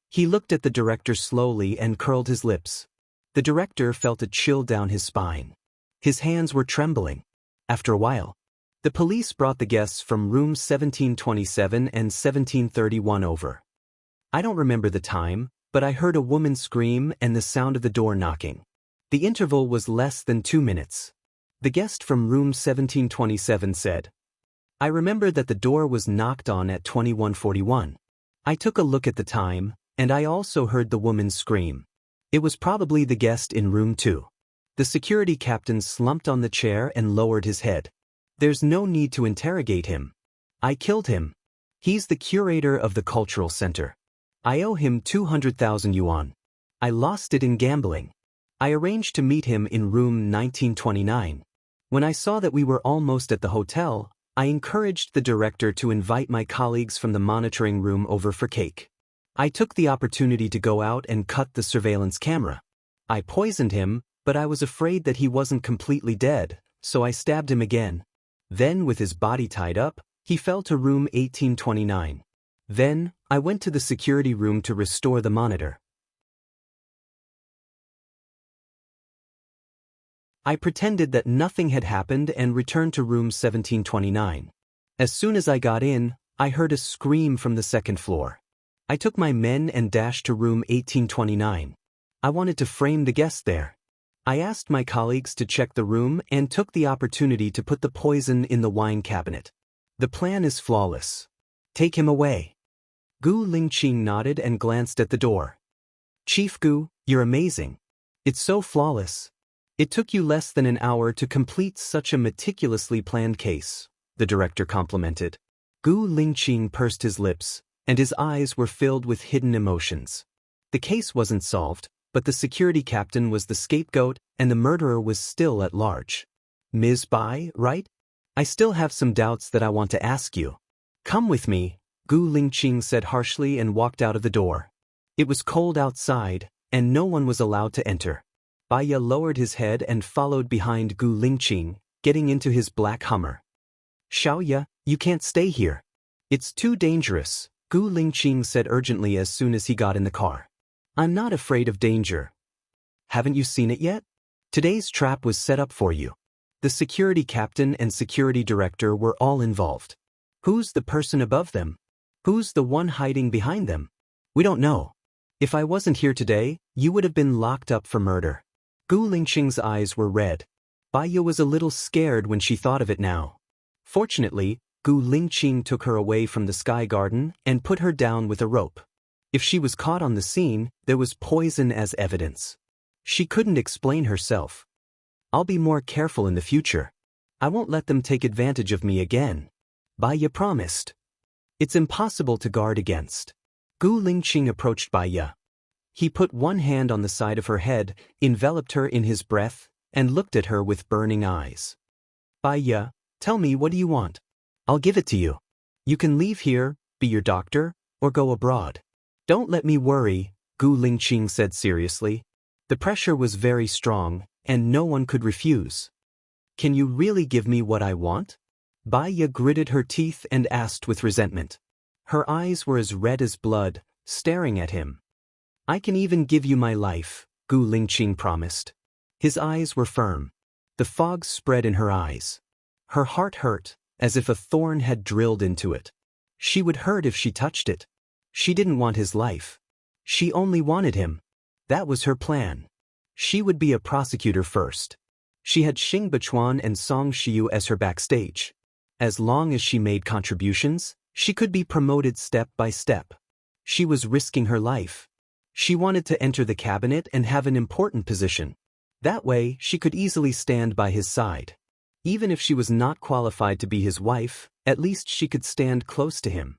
He looked at the director slowly and curled his lips. The director felt a chill down his spine. His hands were trembling. After a while, the police brought the guests from rooms 1727 and 1731 over. I don't remember the time, but I heard a woman scream and the sound of the door knocking. The interval was less than 2 minutes. The guest from room 1727 said, I remember that the door was knocked on at 21:41. I took a look at the time, and I also heard the woman scream. It was probably the guest in room 2. The security captain slumped on the chair and lowered his head. There's no need to interrogate him. I killed him. He's the curator of the cultural center. I owe him 200,000 yuan. I lost it in gambling. I arranged to meet him in room 1929. When I saw that we were almost at the hotel, I encouraged the director to invite my colleagues from the monitoring room over for cake. I took the opportunity to go out and cut the surveillance camera. I poisoned him, but I was afraid that he wasn't completely dead, so I stabbed him again. Then, with his body tied up, he fell to room 1829. Then, I went to the security room to restore the monitor. I pretended that nothing had happened and returned to room 1729. As soon as I got in, I heard a scream from the second floor. I took my men and dashed to room 1829. I wanted to frame the guest there. I asked my colleagues to check the room and took the opportunity to put the poison in the wine cabinet. The plan is flawless. Take him away. Gu Lingqing nodded and glanced at the door. Chief Gu, you're amazing. It's so flawless. It took you less than an hour to complete such a meticulously planned case, the director complimented. Gu Lingqing pursed his lips, and his eyes were filled with hidden emotions. The case wasn't solved, but the security captain was the scapegoat and the murderer was still at large. Ms. Bai, right? I still have some doubts that I want to ask you. Come with me, Gu Lingqing said harshly and walked out of the door. It was cold outside, and no one was allowed to enter. Baiya lowered his head and followed behind Gu Lingqing, getting into his black Hummer. Xiaoya, you can't stay here. It's too dangerous, Gu Lingqing said urgently as soon as he got in the car. I'm not afraid of danger. Haven't you seen it yet? Today's trap was set up for you. The security captain and security director were all involved. Who's the person above them? Who's the one hiding behind them? We don't know. If I wasn't here today, you would have been locked up for murder. Gu Lingqing's eyes were red. Baiya was a little scared when she thought of it now. Fortunately, Gu Lingqing took her away from the sky garden and put her down with a rope. If she was caught on the scene, there was poison as evidence. She couldn't explain herself. I'll be more careful in the future. I won't let them take advantage of me again. Baiya promised. It's impossible to guard against. Gu Lingqing approached Baiya. He put one hand on the side of her head, enveloped her in his breath, and looked at her with burning eyes. Baiya, tell me, what do you want? I'll give it to you. You can leave here, be your doctor, or go abroad. Don't let me worry, Gu Lingqing said seriously. The pressure was very strong, and no one could refuse. Can you really give me what I want? Baiya gritted her teeth and asked with resentment. Her eyes were as red as blood, staring at him. I can even give you my life, Gu Lingqing promised. His eyes were firm. The fog spread in her eyes. Her heart hurt, as if a thorn had drilled into it. She would hurt if she touched it. She didn't want his life. She only wanted him. That was her plan. She would be a prosecutor first. She had Xing Bechuan and Song Shiyu as her backstage. As long as she made contributions, she could be promoted step by step. She was risking her life. She wanted to enter the cabinet and have an important position. That way, she could easily stand by his side. Even if she was not qualified to be his wife, at least she could stand close to him.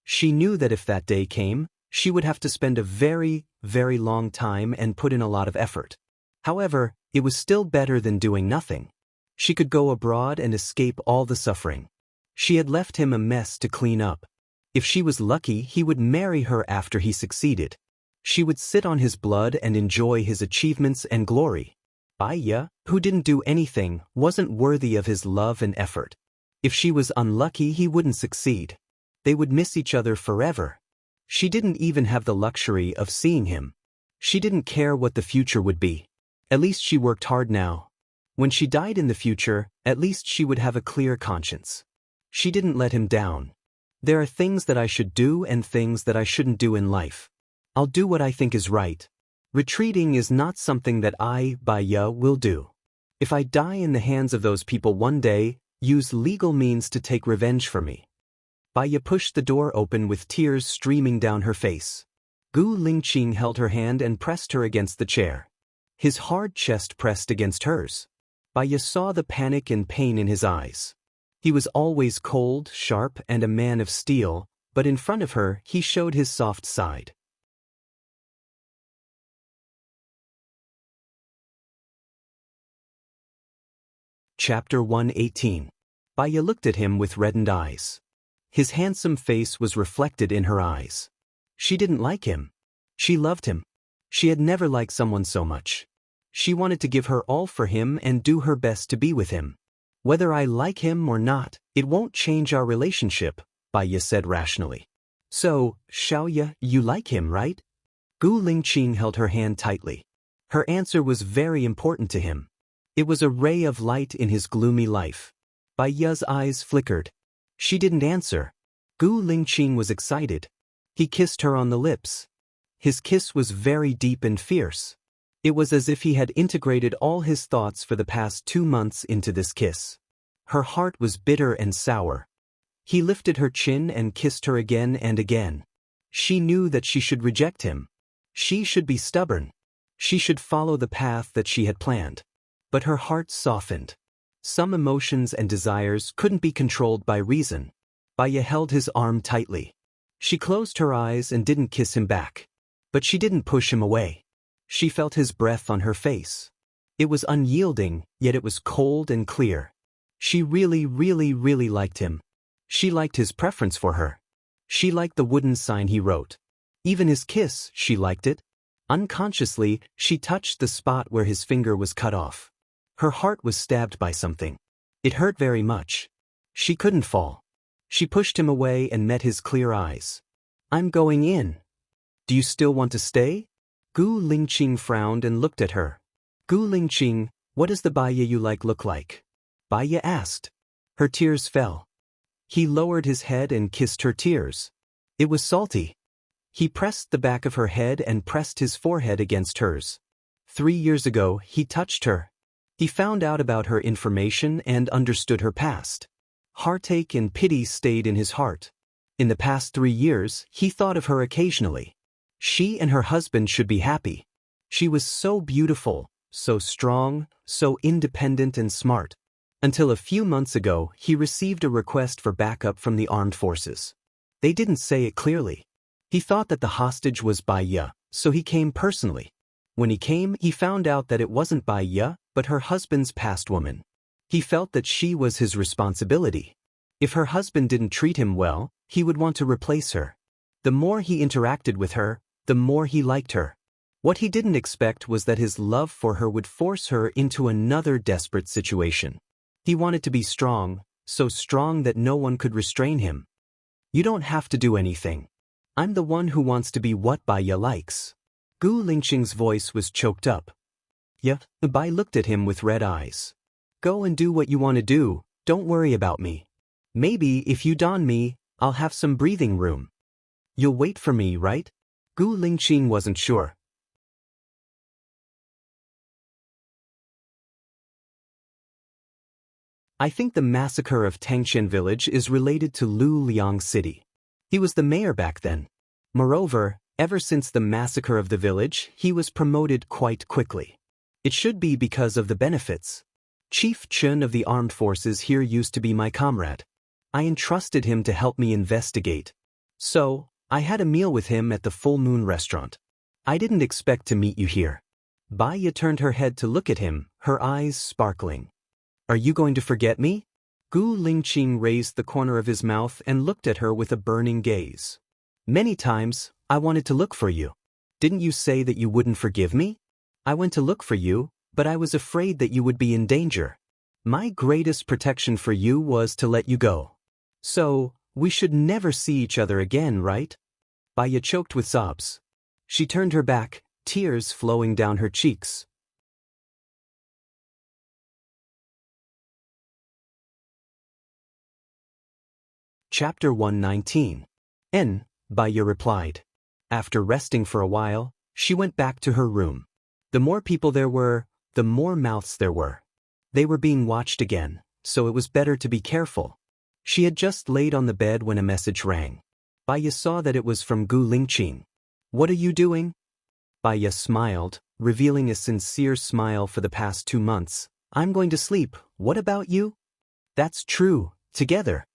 She knew that if that day came, she would have to spend a very, very long time and put in a lot of effort. However, it was still better than doing nothing. She could go abroad and escape all the suffering. She had left him a mess to clean up. If she was lucky, he would marry her after he succeeded. She would sit on his blood and enjoy his achievements and glory. Baiya, who didn't do anything, wasn't worthy of his love and effort. If she was unlucky, he wouldn't succeed. They would miss each other forever. She didn't even have the luxury of seeing him. She didn't care what the future would be. At least she worked hard now. When she died in the future, at least she would have a clear conscience. She didn't let him down. There are things that I should do and things that I shouldn't do in life. I'll do what I think is right. Retreating is not something that I, Baiya, will do. If I die in the hands of those people one day, use legal means to take revenge for me. Baiya pushed the door open with tears streaming down her face. Gu Lingqing held her hand and pressed her against the chair. His hard chest pressed against hers. Baiya saw the panic and pain in his eyes. He was always cold, sharp, and a man of steel, but in front of her, he showed his soft side. Chapter 118. Baya looked at him with reddened eyes. His handsome face was reflected in her eyes. She didn't like him. She loved him. She had never liked someone so much. She wanted to give her all for him and do her best to be with him. Whether I like him or not, it won't change our relationship, Baya said rationally. So, Xiaoya, you like him, right? Gu Lingqing held her hand tightly. Her answer was very important to him. It was a ray of light in his gloomy life. Baya's eyes flickered. She didn't answer. Gu Lingqing was excited. He kissed her on the lips. His kiss was very deep and fierce. It was as if he had integrated all his thoughts for the past 2 months into this kiss. Her heart was bitter and sour. He lifted her chin and kissed her again and again. She knew that she should reject him. She should be stubborn. She should follow the path that she had planned. But her heart softened. Some emotions and desires couldn't be controlled by reason. Baya held his arm tightly. She closed her eyes and didn't kiss him back. But she didn't push him away. She felt his breath on her face. It was unyielding, yet it was cold and clear. She really liked him. She liked his preference for her. She liked the wooden sign he wrote. Even his kiss, she liked it. Unconsciously, she touched the spot where his finger was cut off. Her heart was stabbed by something. It hurt very much. She couldn't fall. She pushed him away and met his clear eyes. I'm going in. Do you still want to stay? Gu Lingqing frowned and looked at her. Gu Lingqing, what does the Baya you like look like? Baya asked. Her tears fell. He lowered his head and kissed her tears. It was salty. He pressed the back of her head and pressed his forehead against hers. 3 years ago, he touched her. He found out about her information and understood her past. Heartache and pity stayed in his heart. In the past 3 years, he thought of her occasionally. She and her husband should be happy. She was so beautiful, so strong, so independent and smart. Until a few months ago, he received a request for backup from the armed forces. They didn't say it clearly. He thought that the hostage was Baya, so he came personally. When he came, he found out that it wasn't Baya, but her husband's past woman. He felt that she was his responsibility. If her husband didn't treat him well, he would want to replace her. The more he interacted with her, the more he liked her. What he didn't expect was that his love for her would force her into another desperate situation. He wanted to be strong, so strong that no one could restrain him. You don't have to do anything. I'm the one who wants to be what Baya likes. Gu Lingqing's voice was choked up. Yeah, Bai looked at him with red eyes. Go and do what you want to do, don't worry about me. Maybe if you don me, I'll have some breathing room. You'll wait for me, right? Gu Lingqing wasn't sure. I think the massacre of Tangxian village is related to Lu Liang City. He was the mayor back then. Moreover, ever since the massacre of the village, he was promoted quite quickly. It should be because of the benefits. Chief Chun of the armed forces here used to be my comrade. I entrusted him to help me investigate. So, I had a meal with him at the Full Moon restaurant. I didn't expect to meet you here. Baya turned her head to look at him, her eyes sparkling. Are you going to forget me? Gu Lingqing raised the corner of his mouth and looked at her with a burning gaze. Many times, I wanted to look for you. Didn't you say that you wouldn't forgive me? I went to look for you, but I was afraid that you would be in danger. My greatest protection for you was to let you go. So, we should never see each other again, right? Baya choked with sobs. She turned her back, tears flowing down her cheeks. Chapter 119. Baya replied. After resting for a while, she went back to her room. The more people there were, the more mouths there were. They were being watched again, so it was better to be careful. She had just laid on the bed when a message rang. Baya saw that it was from Gu Lingqing. What are you doing? Baya smiled, revealing a sincere smile for the past 2 months. I'm going to sleep, what about you? That's true, together.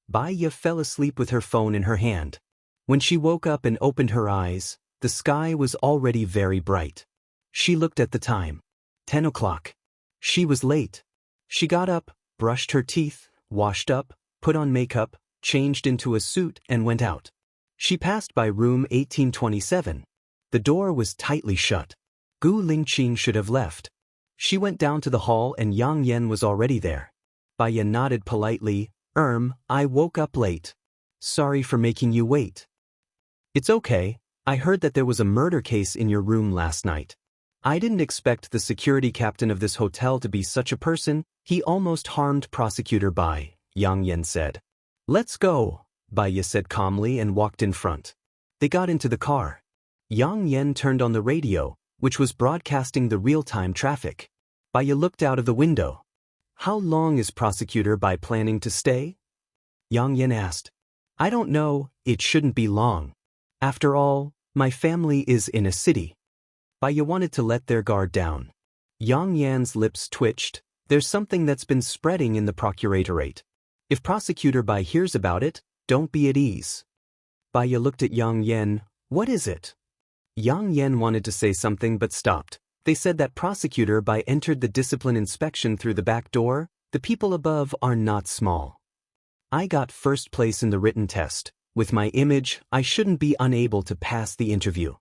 Baya fell asleep with her phone in her hand. When she woke up and opened her eyes, the sky was already very bright. She looked at the time. 10 o'clock. She was late. She got up, brushed her teeth, washed up, put on makeup, changed into a suit and went out. She passed by room 1827. The door was tightly shut. Gu Lingqing should have left. She went down to the hall and Yang Yen was already there. Bai Ye nodded politely. I woke up late. Sorry for making you wait. It's okay, I heard that there was a murder case in your room last night. I didn't expect the security captain of this hotel to be such a person. He almost harmed Prosecutor Bai, Yang Yen said. Let's go, Bai Ye said calmly and walked in front. They got into the car. Yang Yen turned on the radio, which was broadcasting the real-time traffic. Bai Ye looked out of the window. How long is Prosecutor Bai planning to stay? Yang Yen asked. I don't know, it shouldn't be long. After all, my family is in a city. Bai Ye wanted to let their guard down. Yang Yan's lips twitched. There's something that's been spreading in the procuratorate. If Prosecutor Bai hears about it, don't be at ease. Bai Ye looked at Yang Yen. What is it? Yang Yen wanted to say something but stopped. They said that Prosecutor Bai entered the discipline inspection through the back door. The people above are not small. I got first place in the written test. With my image, I shouldn't be unable to pass the interview.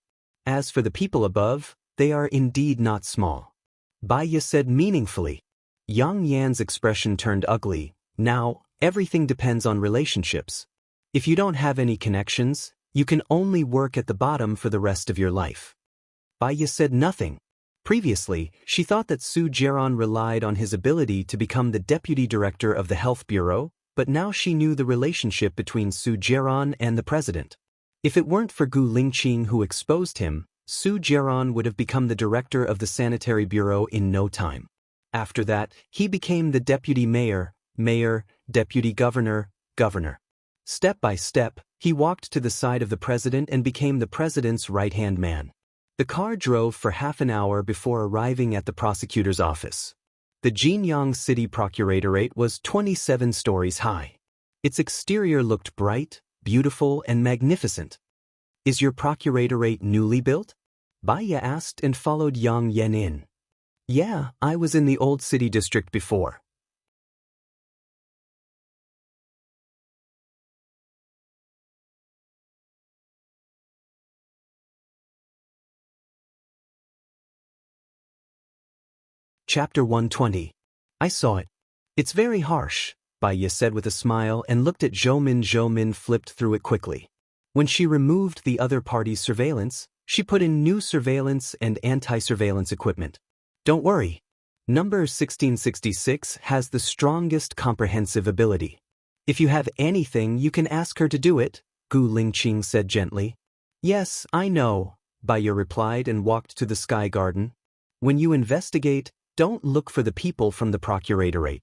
As for the people above, they are indeed not small. Bai Ye said meaningfully. Yang Yan's expression turned ugly. Now, everything depends on relationships. If you don't have any connections, you can only work at the bottom for the rest of your life. Bai Ye said nothing. Previously, she thought that Su Jiaran relied on his ability to become the deputy director of the health bureau, but now she knew the relationship between Su Jiaran and the president. If it weren't for Gu Lingqing who exposed him, Su Jiaran would have become the director of the sanitary bureau in no time. After that, he became the deputy mayor, deputy governor, governor. Step by step, he walked to the side of the president and became the president's right-hand man. The car drove for half an hour before arriving at the prosecutor's office. The Jinyang City Procuratorate was 27 stories high. Its exterior looked bright, beautiful, and magnificent. Is your procuratorate newly built? Bai Ye asked and followed Yang Yen in. Yeah, I was in the old city district before. Chapter 120. I saw it. It's very harsh, Bai Ye said with a smile and looked at Zhou Min. Zhou Min flipped through it quickly. When she removed the other party's surveillance, she put in new surveillance and anti-surveillance equipment. Don't worry. Number 1666 has the strongest comprehensive ability. If you have anything, you can ask her to do it, Gu Lingqing said gently. Yes, I know, Bai Ye replied and walked to the Sky Garden. When you investigate, don't look for the people from the procuratorate.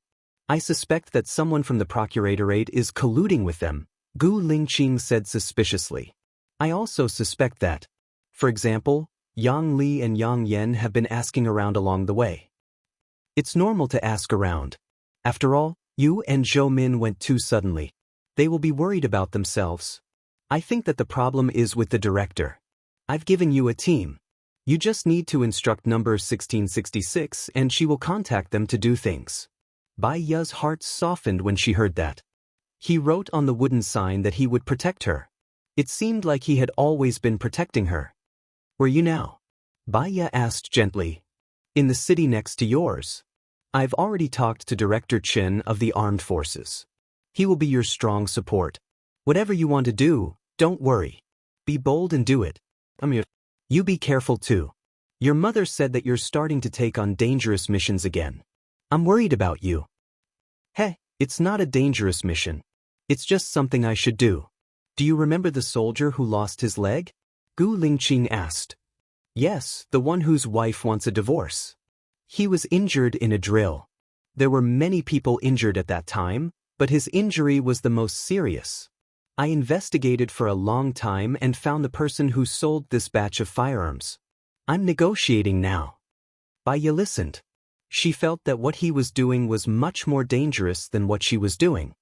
I suspect that someone from the procuratorate is colluding with them, Gu Lingqing said suspiciously. I also suspect that, for example, Yang Li and Yang Yen have been asking around along the way. It's normal to ask around. After all, you and Zhou Min went too suddenly. They will be worried about themselves. I think that the problem is with the director. I've given you a team. You just need to instruct number 1666 and she will contact them to do things. Bai Ye's heart softened when she heard that. He wrote on the wooden sign that he would protect her. It seemed like he had always been protecting her. Where you now? Bai Ye asked gently. In the city next to yours. I've already talked to Director Chen of the Armed Forces. He will be your strong support. Whatever you want to do, don't worry. Be bold and do it. You be careful too. Your mother said that you're starting to take on dangerous missions again. I'm worried about you. Hey, it's not a dangerous mission. It's just something I should do. Do you remember the soldier who lost his leg? Gu Lingqing asked. Yes, the one whose wife wants a divorce. He was injured in a drill. There were many people injured at that time, but his injury was the most serious. I investigated for a long time and found the person who sold this batch of firearms. I'm negotiating now. Bai Ye listened. She felt that what he was doing was much more dangerous than what she was doing.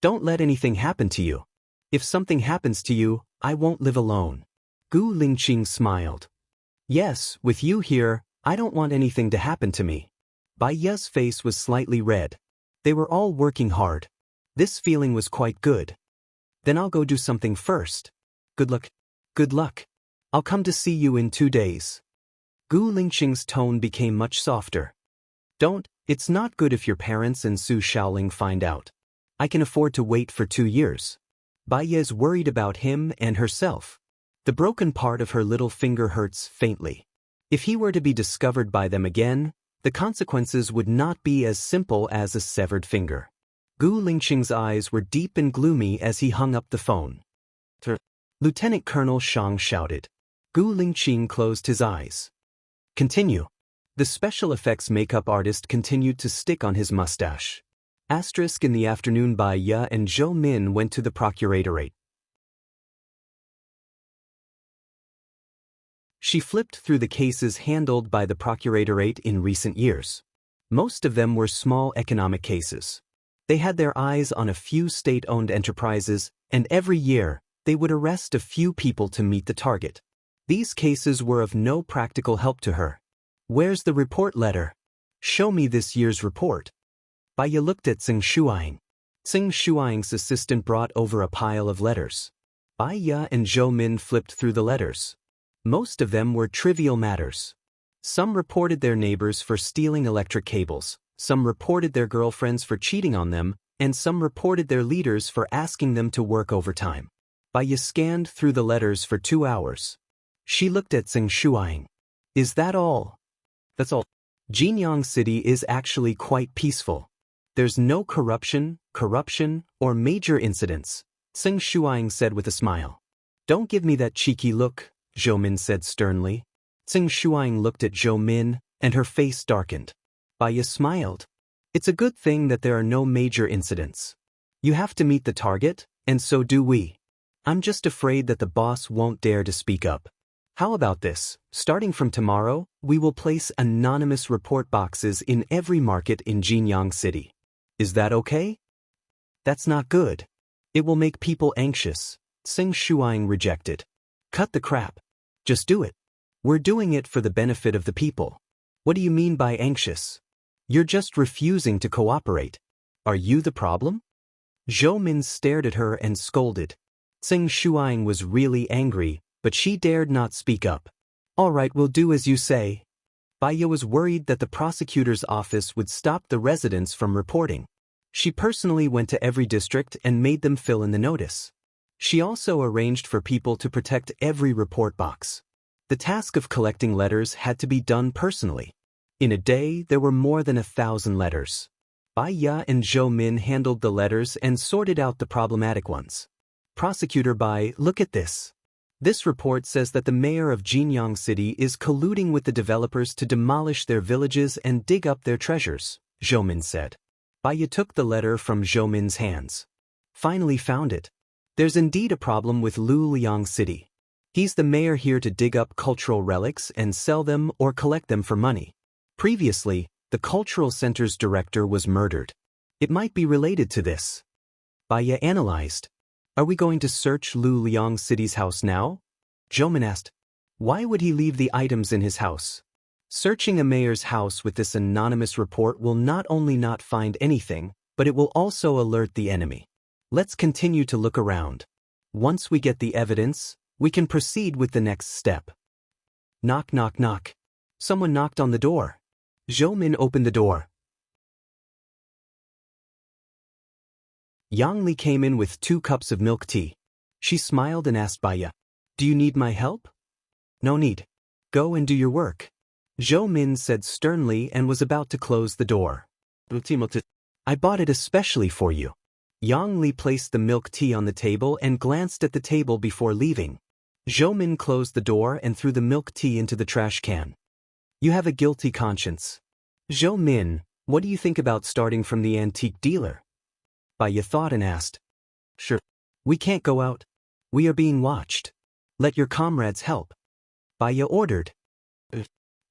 Don't let anything happen to you. If something happens to you, I won't live alone. Gu Lingqing smiled. Yes, with you here, I don't want anything to happen to me. Bai Ya's face was slightly red. They were all working hard. This feeling was quite good. Then I'll go do something first. Good luck. Good luck. I'll come to see you in 2 days. Gu Lingqing's tone became much softer. Don't, it's not good if your parents and Su Shaoling find out. I can afford to wait for 2 years. Bai Ya's worried about him and herself. The broken part of her little finger hurts faintly. If he were to be discovered by them again, the consequences would not be as simple as a severed finger. Gu Lingqing's eyes were deep and gloomy as he hung up the phone. Lieutenant Colonel Shang shouted. Gu Lingqing closed his eyes. Continue. The special effects makeup artist continued to stick on his mustache. In the afternoon, Bai Ya and Zhou Min went to the procuratorate. She flipped through the cases handled by the procuratorate in recent years. Most of them were small economic cases. They had their eyes on a few state-owned enterprises, and every year, they would arrest a few people to meet the target. These cases were of no practical help to her. Where's the report letter? Show me this year's report. Bai Ya looked at Tsing Shuang. Tsing Shuang's assistant brought over a pile of letters. Bai Ya and Zhou Min flipped through the letters. Most of them were trivial matters. Some reported their neighbors for stealing electric cables, some reported their girlfriends for cheating on them, and some reported their leaders for asking them to work overtime. Bai Ya scanned through the letters for 2 hours. She looked at Tsing Shuang. Is that all? That's all. Jinyang City is actually quite peaceful. There's no corruption, or major incidents, Tsing Shuang said with a smile. Don't give me that cheeky look, Zhou Min said sternly. Tsing Shuang looked at Zhou Min, and her face darkened. Bai Ya smiled. It's a good thing that there are no major incidents. You have to meet the target, and so do we. I'm just afraid that the boss won't dare to speak up. How about this? Starting from tomorrow, we will place anonymous report boxes in every market in Jinyang City. Is that okay? That's not good. It will make people anxious, Tsing Shuang rejected. Cut the crap. Just do it. We're doing it for the benefit of the people. What do you mean by anxious? You're just refusing to cooperate. Are you the problem? Zhou Min stared at her and scolded. Tsing Shuang was really angry, but she dared not speak up. All right, we'll do as you say. Bai Ya was worried that the prosecutor's office would stop the residents from reporting. She personally went to every district and made them fill in the notice. She also arranged for people to protect every report box. The task of collecting letters had to be done personally. In a day, there were more than 1,000 letters. Bai Ya and Zhou Min handled the letters and sorted out the problematic ones. Prosecutor Bai, look at this. This report says that the mayor of Jinyang City is colluding with the developers to demolish their villages and dig up their treasures, Zhou Min said. Bai Ya took the letter from Zhou Min's hands. Finally found it. There's indeed a problem with Luliang City. He's the mayor here to dig up cultural relics and sell them or collect them for money. Previously, the cultural center's director was murdered. It might be related to this. Bai Ya analyzed. Are we going to search Luliang City's house now? Zhou Min asked. Why would he leave the items in his house? Searching a mayor's house with this anonymous report will not only not find anything, but it will also alert the enemy. Let's continue to look around. Once we get the evidence, we can proceed with the next step. Knock, knock, knock. Someone knocked on the door. Zhou Min opened the door. Yang Li came in with 2 cups of milk tea. She smiled and asked Bai Ya, do you need my help? No need. Go and do your work. Zhou Min said sternly and was about to close the door. I bought it especially for you. Yang Li placed the milk tea on the table and glanced at the table before leaving. Zhou Min closed the door and threw the milk tea into the trash can. You have a guilty conscience. Zhou Min, what do you think about starting from the antique dealer? Bai Ya thought and asked. Sure. We can't go out. We are being watched. Let your comrades help. Bai Ya ordered.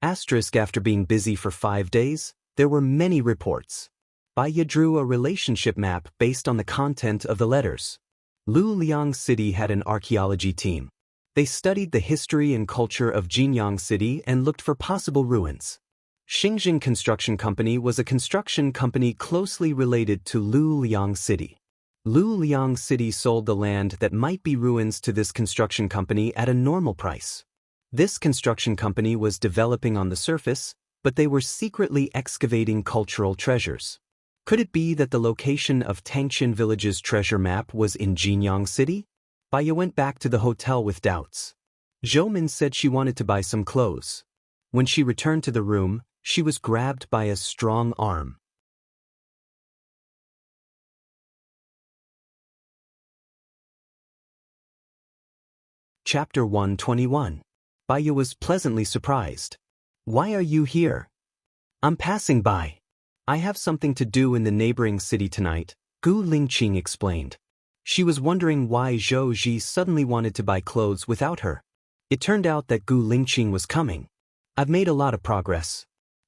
After being busy for 5 days, there were many reports. Bai Ya drew a relationship map based on the content of the letters. Luliang City had an archaeology team. They studied the history and culture of Jinyang City and looked for possible ruins. Xinjiang Construction Company was a construction company closely related to Luliang City. Luliang City sold the land that might be ruins to this construction company at a normal price. This construction company was developing on the surface, but they were secretly excavating cultural treasures. Could it be that the location of Tangqian Village's treasure map was in Jinyang City? Baya went back to the hotel with doubts. Zhoumin said she wanted to buy some clothes. When she returned to the room, she was grabbed by a strong arm. Chapter 121. Baya was pleasantly surprised. Why are you here? I'm passing by. I have something to do in the neighboring city tonight, Gu Lingqing explained. She was wondering why Zhou Ji suddenly wanted to buy clothes without her. It turned out that Gu Lingqing was coming. I've made a lot of progress.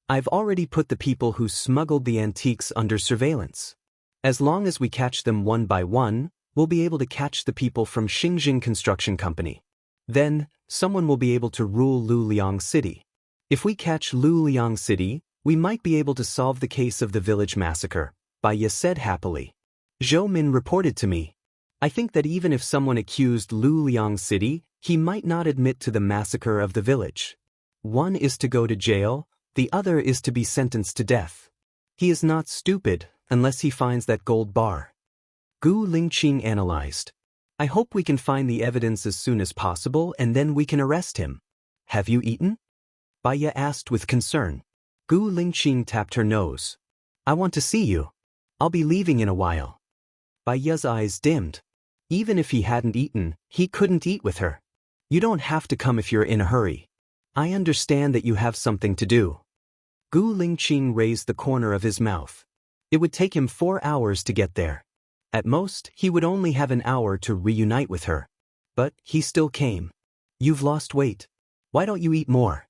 I've already put the people who smuggled the antiques under surveillance. As long as we catch them one by one, we'll be able to catch the people from Xinjiang Construction Company. Then, someone will be able to rule Luliang City. If we catch Luliang City, we might be able to solve the case of the village massacre, Baya said happily. Zhou Min reported to me. I think that even if someone accused Luliang City, he might not admit to the massacre of the village. One is to go to jail, the other is to be sentenced to death. He is not stupid unless he finds that gold bar. Gu Lingqing analyzed. I hope we can find the evidence as soon as possible and then we can arrest him. Have you eaten? Baya asked with concern. Gu Lingqing tapped her nose. I want to see you. I'll be leaving in a while. Baya's eyes dimmed. Even if he hadn't eaten, he couldn't eat with her. You don't have to come if you're in a hurry. I understand that you have something to do. Gu Lingqing raised the corner of his mouth. It would take him 4 hours to get there. At most, he would only have an hour to reunite with her. But he still came. You've lost weight. Why don't you eat more?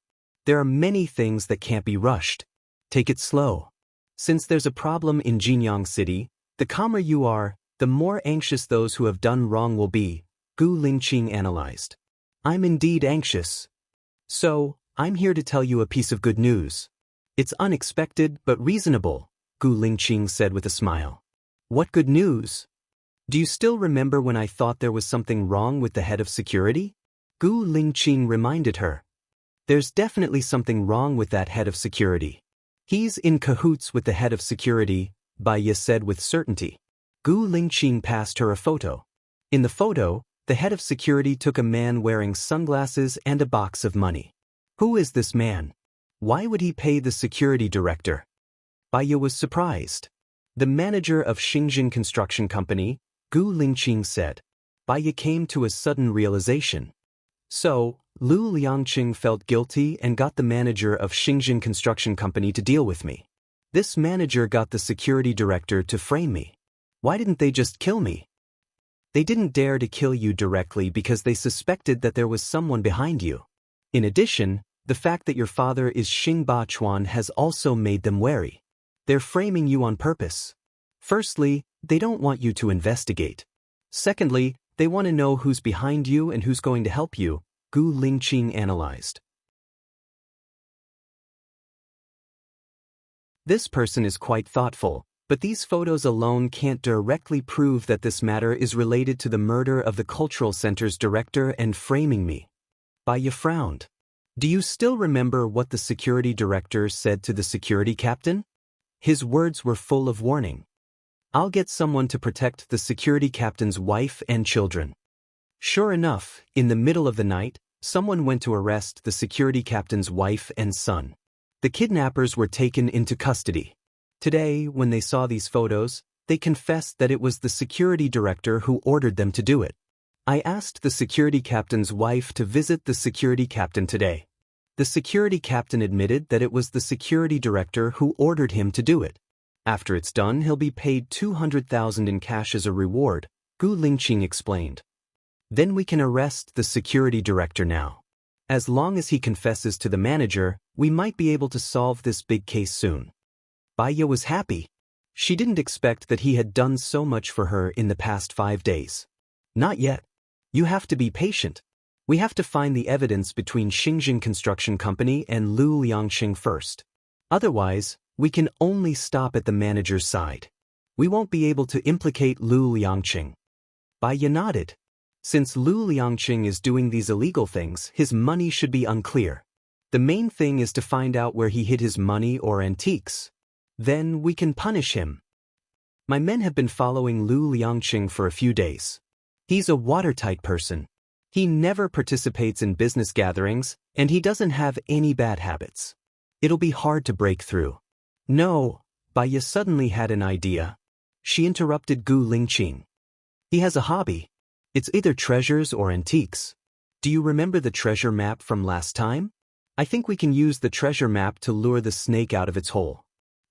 There are many things that can't be rushed. Take it slow. Since there's a problem in Jinyang City, the calmer you are, the more anxious those who have done wrong will be, Gu Lingqing analyzed. I'm indeed anxious. So, I'm here to tell you a piece of good news. It's unexpected but reasonable, Gu Lingqing said with a smile. What good news? Do you still remember when I thought there was something wrong with the head of security? Gu Lingqing reminded her. There's definitely something wrong with that head of security. He's in cahoots with the head of security, Baya said with certainty. Gu Lingqing passed her a photo. In the photo, the head of security took a man wearing sunglasses and a box of money. Who is this man? Why would he pay the security director? Baya was surprised. The manager of Xinjiang Construction Company, Gu Lingqing said. Baya came to a sudden realization. So, Lu Liangqing felt guilty and got the manager of Xinjiang Construction Company to deal with me. This manager got the security director to frame me. Why didn't they just kill me? They didn't dare to kill you directly because they suspected that there was someone behind you. In addition, the fact that your father is Xing Bachuan has also made them wary. They're framing you on purpose. Firstly, they don't want you to investigate. Secondly, they want to know who's behind you and who's going to help you, Gu Lingqing analyzed. This person is quite thoughtful, but these photos alone can't directly prove that this matter is related to the murder of the cultural center's director and framing me. Baya frowned. Do you still remember what the security director said to the security captain? His words were full of warning. I'll get someone to protect the security captain's wife and children. Sure enough, in the middle of the night, someone went to arrest the security captain's wife and son. The kidnappers were taken into custody. Today, when they saw these photos, they confessed that it was the security director who ordered them to do it. I asked the security captain's wife to visit the security captain today. The security captain admitted that it was the security director who ordered him to do it. After it's done, he'll be paid 200,000 in cash as a reward, Gu Lingqing explained. Then we can arrest the security director now. As long as he confesses to the manager, we might be able to solve this big case soon. Baya was happy. She didn't expect that he had done so much for her in the past 5 days. Not yet. You have to be patient. We have to find the evidence between Xinjiang Construction Company and Lu Liangqing first. Otherwise, we can only stop at the manager's side. We won't be able to implicate Lu Liangqing. Bai Ye nodded. Since Lu Liangqing is doing these illegal things, his money should be unclear. The main thing is to find out where he hid his money or antiques. Then we can punish him. My men have been following Lu Liangqing for a few days. He's a watertight person. He never participates in business gatherings, and he doesn't have any bad habits. It'll be hard to break through. No, Bai Ye suddenly had an idea. She interrupted Gu Lingqing. He has a hobby. It's either treasures or antiques. Do you remember the treasure map from last time? I think we can use the treasure map to lure the snake out of its hole.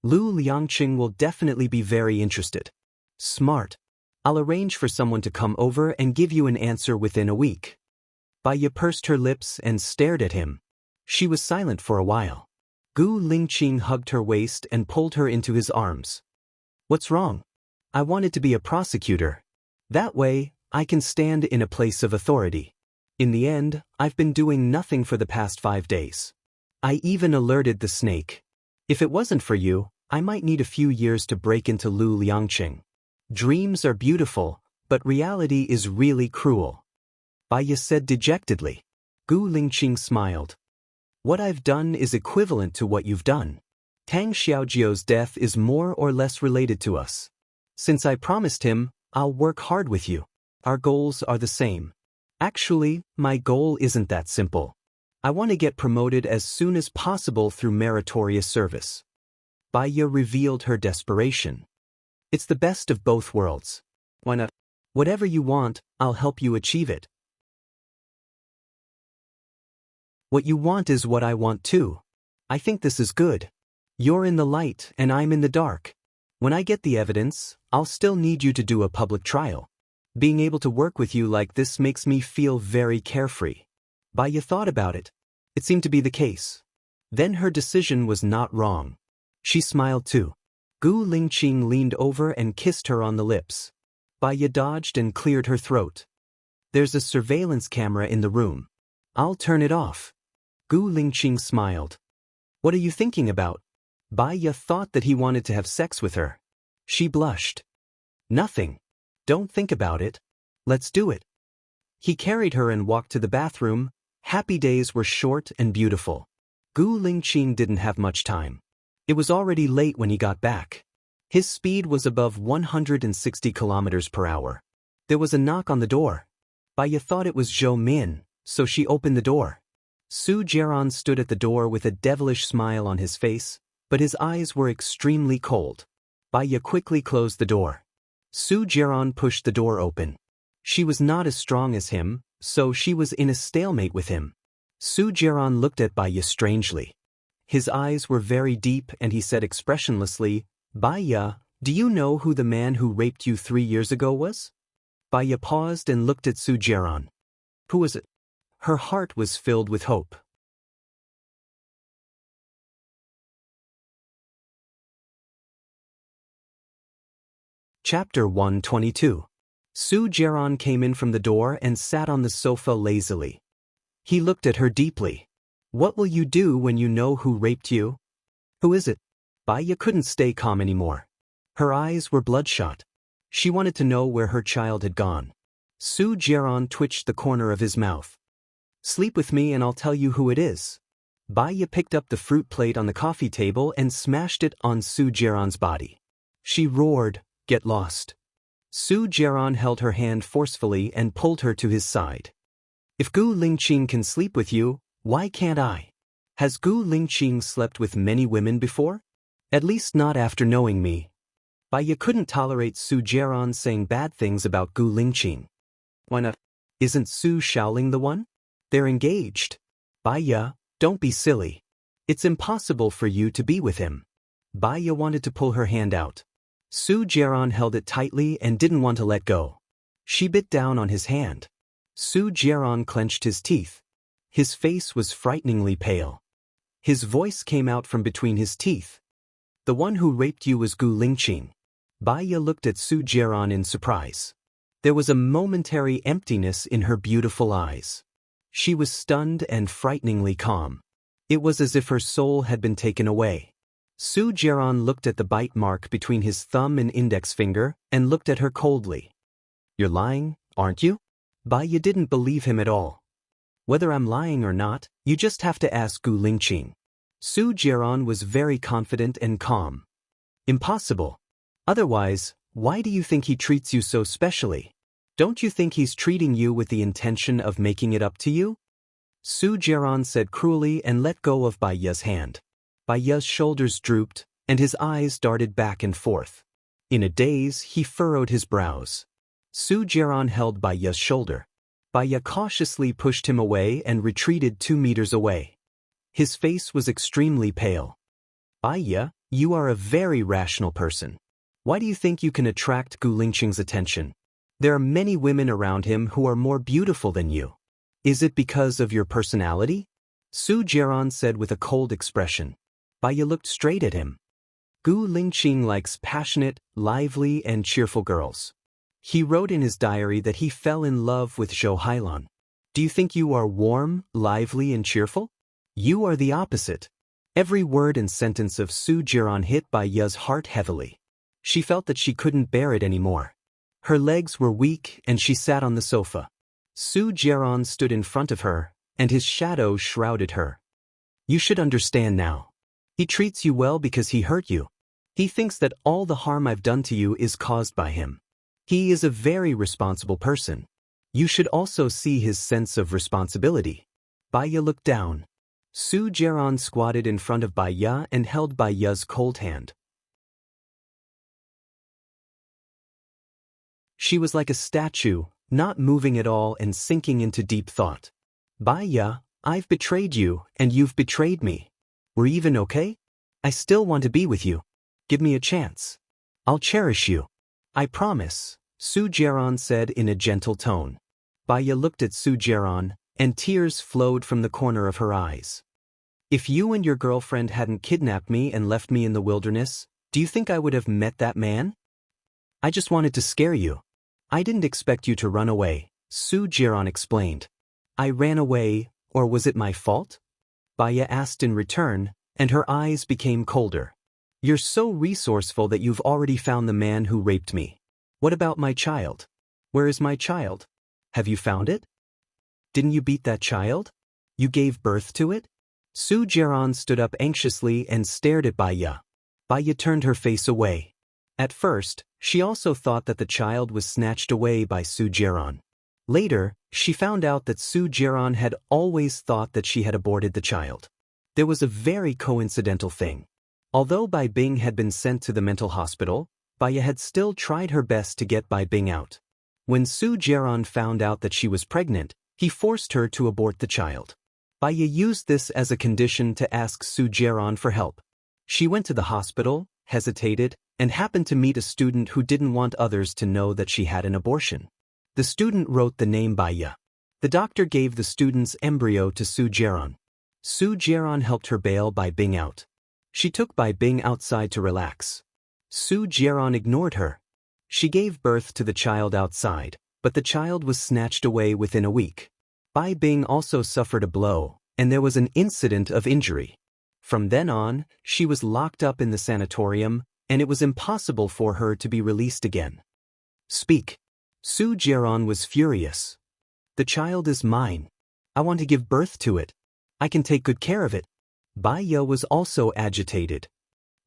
Lu Liangqing will definitely be very interested. Smart. I'll arrange for someone to come over and give you an answer within a week. Bai Ye pursed her lips and stared at him. She was silent for a while. Gu Lingqing hugged her waist and pulled her into his arms. What's wrong? I wanted to be a prosecutor. That way, I can stand in a place of authority. In the end, I've been doing nothing for the past 5 days. I even alerted the snake. If it wasn't for you, I might need a few years to break into Lu Liangqing. Dreams are beautiful, but reality is really cruel. Bai Ye said dejectedly. Gu Lingqing smiled. What I've done is equivalent to what you've done. Tang Xiaojiu's death is more or less related to us. Since I promised him, I'll work hard with you. Our goals are the same. Actually, my goal isn't that simple. I want to get promoted as soon as possible through meritorious service. Bai Ye revealed her desperation. It's the best of both worlds. Why not? Whatever you want, I'll help you achieve it. What you want is what I want too. I think this is good. You're in the light and I'm in the dark. When I get the evidence, I'll still need you to do a public trial. Being able to work with you like this makes me feel very carefree. Bai Ye thought about it. It seemed to be the case. Then her decision was not wrong. She smiled too. Gu Lingqing leaned over and kissed her on the lips. Bai Ye dodged and cleared her throat. There's a surveillance camera in the room. I'll turn it off. Gu Lingqing smiled. What are you thinking about? Bai Ye thought that he wanted to have sex with her. She blushed. Nothing. Don't think about it. Let's do it. He carried her and walked to the bathroom. Happy days were short and beautiful. Gu Lingqing didn't have much time. It was already late when he got back. His speed was above 160 kilometers per hour. There was a knock on the door. Bai Ye thought it was Zhou Min, so she opened the door. Su Jiaran stood at the door with a devilish smile on his face, but his eyes were extremely cold. Bai Ye quickly closed the door. Su Jiaran pushed the door open. She was not as strong as him, so she was in a stalemate with him. Su Jiaran looked at Bai Ye strangely. His eyes were very deep and he said expressionlessly, Bai Ye, do you know who the man who raped you 3 years ago was? Bai Ye paused and looked at Su Jiaran. Who was it? Her heart was filled with hope. Chapter 122. Su Jiaran came in from the door and sat on the sofa lazily. He looked at her deeply. What will you do when you know who raped you? Who is it? Bai Ye couldn't stay calm anymore. Her eyes were bloodshot. She wanted to know where her child had gone. Su Jiaran twitched the corner of his mouth. Sleep with me and I'll tell you who it is. Bai Ye picked up the fruit plate on the coffee table and smashed it on Su Jiaran's body. She roared, Get lost. Su Jiaran held her hand forcefully and pulled her to his side. If Gu Lingqing can sleep with you, why can't I? Has Gu Lingqing slept with many women before? At least not after knowing me. Bai Ye couldn't tolerate Su Jiaran saying bad things about Gu Lingqing. Why not? Isn't Su Shaoling the one? They're engaged. Bai Ye, don't be silly. It's impossible for you to be with him. Bai Ye wanted to pull her hand out. Su Jiaran held it tightly and didn't want to let go. She bit down on his hand. Su Jiaran clenched his teeth. His face was frighteningly pale. His voice came out from between his teeth. The one who raped you was Gu Lingqing. Bai Ye looked at Su Jiaran in surprise. There was a momentary emptiness in her beautiful eyes. She was stunned and frighteningly calm. It was as if her soul had been taken away. Su Jiaran looked at the bite mark between his thumb and index finger and looked at her coldly. You're lying, aren't you? Bai Ye didn't believe him at all. Whether I'm lying or not, you just have to ask Gu Lingqing. Su Jiaran was very confident and calm. Impossible. Otherwise, why do you think he treats you so specially? Don't you think he's treating you with the intention of making it up to you? Su Jiaran said cruelly and let go of Bai Ye's hand. Bai Ye's shoulders drooped, and his eyes darted back and forth. In a daze, he furrowed his brows. Su Jiaran held Bai Ye's shoulder. Bai Ye cautiously pushed him away and retreated 2 meters away. His face was extremely pale. Bai Ye, you are a very rational person. Why do you think you can attract Gu Lingqing's attention? There are many women around him who are more beautiful than you. Is it because of your personality? Su Jiaran said with a cold expression. Bai Ye looked straight at him. Gu Lingqing likes passionate, lively, and cheerful girls. He wrote in his diary that he fell in love with Zhou Hailan. Do you think you are warm, lively, and cheerful? You are the opposite. Every word and sentence of Su Jiaran hit Bai Ye's heart heavily. She felt that she couldn't bear it anymore. Her legs were weak and she sat on the sofa. Su Jiaran stood in front of her, and his shadow shrouded her. You should understand now. He treats you well because he hurt you. He thinks that all the harm I've done to you is caused by him. He is a very responsible person. You should also see his sense of responsibility. Bai Ye looked down. Su Jiaran squatted in front of Bai Ye and held Bai Ye's cold hand. She was like a statue, not moving at all and sinking into deep thought. Bai Ye, I've betrayed you, and you've betrayed me. We're even okay? I still want to be with you. Give me a chance. I'll cherish you. I promise, Su Jiaran said in a gentle tone. Bai Ye looked at Su Jiaran, and tears flowed from the corner of her eyes. If you and your girlfriend hadn't kidnapped me and left me in the wilderness, do you think I would have met that man? I just wanted to scare you. I didn't expect you to run away, Su Jiaran explained. I ran away, or was it my fault? Bai Ye asked in return, and her eyes became colder. You're so resourceful that you've already found the man who raped me. What about my child? Where is my child? Have you found it? Didn't you beat that child? You gave birth to it? Su Jiaran stood up anxiously and stared at Bai Ye. Bai Ye turned her face away. At first, she also thought that the child was snatched away by Su Jiaran. Later, she found out that Su Jiaran had always thought that she had aborted the child. There was a very coincidental thing. Although Bai Bing had been sent to the mental hospital, Bai Ye had still tried her best to get Bai Bing out. When Su Jiaran found out that she was pregnant, he forced her to abort the child. Bai Ye used this as a condition to ask Su Jiaran for help. She went to the hospital, hesitated, and happened to meet a student who didn't want others to know that she had an abortion. The student wrote the name Bai Ye. The doctor gave the student's embryo to Su Jiaran. Su Jiaran helped her bail Bai Bing out. She took Bai Bing outside to relax. Su Jiaran ignored her. She gave birth to the child outside, but the child was snatched away within a week. Bai Bing also suffered a blow, and there was an incident of injury. From then on, she was locked up in the sanatorium, and it was impossible for her to be released again. Speak. Su Jiaran was furious. The child is mine. I want to give birth to it. I can take good care of it. Bai Ye was also agitated.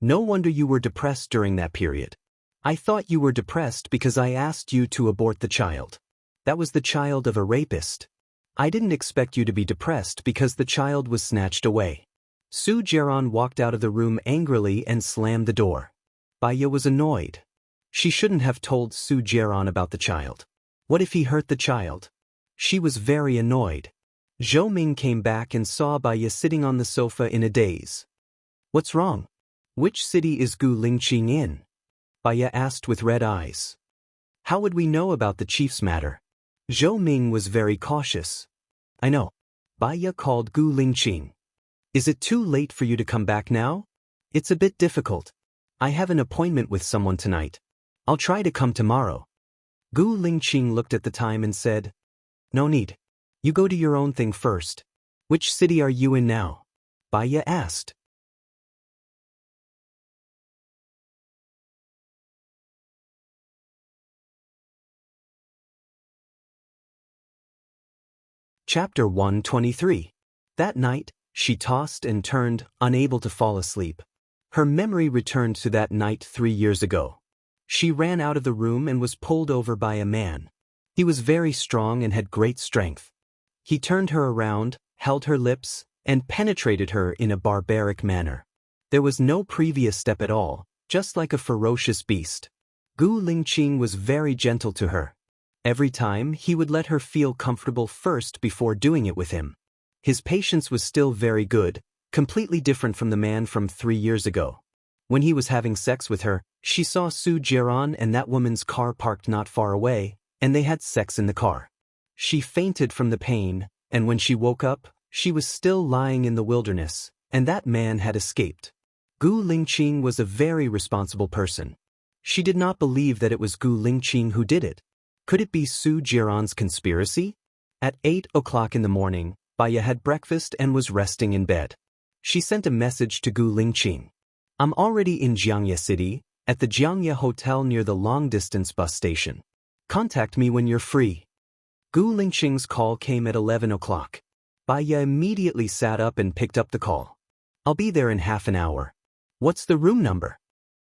No wonder you were depressed during that period. I thought you were depressed because I asked you to abort the child. That was the child of a rapist. I didn't expect you to be depressed because the child was snatched away. Su Jiaran walked out of the room angrily and slammed the door. Bai Ye was annoyed. She shouldn't have told Su Jiaran about the child. What if he hurt the child? She was very annoyed. Zhou Ming came back and saw Bai Ye sitting on the sofa in a daze. What's wrong? Which city is Gu Lingqing in? Bai Ye asked with red eyes. How would we know about the chief's matter? Zhou Ming was very cautious. I know. Bai Ye called Gu Lingqing. Is it too late for you to come back now? It's a bit difficult. I have an appointment with someone tonight. I'll try to come tomorrow. Gu Lingqing looked at the time and said, No need. You go do your own thing first. Which city are you in now? Bai Ye asked. Chapter 123. That night, she tossed and turned, unable to fall asleep. Her memory returned to that night 3 years ago. She ran out of the room and was pulled over by a man. He was very strong and had great strength. He turned her around, held her lips, and penetrated her in a barbaric manner. There was no previous step at all, just like a ferocious beast. Gu Lingqing was very gentle to her. Every time, he would let her feel comfortable first before doing it with him. His patience was still very good, completely different from the man from 3 years ago. When he was having sex with her, she saw Su Jiran and that woman's car parked not far away, and they had sex in the car. She fainted from the pain, and when she woke up, she was still lying in the wilderness, and that man had escaped. Gu Lingqing was a very responsible person. She did not believe that it was Gu Lingqing who did it. Could it be Su Jiran's conspiracy? At 8 o'clock in the morning, Baya had breakfast and was resting in bed. She sent a message to Gu Lingqing. I'm already in Jiangye City, at the Jiangye Hotel near the long-distance bus station. Contact me when you're free. Gu Lingqing's call came at 11 o'clock. Baya immediately sat up and picked up the call. I'll be there in half an hour. What's the room number?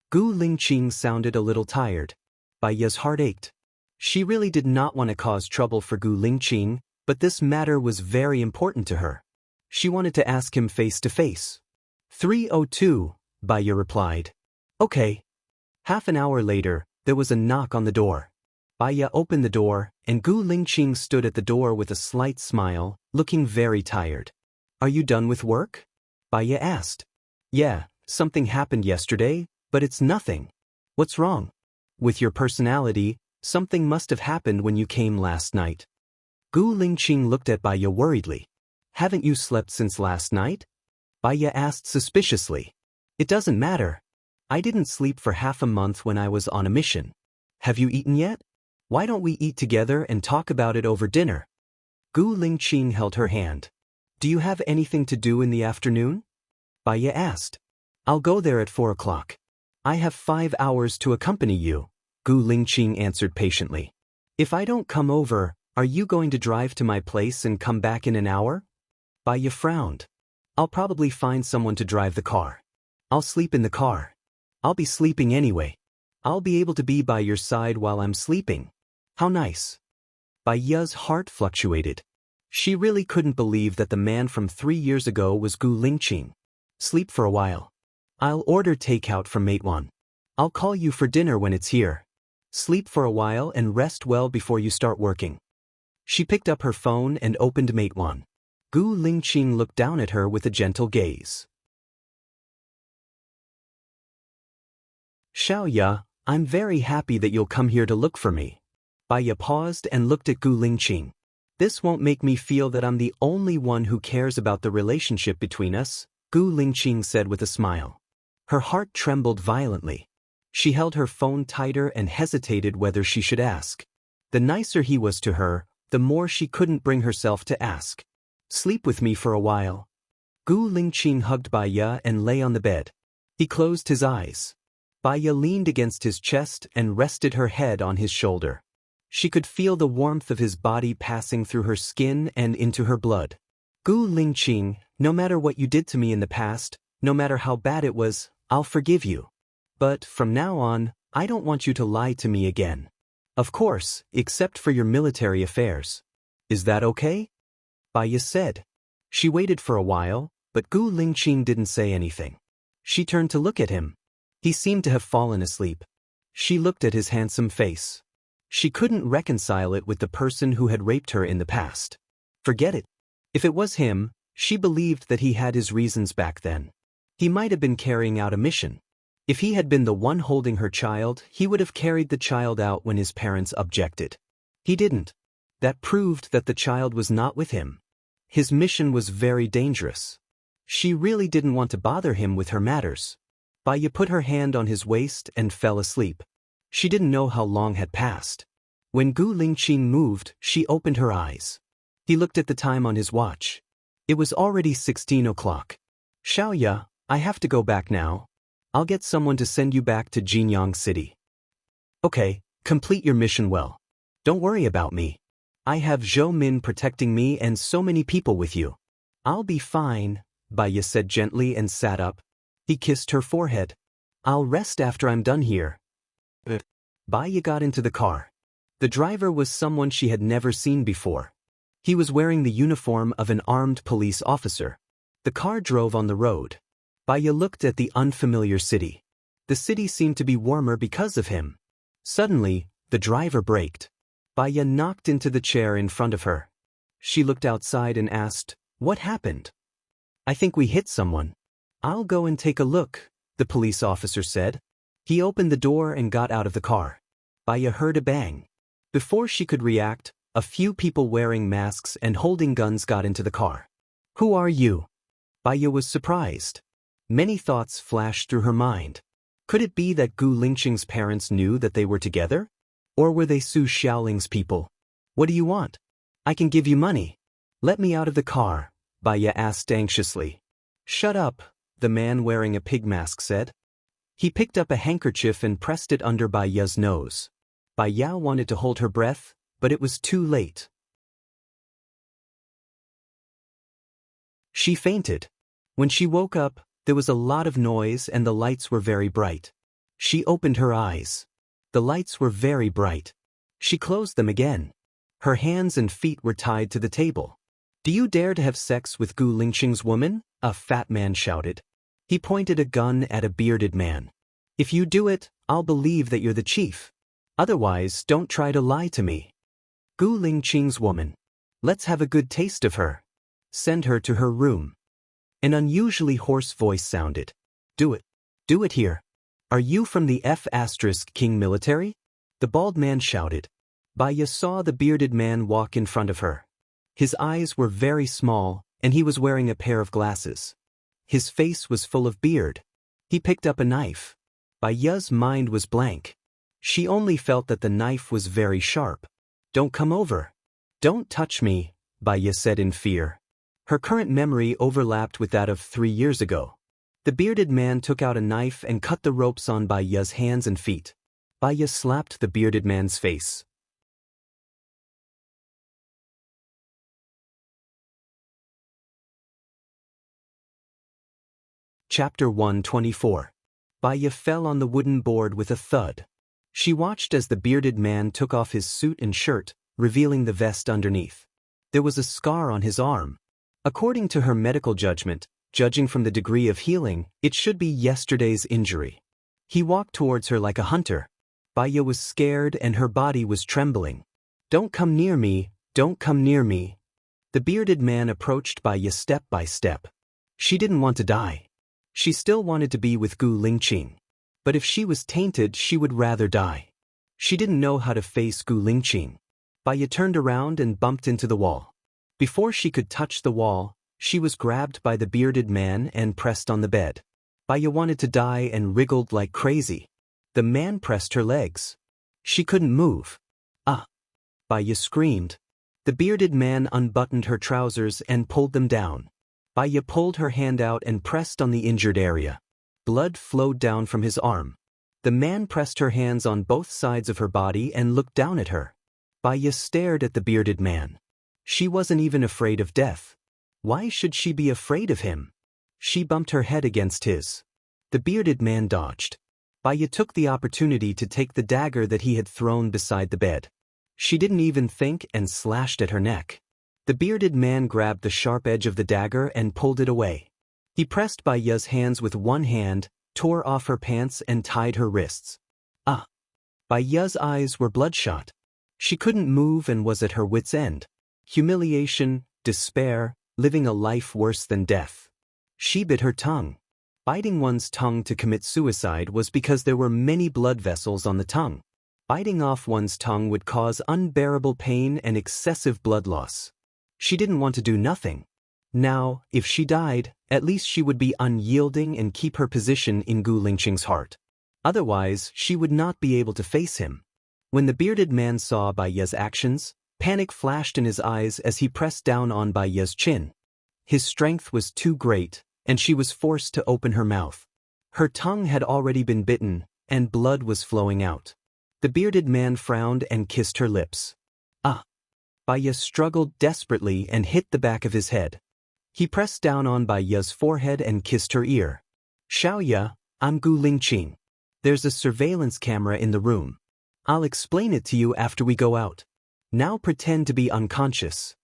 Gu Lingqing sounded a little tired. Baya's heart ached. She really did not want to cause trouble for Gu Lingqing, but this matter was very important to her. She wanted to ask him face to face. 302, Baya replied. Okay. Half an hour later, there was a knock on the door. Baya opened the door, and Gu Lingqing stood at the door with a slight smile, looking very tired. Are you done with work? Baya asked. Yeah, something happened yesterday, but it's nothing. What's wrong? With your personality, something must have happened when you came last night. Gu Lingqing looked at Baya worriedly. Haven't you slept since last night? Baya asked suspiciously. It doesn't matter. I didn't sleep for half a month when I was on a mission. Have you eaten yet? Why don't we eat together and talk about it over dinner? Gu Lingqing held her hand. Do you have anything to do in the afternoon? Baya asked. I'll go there at 4 o'clock. I have 5 hours to accompany you, Gu Lingqing answered patiently. If I don't come over, are you going to drive to my place and come back in an hour? Baya frowned. I'll probably find someone to drive the car. I'll sleep in the car. I'll be sleeping anyway. I'll be able to be by your side while I'm sleeping. How nice. Baya's heart fluctuated. She really couldn't believe that the man from 3 years ago was Gu Lingqing. Sleep for a while. I'll order takeout from Matewan. I'll call you for dinner when it's here. Sleep for a while and rest well before you start working. She picked up her phone and opened Matewan. Gu Lingqing looked down at her with a gentle gaze. Xiaoya, I'm very happy that you'll come here to look for me. Baya paused and looked at Gu Lingqing. This won't make me feel that I'm the only one who cares about the relationship between us, Gu Lingqing said with a smile. Her heart trembled violently. She held her phone tighter and hesitated whether she should ask. The nicer he was to her, the more she couldn't bring herself to ask. Sleep with me for a while. Gu Lingqing hugged Baya and lay on the bed. He closed his eyes. Baya leaned against his chest and rested her head on his shoulder. She could feel the warmth of his body passing through her skin and into her blood. Gu Lingqing, no matter what you did to me in the past, no matter how bad it was, I'll forgive you. But from now on, I don't want you to lie to me again. Of course, except for your military affairs. Is that okay? Baya said. She waited for a while, but Gu Lingqing didn't say anything. She turned to look at him. He seemed to have fallen asleep. She looked at his handsome face. She couldn't reconcile it with the person who had raped her in the past. Forget it. If it was him, she believed that he had his reasons back then. He might have been carrying out a mission. If he had been the one holding her child, he would have carried the child out when his parents objected. He didn't. That proved that the child was not with him. His mission was very dangerous. She really didn't want to bother him with her matters. Baya put her hand on his waist and fell asleep. She didn't know how long had passed. When Gu Lingqing moved, she opened her eyes. He looked at the time on his watch. It was already 16 o'clock. Xiaoya, I have to go back now. I'll get someone to send you back to Jinyang City. Okay, complete your mission well. Don't worry about me. I have Zhou Min protecting me and so many people with you. I'll be fine, Baiya said gently and sat up. He kissed her forehead. I'll rest after I'm done here. Baiya got into the car. The driver was someone she had never seen before. He was wearing the uniform of an armed police officer. The car drove on the road. Baiya looked at the unfamiliar city. The city seemed to be warmer because of him. Suddenly, the driver braked. Baiya knocked into the chair in front of her. She looked outside and asked, "What happened?" "I think we hit someone." "I'll go and take a look," the police officer said. He opened the door and got out of the car. Baiya heard a bang. Before she could react, a few people wearing masks and holding guns got into the car. "Who are you?" Baiya was surprised. Many thoughts flashed through her mind. Could it be that Gu Lingqing's parents knew that they were together? Or were they Su Xiaoling's people? "What do you want?" "I can give you money." "Let me out of the car," Baiya asked anxiously. "Shut up," the man wearing a pig mask said. He picked up a handkerchief and pressed it under Baiya's nose. Baiya wanted to hold her breath, but it was too late. She fainted. When she woke up, there was a lot of noise and the lights were very bright. She opened her eyes. The lights were very bright. She closed them again. Her hands and feet were tied to the table. "Do you dare to have sex with Gu Lingqing's woman?" a fat man shouted. He pointed a gun at a bearded man. "If you do it, I'll believe that you're the chief. Otherwise, don't try to lie to me." "Gu Lingqing's woman. Let's have a good taste of her. Send her to her room." An unusually hoarse voice sounded. "Do it. Do it here. Are you from the F*King military?" The bald man shouted. Baiya saw the bearded man walk in front of her. His eyes were very small, and he was wearing a pair of glasses. His face was full of beard. He picked up a knife. Baiya's mind was blank. She only felt that the knife was very sharp. "Don't come over. Don't touch me," Baiya said in fear. Her current memory overlapped with that of 3 years ago. The bearded man took out a knife and cut the ropes on Baiya's hands and feet. Baiya slapped the bearded man's face. Chapter 124. Baiya fell on the wooden board with a thud. She watched as the bearded man took off his suit and shirt, revealing the vest underneath. There was a scar on his arm. According to her medical judgment, judging from the degree of healing, it should be yesterday's injury. He walked towards her like a hunter. Baiya was scared and her body was trembling. "Don't come near me, don't come near me." The bearded man approached Baiya step by step. She didn't want to die. She still wanted to be with Gu Lingqing. But if she was tainted, she would rather die. She didn't know how to face Gu Lingqing. Baiya turned around and bumped into the wall. Before she could touch the wall, she was grabbed by the bearded man and pressed on the bed. Baiya wanted to die and wriggled like crazy. The man pressed her legs. She couldn't move. "Ah!" Baiya screamed. The bearded man unbuttoned her trousers and pulled them down. Baiya pulled her hand out and pressed on the injured area. Blood flowed down from his arm. The man pressed her hands on both sides of her body and looked down at her. Baiya stared at the bearded man. She wasn't even afraid of death. Why should she be afraid of him? She bumped her head against his. The bearded man dodged. Baiya took the opportunity to take the dagger that he had thrown beside the bed. She didn't even think and slashed at her neck. The bearded man grabbed the sharp edge of the dagger and pulled it away. He pressed Baiya's hands with one hand, tore off her pants and tied her wrists. "Ah!" Baiya's eyes were bloodshot. She couldn't move and was at her wit's end. Humiliation, despair, living a life worse than death. She bit her tongue. Biting one's tongue to commit suicide was because there were many blood vessels on the tongue. Biting off one's tongue would cause unbearable pain and excessive blood loss. She didn't want to do nothing. Now, if she died, at least she would be unyielding and keep her position in Gu Lingqing's heart. Otherwise, she would not be able to face him. When the bearded man saw Baiya's actions, panic flashed in his eyes as he pressed down on Baiya's chin. His strength was too great, and she was forced to open her mouth. Her tongue had already been bitten, and blood was flowing out. The bearded man frowned and kissed her lips. "Ah!" Baya struggled desperately and hit the back of his head. He pressed down on Baya's forehead and kissed her ear. Xiaoya, I'm Gu Lingqing. There's a surveillance camera in the room. I'll explain it to you after we go out. Now pretend to be unconscious.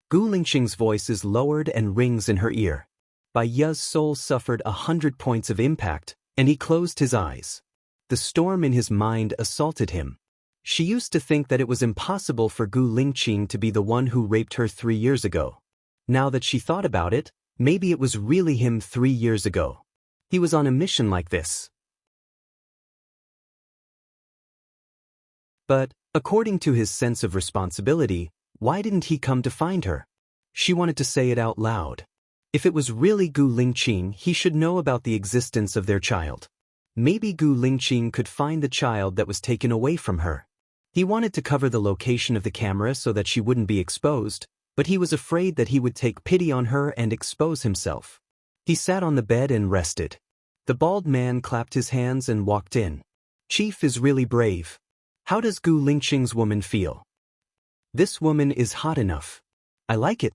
Gu Lingqing's voice is lowered and rings in her ear. Baya's soul suffered 100 points of impact, and he closed his eyes. The storm in his mind assaulted him. She used to think that it was impossible for Gu Lingqing to be the one who raped her 3 years ago. Now that she thought about it, maybe it was really him 3 years ago. He was on a mission like this. But, according to his sense of responsibility, why didn't he come to find her? She wanted to say it out loud. If it was really Gu Lingqing, he should know about the existence of their child. Maybe Gu Lingqing could find the child that was taken away from her. He wanted to cover the location of the camera so that she wouldn't be exposed, but he was afraid that he would take pity on her and expose himself. He sat on the bed and rested. The bald man clapped his hands and walked in. Chief is really brave. How does Gu Lingqing's woman feel? This woman is hot enough. I like it.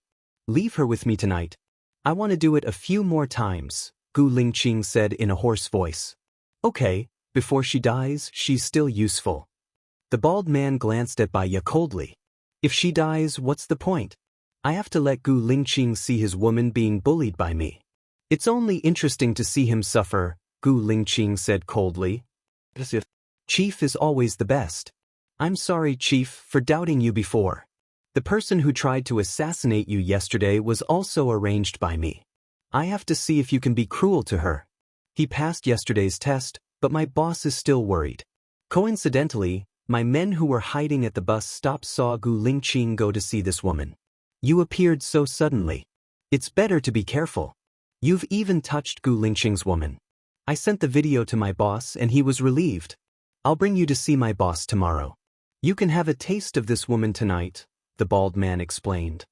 Leave her with me tonight. I want to do it a few more times, Gu Lingqing said in a hoarse voice. Okay, before she dies, she's still useful. The bald man glanced at Baya coldly. If she dies, what's the point? I have to let Gu Lingqing see his woman being bullied by me. It's only interesting to see him suffer, Gu Lingqing said coldly. Chief is always the best. I'm sorry, Chief, for doubting you before. The person who tried to assassinate you yesterday was also arranged by me. I have to see if you can be cruel to her. He passed yesterday's test, but my boss is still worried. Coincidentally, my men who were hiding at the bus stop saw Gu Lingqing go to see this woman. You appeared so suddenly. It's better to be careful. You've even touched Gu Lingqing's woman. I sent the video to my boss and he was relieved. I'll bring you to see my boss tomorrow. You can have a taste of this woman tonight, the bald man explained.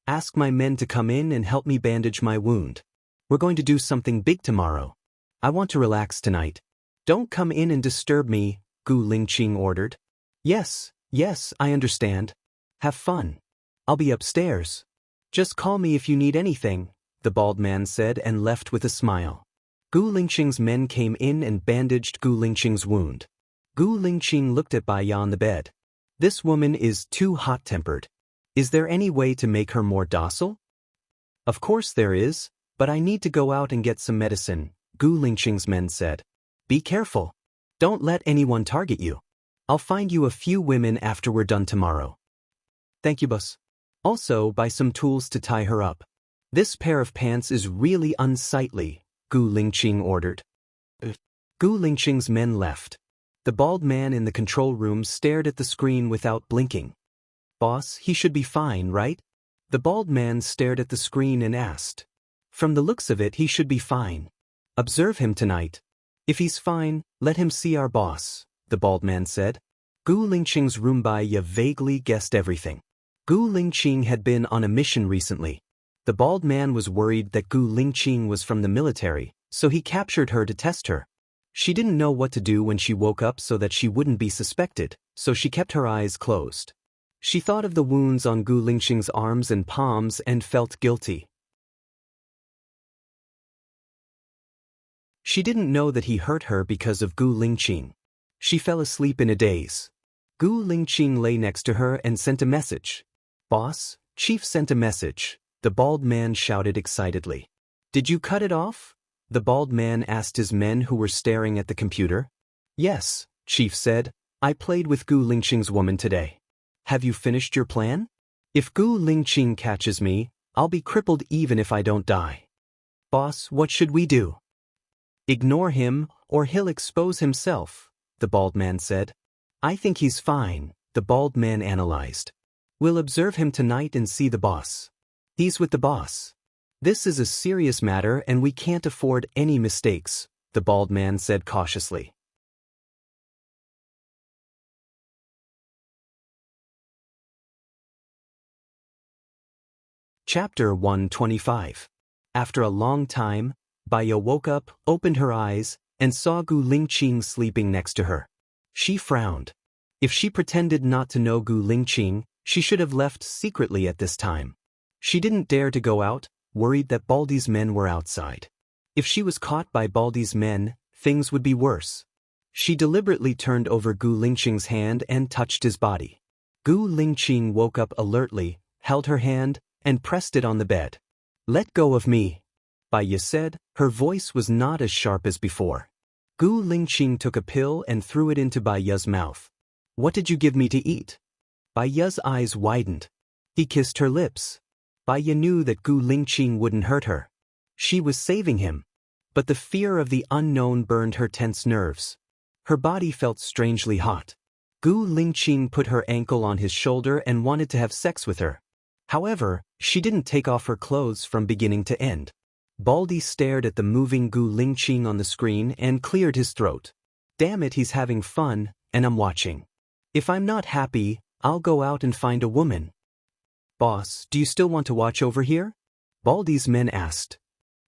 Ask my men to come in and help me bandage my wound. We're going to do something big tomorrow. I want to relax tonight. Don't come in and disturb me, Gu Lingqing ordered. Yes, I understand. Have fun. I'll be upstairs. Just call me if you need anything, the bald man said and left with a smile. Gu Lingqing's men came in and bandaged Gu Lingqing's wound. Gu Lingqing looked at Baya on the bed. This woman is too hot-tempered. Is there any way to make her more docile? Of course there is, but I need to go out and get some medicine, Gu Lingqing's men said. Be careful. Don't let anyone target you. I'll find you a few women after we're done tomorrow. Thank you, boss. Also, buy some tools to tie her up. This pair of pants is really unsightly, Gu Lingqing ordered. Gu Lingqing's men left. The bald man in the control room stared at the screen without blinking. Boss, he should be fine, right? The bald man stared at the screen and asked. From the looks of it, he should be fine. Observe him tonight. If he's fine, let him see our boss, the bald man said. Gu Lingqing's room. Baya vaguely guessed everything. Gu Lingqing had been on a mission recently. The bald man was worried that Gu Lingqing was from the military, so he captured her to test her. She didn't know what to do when she woke up so that she wouldn't be suspected, so she kept her eyes closed. She thought of the wounds on Gu Lingqing's arms and palms and felt guilty. She didn't know that he hurt her because of Gu Lingqing. She fell asleep in a daze. Gu Lingqing lay next to her and sent a message. Boss, Chief sent a message, the bald man shouted excitedly. Did you cut it off? The bald man asked his men who were staring at the computer. Yes, Chief said. I played with Gu Lingqing's woman today. Have you finished your plan? If Gu Lingqing catches me, I'll be crippled even if I don't die. Boss, what should we do? Ignore him, or he'll expose himself, the bald man said. I think he's fine, the bald man analyzed. We'll observe him tonight and see the boss. He's with the boss. This is a serious matter and we can't afford any mistakes, the bald man said cautiously. Chapter 125. After a long time, Baya woke up, opened her eyes, and saw Gu Lingqing sleeping next to her. She frowned. If she pretended not to know Gu Lingqing, She should have left secretly at this time. She didn't dare to go out, worried that Baldy's men were outside. If she was caught by Baldy's men, things would be worse. She deliberately turned over Gu Lingqing's hand and touched his body. Gu Lingqing woke up alertly, held her hand, and pressed it on the bed. "Let go of me," Bai Ye said. Her voice was not as sharp as before. Gu Lingqing took a pill and threw it into Bai Ye's mouth. "What did you give me to eat?" Bai Ye's eyes widened. He kissed her lips. Bai Ye knew that Gu Lingqing wouldn't hurt her. She was saving him. But the fear of the unknown burned her tense nerves. Her body felt strangely hot. Gu Lingqing put her ankle on his shoulder and wanted to have sex with her. However, she didn't take off her clothes from beginning to end. Baldy stared at the moving Gu Lingqing on the screen and cleared his throat. "Damn it, he's having fun, and I'm watching. If I'm not happy, I'll go out and find a woman." "Boss, do you still want to watch over here?" Baldy's men asked.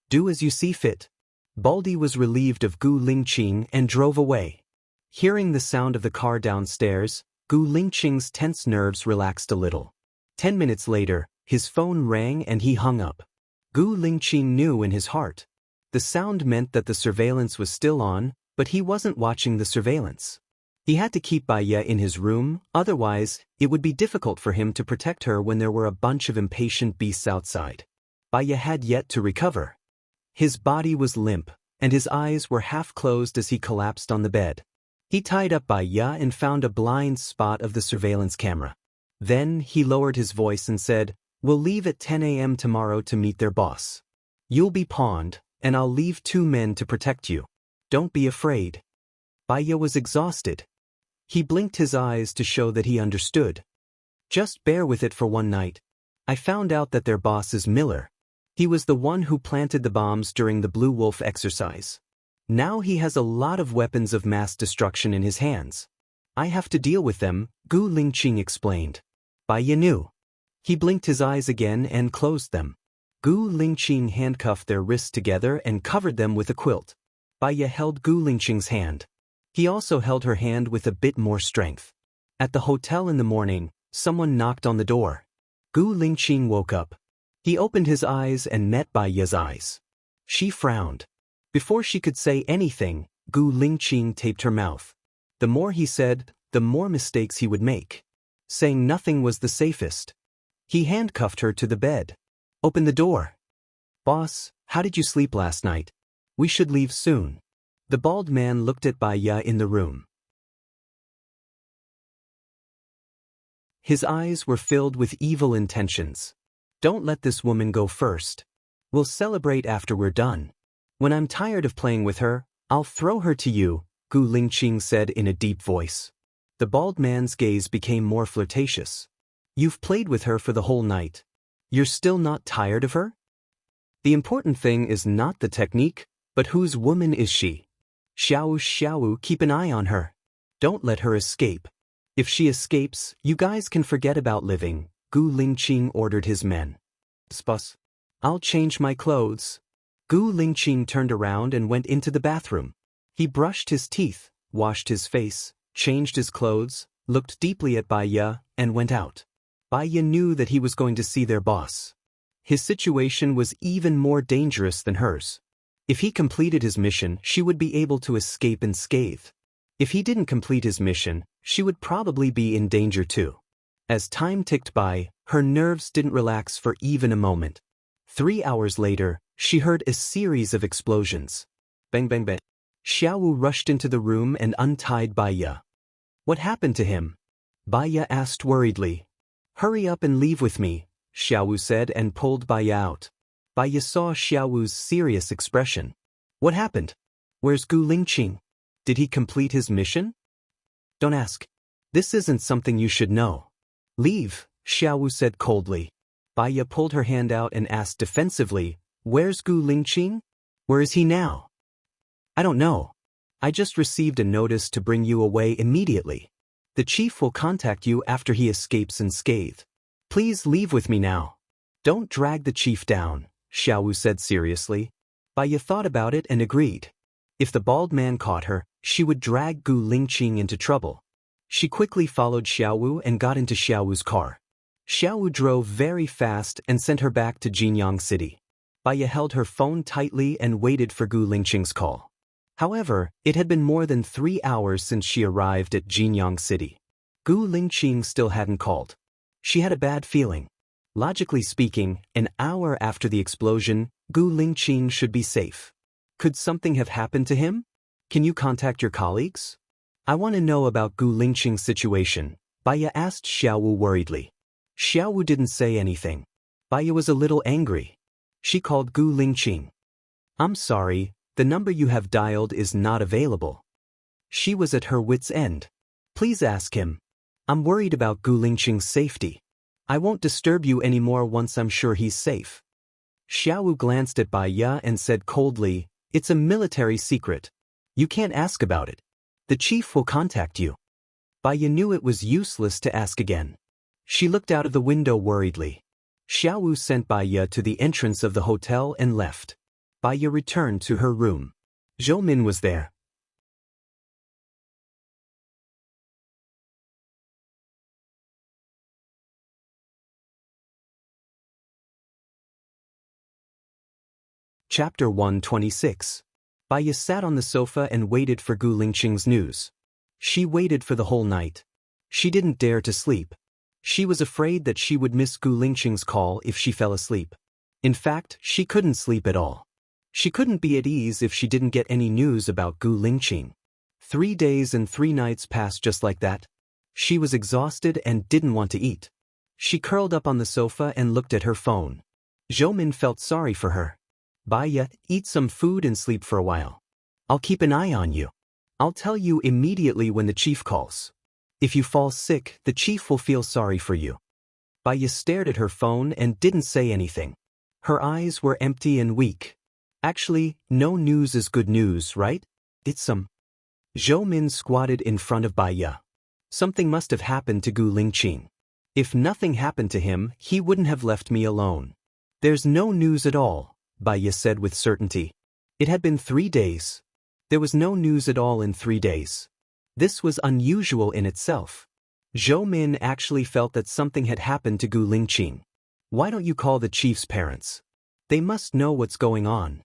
"Do as you see fit." Baldy was relieved of Gu Lingqing and drove away. Hearing the sound of the car downstairs, Gu Lingqing's tense nerves relaxed a little. 10 minutes later, his phone rang and he hung up. Gu Lingqing knew in his heart. The sound meant that the surveillance was still on, but he wasn't watching the surveillance. He had to keep Bai Ye in his room, otherwise, it would be difficult for him to protect her when there were a bunch of impatient beasts outside. Bai Ye had yet to recover. His body was limp, and his eyes were half closed as he collapsed on the bed. He tied up Bai Ye and found a blind spot of the surveillance camera. Then he lowered his voice and said, "We'll leave at 10 a.m. tomorrow to meet their boss. You'll be pawned, and I'll leave 2 men to protect you. Don't be afraid." Bai Ye was exhausted. He blinked his eyes to show that he understood. "Just bear with it for one night. I found out that their boss is Miller. He was the one who planted the bombs during the Blue Wolf exercise. Now he has a lot of weapons of mass destruction in his hands. I have to deal with them," Gu Lingqing explained. Bai Ye knew. He blinked his eyes again and closed them. Gu Lingqing handcuffed their wrists together and covered them with a quilt. Bai Ye held Gu Lingqing's hand. He also held her hand with a bit more strength. At the hotel in the morning, someone knocked on the door. Gu Lingqing woke up. He opened his eyes and met Bai Ye's eyes. She frowned. Before she could say anything, Gu Lingqing taped her mouth. The more he said, the more mistakes he would make. Saying nothing was the safest. He handcuffed her to the bed. "Open the door." "Boss, how did you sleep last night? We should leave soon." The bald man looked at Bai Ye in the room. His eyes were filled with evil intentions. "Don't let this woman go first. We'll celebrate after we're done. When I'm tired of playing with her, I'll throw her to you," Gu Lingqing said in a deep voice. The bald man's gaze became more flirtatious. "You've played with her for the whole night. You're still not tired of her? The important thing is not the technique, but whose woman is she? Xiao, keep an eye on her. Don't let her escape. If she escapes, you guys can forget about living," Gu Lingqing ordered his men. "Boss, I'll change my clothes." Gu Lingqing turned around and went into the bathroom. He brushed his teeth, washed his face, changed his clothes, looked deeply at Bai Ye, and went out. Bai Ye knew that he was going to see their boss. His situation was even more dangerous than hers. If he completed his mission, she would be able to escape unscathed. If he didn't complete his mission, she would probably be in danger too. As time ticked by, her nerves didn't relax for even a moment. 3 hours later, she heard a series of explosions. Bang bang bang. Xiaowu rushed into the room and untied Bai Ye. "What happened to him?" Bai Ye asked worriedly. "Hurry up and leave with me," Xiaowu said and pulled Bai Ye out. Bai Ye saw Xiaowu's serious expression. "What happened? Where's Gu Lingqing? Did he complete his mission?" "Don't ask. This isn't something you should know." "Leave," Xiaowu said coldly. Bai Ye pulled her hand out and asked defensively, "Where's Gu Lingqing? Where is he now?" "I don't know. I just received a notice to bring you away immediately. The chief will contact you after he escapes unscathed. Please leave with me now." "Don't drag the chief down," Xiaowu said seriously. Bai Ye thought about it and agreed. If the bald man caught her, she would drag Gu Lingqing into trouble. She quickly followed Xiaowu and got into Xiaowu's car. Xiaowu drove very fast and sent her back to Jinyang City. Baiya held her phone tightly and waited for Gu Lingqing's call. However, it had been more than 3 hours since she arrived at Jinyang City. Gu Lingqing still hadn't called. She had a bad feeling. Logically speaking, an hour after the explosion, Gu Lingqing should be safe. Could something have happened to him? Can you contact your colleagues? I want to know about Gu Lingqing's situation, Baiya asked Xiaowu worriedly. Xiaowu didn't say anything. Baiya was a little angry. She called Gu Lingqing. I'm sorry, the number you have dialed is not available. She was at her wit's end. Please ask him. I'm worried about Gu Lingqing's safety. I won't disturb you anymore once I'm sure he's safe. Xiaowu glanced at Baiya and said coldly, it's a military secret. You can't ask about it. The chief will contact you. Baiya knew it was useless to ask again. She looked out of the window worriedly. Xiaowu sent Baiya to the entrance of the hotel and left. Baiya returned to her room. Zhou Min was there. Chapter 126. Baiya sat on the sofa and waited for Gu Lingqing's news. She waited for the whole night. She didn't dare to sleep. She was afraid that she would miss Gu Lingqing's call if she fell asleep. In fact, she couldn't sleep at all. She couldn't be at ease if she didn't get any news about Gu Lingqing. 3 days and 3 nights passed just like that. She was exhausted and didn't want to eat. She curled up on the sofa and looked at her phone. Zhou Min felt sorry for her. Baiya, eat some food and sleep for a while. I'll keep an eye on you. I'll tell you immediately when the chief calls. If you fall sick, the chief will feel sorry for you. Baiya stared at her phone and didn't say anything. Her eyes were empty and weak. Actually, no news is good news, right? It's some. Zhou Min squatted in front of Baiya. Something must have happened to Gu Lingqing. If nothing happened to him, he wouldn't have left me alone. There's no news at all, Baiya said with certainty. It had been 3 days. There was no news at all in 3 days. This was unusual in itself. Zhou Min actually felt that something had happened to Gu Lingqing. Why don't you call the chief's parents? They must know what's going on.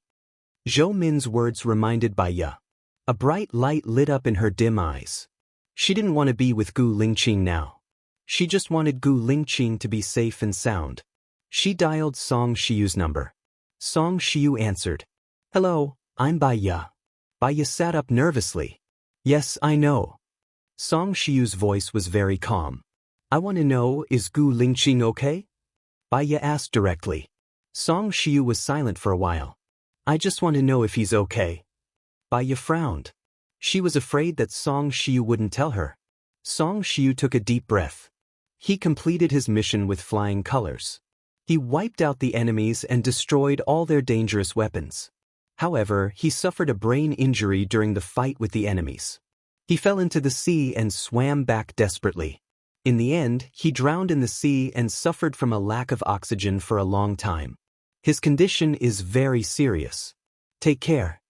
Zhou Min's words reminded Baiya. A bright light lit up in her dim eyes. She didn't want to be with Gu Lingqing now. She just wanted Gu Lingqing to be safe and sound. She dialed Song Shiyu's number. Song Shiyu answered. Hello, I'm Baiya. Baiya sat up nervously. Yes, I know. Song Shiyu's voice was very calm. I want to know, is Gu Lingqing okay? Baiya asked directly. Song Shiyu was silent for a while. I just want to know if he's okay. Baiya frowned. She was afraid that Song Shiyu wouldn't tell her. Song Shiyu took a deep breath. He completed his mission with flying colors. He wiped out the enemies and destroyed all their dangerous weapons. However, he suffered a brain injury during the fight with the enemies. He fell into the sea and swam back desperately. In the end, he drowned in the sea and suffered from a lack of oxygen for a long time. His condition is very serious. Take care.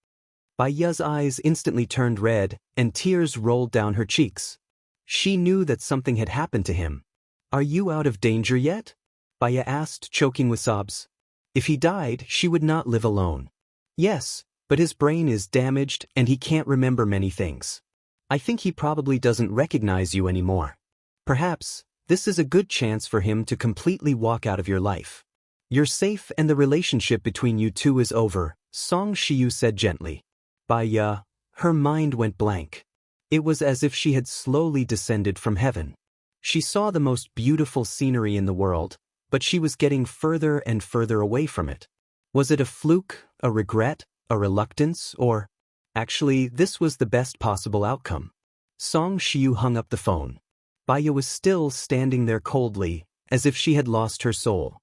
Baiya's eyes instantly turned red, and tears rolled down her cheeks. She knew that something had happened to him. Are you out of danger yet? Baiya asked, choking with sobs. If he died, she would not live alone. Yes, but his brain is damaged and he can't remember many things. I think he probably doesn't recognize you anymore. Perhaps, this is a good chance for him to completely walk out of your life. You're safe and the relationship between you two is over, Song Shiyu said gently. Baiya, her mind went blank. It was as if she had slowly descended from heaven. She saw the most beautiful scenery in the world, but she was getting further and further away from it. Was it a fluke, a regret, a reluctance, or... Actually, this was the best possible outcome. Song Shiyu hung up the phone. Baiya was still standing there coldly, as if she had lost her soul.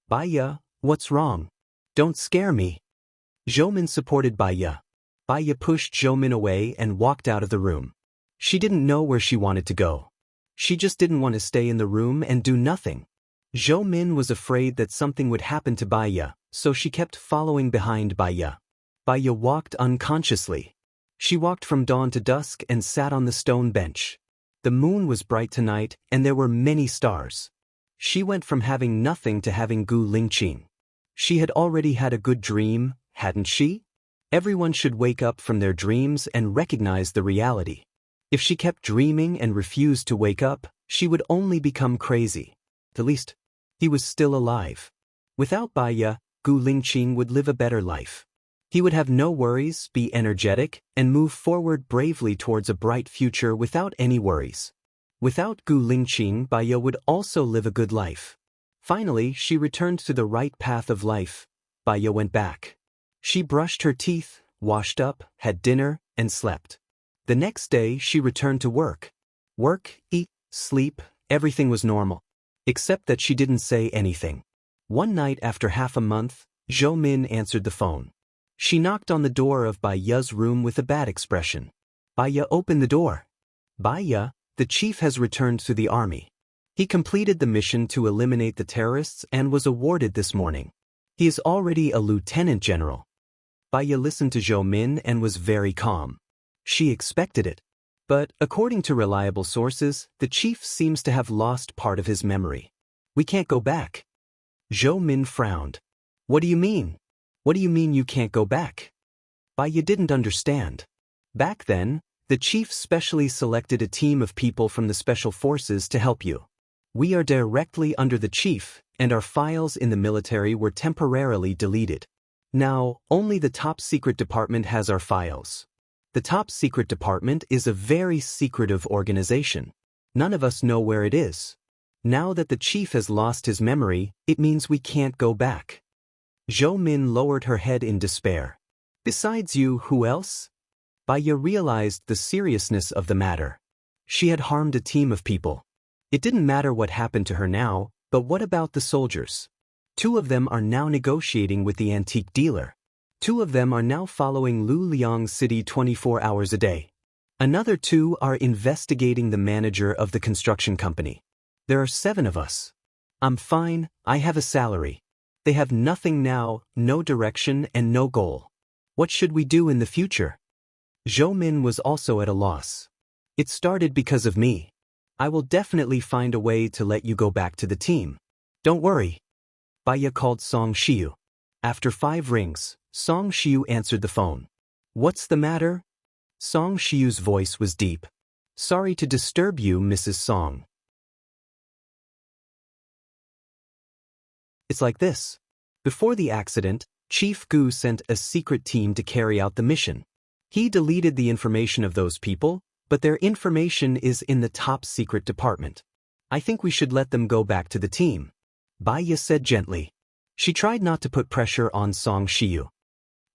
Baiya, what's wrong? Don't scare me. Zhou Min supported Baiya. Baiya pushed Zhou Min away and walked out of the room. She didn't know where she wanted to go. She just didn't want to stay in the room and do nothing. Zhou Min was afraid that something would happen to Baiya, so she kept following behind Baiya. Baiya walked unconsciously. She walked from dawn to dusk and sat on the stone bench. The moon was bright tonight, and there were many stars. She went from having nothing to having Gu Lingqing. She had already had a good dream, hadn't she? Everyone should wake up from their dreams and recognize the reality. If she kept dreaming and refused to wake up, she would only become crazy. At least, he was still alive. Without Baiya, Gu Lingqing would live a better life. He would have no worries, be energetic, and move forward bravely towards a bright future without any worries. Without Gu Lingqing, Baiya would also live a good life. Finally, she returned to the right path of life. Baiya went back. She brushed her teeth, washed up, had dinner, and slept. The next day, she returned to work. Work, eat, sleep, everything was normal. Except that she didn't say anything. One night after half a month, Zhou Min answered the phone. She knocked on the door of Baiya's room with a bad expression. Baiya opened the door. Baiya, the chief has returned to the army. He completed the mission to eliminate the terrorists and was awarded this morning. He is already a lieutenant general. Baiya listened to Zhou Min and was very calm. She expected it. But, according to reliable sources, the chief seems to have lost part of his memory. We can't go back. Zhou Min frowned. What do you mean? What do you mean you can't go back? Baiya didn't understand. Back then, the chief specially selected a team of people from the special forces to help you. We are directly under the chief, and our files in the military were temporarily deleted. Now, only the top secret department has our files. The top secret department is a very secretive organization. None of us know where it is. Now that the chief has lost his memory, it means we can't go back. Zhou Min lowered her head in despair. Besides you, who else? Baiya realized the seriousness of the matter. She had harmed a team of people. It didn't matter what happened to her now, but what about the soldiers? 2 of them are now negotiating with the antique dealer. 2 of them are now following Lu Liang City 24 hours a day. Another 2 are investigating the manager of the construction company. There are 7 of us. I'm fine, I have a salary. They have nothing now, no direction and no goal. What should we do in the future? Zhou Min was also at a loss. It started because of me. I will definitely find a way to let you go back to the team. Don't worry. Baiya called Song Shiyu. After 5 rings, Song Shiyu answered the phone. What's the matter? Song Shiyu's voice was deep. Sorry to disturb you, Mrs. Song. It's like this. Before the accident, Chief Gu sent a secret team to carry out the mission. He deleted the information of those people, but their information is in the top secret department. I think we should let them go back to the team. Baiya said gently. She tried not to put pressure on Song Shiyu.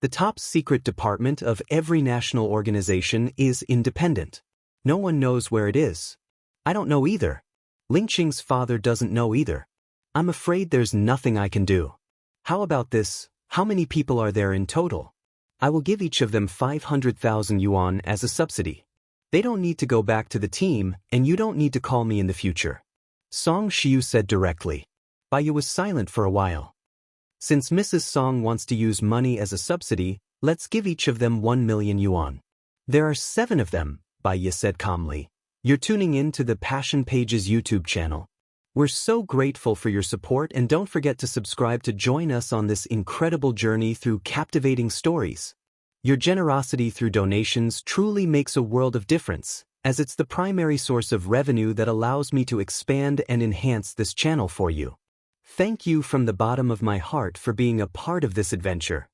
The top secret department of every national organization is independent. No one knows where it is. I don't know either. Lingqing's father doesn't know either. I'm afraid there's nothing I can do. How about this? How many people are there in total? I will give each of them 500,000 yuan as a subsidy. They don't need to go back to the team, and you don't need to call me in the future. Song Shiyu said directly. Baiya was silent for a while. Since Mrs. Song wants to use money as a subsidy, let's give each of them 1 million yuan. There are 7 of them, Baiya said calmly. You're tuning in to the Passion Pages YouTube channel. We're so grateful for your support, and don't forget to subscribe to join us on this incredible journey through captivating stories. Your generosity through donations truly makes a world of difference, as it's the primary source of revenue that allows me to expand and enhance this channel for you. Thank you from the bottom of my heart for being a part of this adventure.